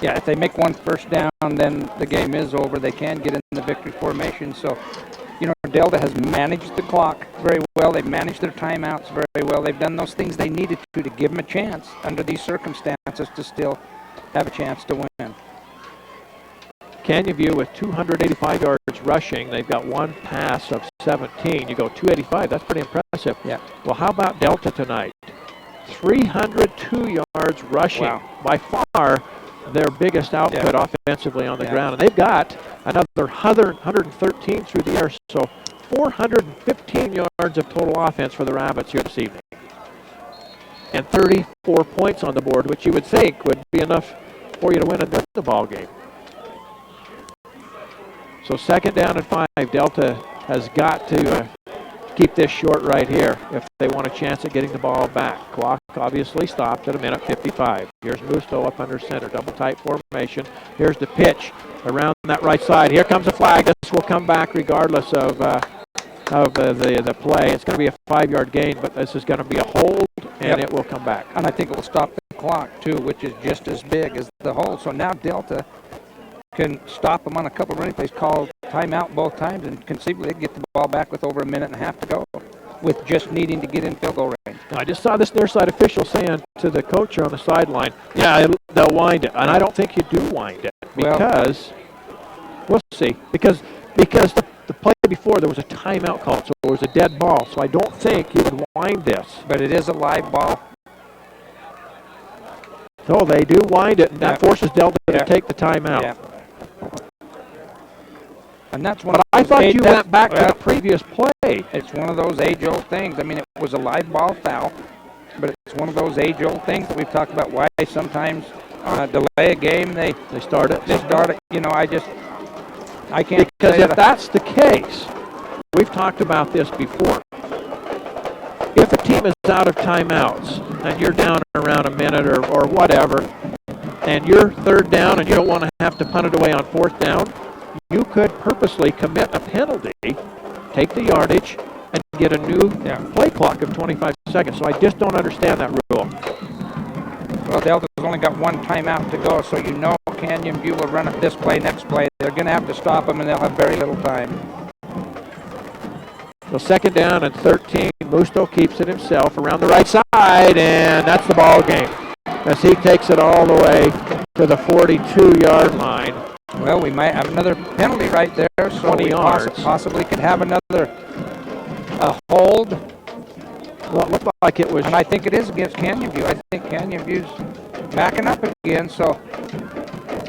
Yeah, if they make one first down, then the game is over. They can get in the victory formation. So, Delta has managed the clock very well. They've managed their timeouts very well. They've done those things they needed to give them a chance under these circumstances to still have a chance to win. Canyon View with 285 yards rushing. They've got 1 pass of 17. You go 285, that's pretty impressive. Yeah. Well, how about Delta tonight? 302 yards rushing. Wow. By far their biggest output offensively on the ground. And they've got another 113 through the air, so 415 yards of total offense for the Rabbits here this evening. And 34 points on the board, which you would think would be enough for you to win the ball game. So 2nd down and 5. Delta has got to keep this short right here if they want a chance at getting the ball back. Clock obviously stopped at 1:55. Here's Musto up under center, double tight formation. Here's the pitch around that right side. Here comes a flag. This will come back regardless of the play. It's going to be a 5-yard gain, but this is going to be a hold, and it will come back. And I think it will stop the clock too, which is just as big as the hold. So now Delta can stop them on a couple of running plays, call timeout both times, and conceivably get the ball back with over 1.5 minutes to go, with just needing to get in field goal range. I just saw this near side official saying to the coach on the sideline, they'll wind it. And I don't think you do wind it because, we'll see, because the play before there was a timeout call, so it was a dead ball. So I don't think you would wind this. But it is a live ball. So they do wind it, and that forces Delta to take the timeout. Yeah. And that's one. But I thought you went back to the previous play. It's one of those age-old things. I mean, it was a live ball foul, but it's one of those age-old things that we've talked about. Why sometimes delay a game, they start it. They start it. I can't. Because if that's the case, we've talked about this before. If a team is out of timeouts and you're down around 1 minute or whatever, and you're 3rd down and you don't want to have to punt it away on 4th down, you could purposely commit a penalty, take the yardage, and get a new play clock of 25 seconds. So I just don't understand that rule. Well, Delta's only got one timeout to go, so you know Canyon View will run it this play, next play. They're going to have to stop them, and they'll have very little time. So second down and 13. Musto keeps it himself around the right side, and that's the ball game as he takes it all the way to the 42-yard line. Well, we might have another penalty right there, so 20 we yards. possibly could have another hold. Well, it looked like it was. And I think it is against Canyon View. I think Canyon View's backing up again, so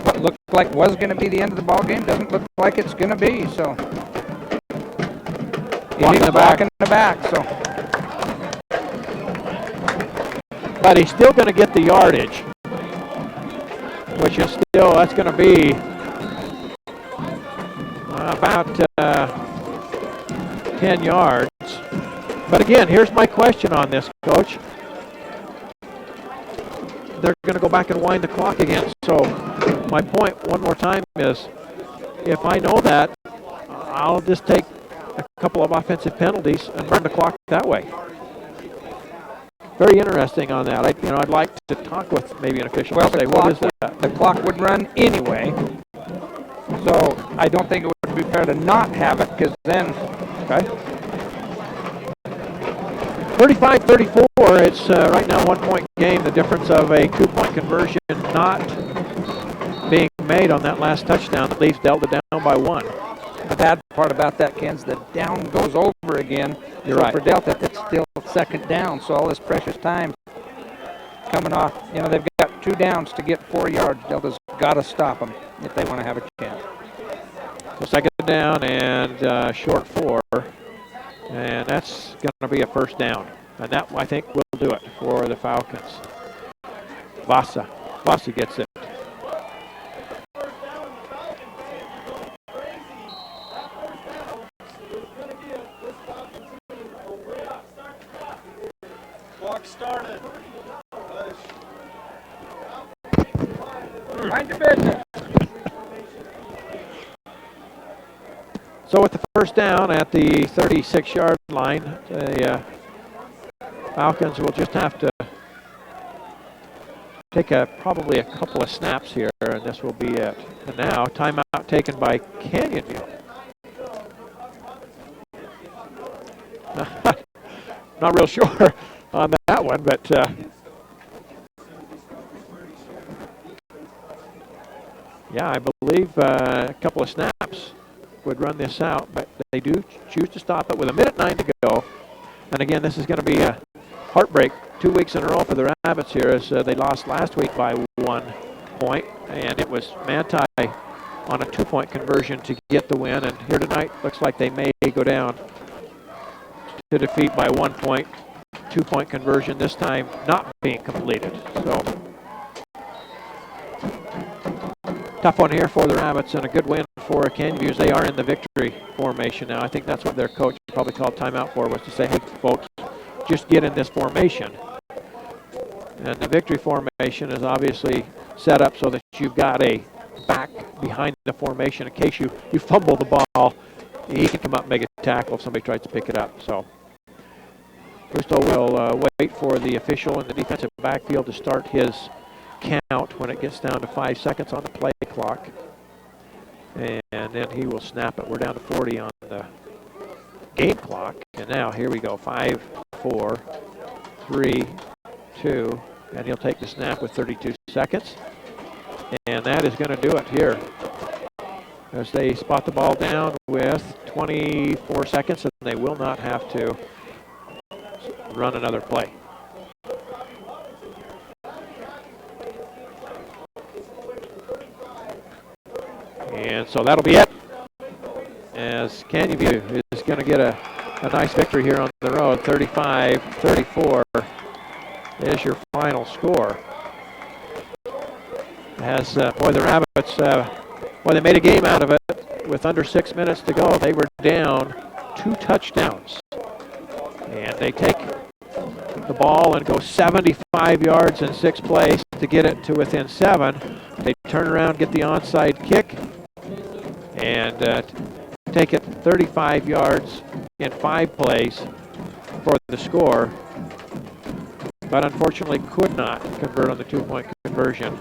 what looked like was going to be the end of the ball game doesn't look like it's going to be, so. Block in the back. In the back, so. But he's still going to get the yardage, which is still, that's going to be about 10 yards. But again, here's my question on this, Coach. They're going to go back and wind the clock again. So my point one more time is, if I know that, I'll just take a couple of offensive penalties and run the clock that way. Very interesting on that. I'd like to talk with maybe an official and say, what is that? The clock would run anyway, so I don't think it would be fair to not have it, because then. Okay. 35-34, it's right now 1 point game. The difference of a 2-point conversion not being made on that last touchdown that leaves Delta down by 1. The bad part about that, Ken's, the down goes over again. You're so right. For Delta, it's still second down, so all this precious time coming off. They've got 2 downs to get 4 yards. Delta's got to stop them if they want to have a chance. So second down and short 4. And that's going to be a first down. And that, I think, will do it for the Falcons. Vasa gets it. Clock started. Mind your business. So with the first down at the 36-yard line, the Falcons will just have to take probably a couple of snaps here, and this will be it. And now, timeout taken by Canyon View. Not real sure on that one, but yeah, I believe a couple of snaps would run this out, but they do choose to stop it with 1:09 to go. And again, this is going to be a heartbreak 2 weeks in a row for the Rabbits here, as they lost last week by 1 point, and it was Manti on a 2-point conversion to get the win. And here tonight, looks like they may go down to defeat by 1 point, 2-point conversion this time not being completed. So tough one here for the Rabbits, and a good win for Canyon View as they are in the victory formation now. I think that's what their coach probably called timeout for, was to say, hey folks, just get in this formation. And the victory formation is obviously set up so that you've got a back behind the formation in case you fumble the ball. He can come up and make a tackle if somebody tries to pick it up. So Musto will wait for the official in the defensive backfield to start his count when it gets down to 5 seconds on the play clock. And then he will snap it. We're down to 40 on the game clock. And now here we go. 5, 4, 3, 2. And he'll take the snap with 32 seconds. And that is going to do it here, as they spot the ball down with 24 seconds, and they will not have to run another play. And so that'll be it, as Canyon View is going to get a nice victory here on the road. 35-34 is your final score. As boy, the Rabbits, they made a game out of it with under 6 minutes to go. They were down 2 touchdowns, and they take the ball and go 75 yards in 6 plays to get it to within 7. They turn around, get the onside kick, and take it 35 yards in 5 plays for the score. but unfortunately could not convert on the two-point conversion.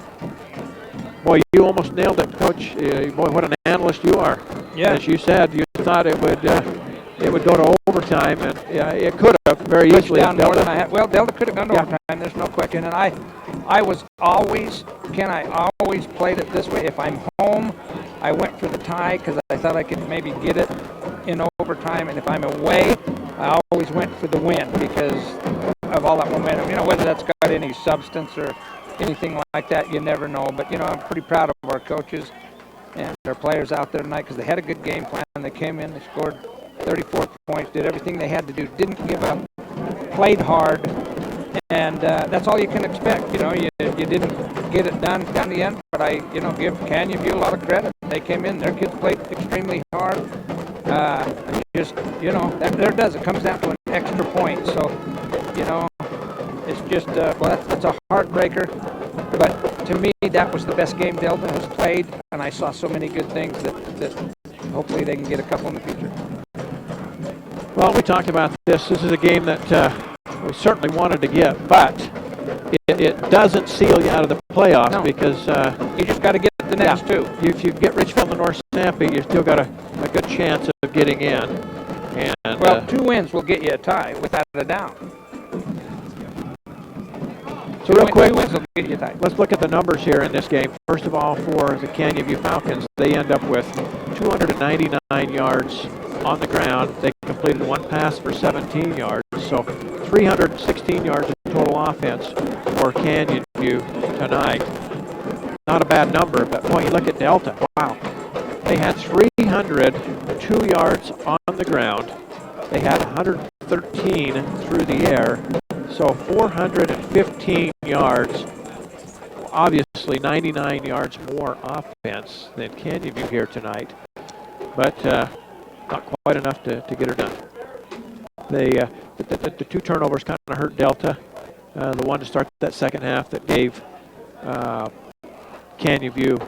Boy, you almost nailed it, Coach. Boy, what an analyst you are. Yeah. As you said, you thought it would go to overtime, and it could have very easily. Down more than I had. Well, Delta could have gone to overtime. There's no question. And I was always, I always played it this way. If I'm home, I went for the tie because I thought I could maybe get it in overtime. And if I'm away, I always went for the win because of all that momentum. You know, whether that's got any substance or anything like that, you never know. But, you know, I'm pretty proud of our coaches and our players out there tonight because they had a good game plan. They came in, they scored 34 points, did everything they had to do, didn't give up, played hard, and that's all you can expect. You know, you didn't get it done down the end, but I, you know, give Canyon View a lot of credit. They came in, their kids played extremely hard. Just, you know, there it does. It comes down to an extra point. So, you know, it's just, well, that's a heartbreaker. But to me, that was the best game Delta has played, and I saw so many good things that hopefully they can get a couple in the future. Well, we talked about this. This is a game that we certainly wanted to get, but it doesn't seal you out of the playoffs because you just got to get the next two. If you get Richfield and North Sanpete, you still got a good chance of getting in. And well, 2 wins will get you a tie, without a doubt. So real quick, 2 wins will get you a tie. Let's look at the numbers here in this game. First of all, for the Canyon View Falcons, they end up with 299 yards on the ground. They completed 1 pass for 17 yards, so 316 yards of total offense for Canyon View tonight. Not a bad number, but boy, you look at Delta. Wow. They had 302 yards on the ground. They had 113 through the air, so 415 yards. Obviously, 99 yards more offense than Canyon View here tonight, but not quite enough to get her done. The 2 turnovers kind of hurt Delta. The one to start that second half that gave Canyon View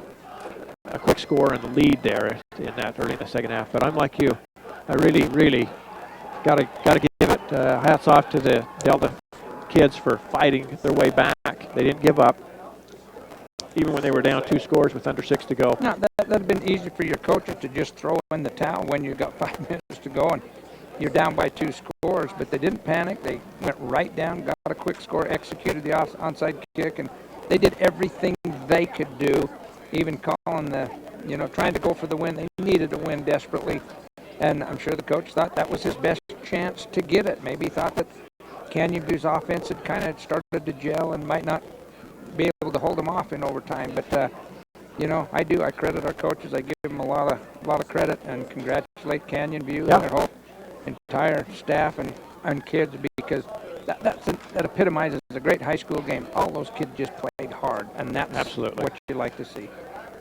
a quick score and the lead there in that early in the second half. But I'm like you. I really got to give it hats off to the Delta kids for fighting their way back. They didn't give up, even when they were down 2 scores with under 6 to go. No, that'd have been easy for your coaches to just throw in the towel when you got 5 minutes to go and you're down by 2 scores, but they didn't panic. They went right down, got a quick score, executed the onside kick, and they did everything they could do, even calling the, you know, trying to go for the win. They needed to win desperately, and I'm sure the coach thought that was his best chance to get it. Maybe he thought that Canyon View's offense had kind of started to gel and might not be able to hold them off in overtime, but you know, I credit our coaches. I give them a lot of credit and congratulate Canyon View and their whole entire staff and kids, because that epitomizes a great high school game. All those kids just played hard, and that's absolutely what you like to see.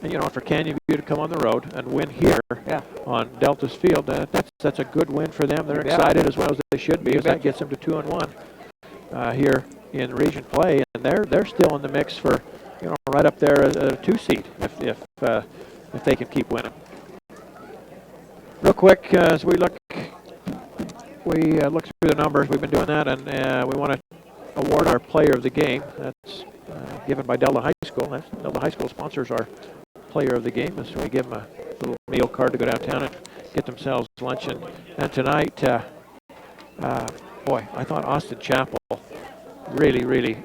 And you know, for Canyon View to come on the road and win here on Delta's field, that's a good win for them. They're excited as well as they should be, as that gets them to 2-1 here in region play, and they're still in the mix for, you know, right up there as a 2 seed if they can keep winning. Real quick, as we look through the numbers. We've been doing that, and we want to award our player of the game. That's given by Delta High School. Delta High School sponsors our player of the game, so we give them a little meal card to go downtown and get themselves lunch. And tonight, boy, I thought Austin Chapel really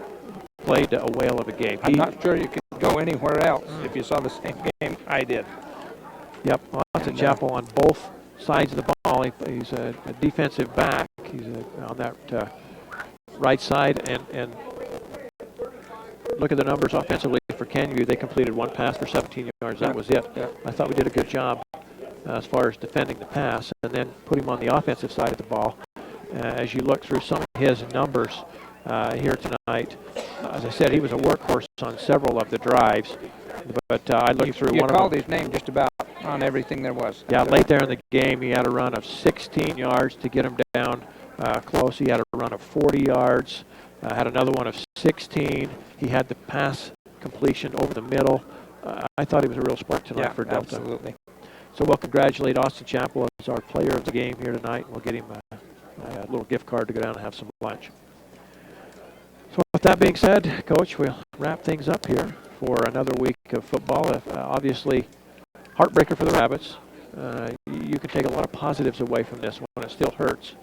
played a whale of a game. I'm not sure you could go anywhere else if you saw the same game I did. Yep, Austin Chapel on both sides of the ball. He's a defensive back. He's on that right side, and look at the numbers offensively for Canyon View. They completed 1 pass for 17 yards. That was it. Yeah. I thought we did a good job as far as defending the pass, and then put him on the offensive side of the ball. As you look through some of his numbers here tonight, as I said, he was a workhorse on several of the drives. But I looked through one of them. You called his name just about on everything there was. Yeah, late there in the game, he had a run of 16 yards to get him down close. He had a run of 40 yards, had another one of 16. He had the pass completion over the middle. I thought he was a real spark tonight for Delta. Absolutely. So we'll congratulate Austin Chapel as our player of the game here tonight. We'll get him a little gift card to go down and have some lunch. So with that being said, Coach, we'll wrap things up here for another week of football. Obviously, heartbreaker for the Rabbits. You can take a lot of positives away from this one. It still hurts.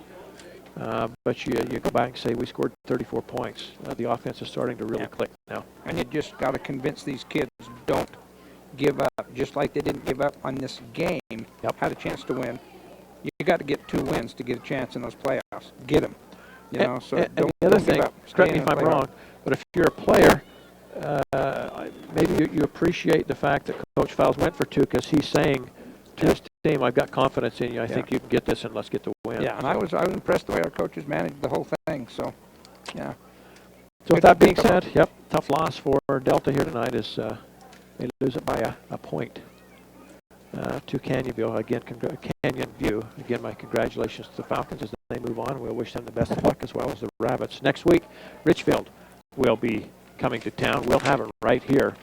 But you go back and say, we scored 34 points. The offense is starting to really click now. And you just got to convince these kids, don't give up. Just like they didn't give up on this game, had a chance to win. You got to get 2 wins to get a chance in those playoffs. Get them. You know, so and don't, the other don't give thing, up. correct Stay me in if the I'm playoff. wrong, but if you're a player, maybe you appreciate the fact that Coach Fowles went for 2 because he's saying to his team, I've got confidence in you. I think you can get this, and let's get the win. Yeah, and I was impressed the way our coaches managed the whole thing. So, yeah. So with that being said, tough loss for Delta here tonight as they lose it by a point to Canyonville. Again, Canyon View. Again, my congratulations to the Falcons as they move on. We'll wish them the best of luck as well as the Rabbits. Next week, Richfield will be coming to town. We'll have it right here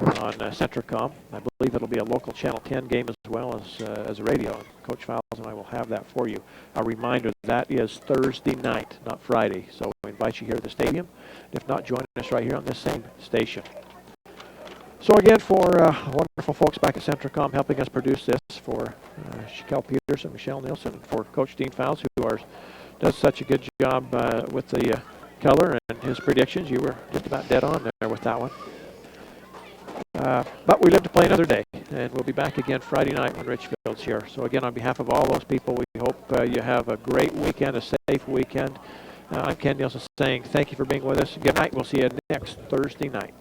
on Centricom. I believe it'll be a local Channel 10 game as well as a radio. Coach Fowles and I will have that for you. A reminder, that is Thursday night, not Friday. So we invite you here at the stadium. If not, join us right here on this same station. So again, for wonderful folks back at Centricom helping us produce this, for Shaquille Peterson, Michelle Nielsen, and for Coach Dean Fowles, who does such a good job with the color and his predictions. You were just about dead on there with that one. But we live to play another day, and we'll be back again Friday night when Richfield's here. So again, on behalf of all those people, we hope you have a great weekend, a safe weekend. I'm Ken Nielsen saying thank you for being with us. Good night. We'll see you next Thursday night.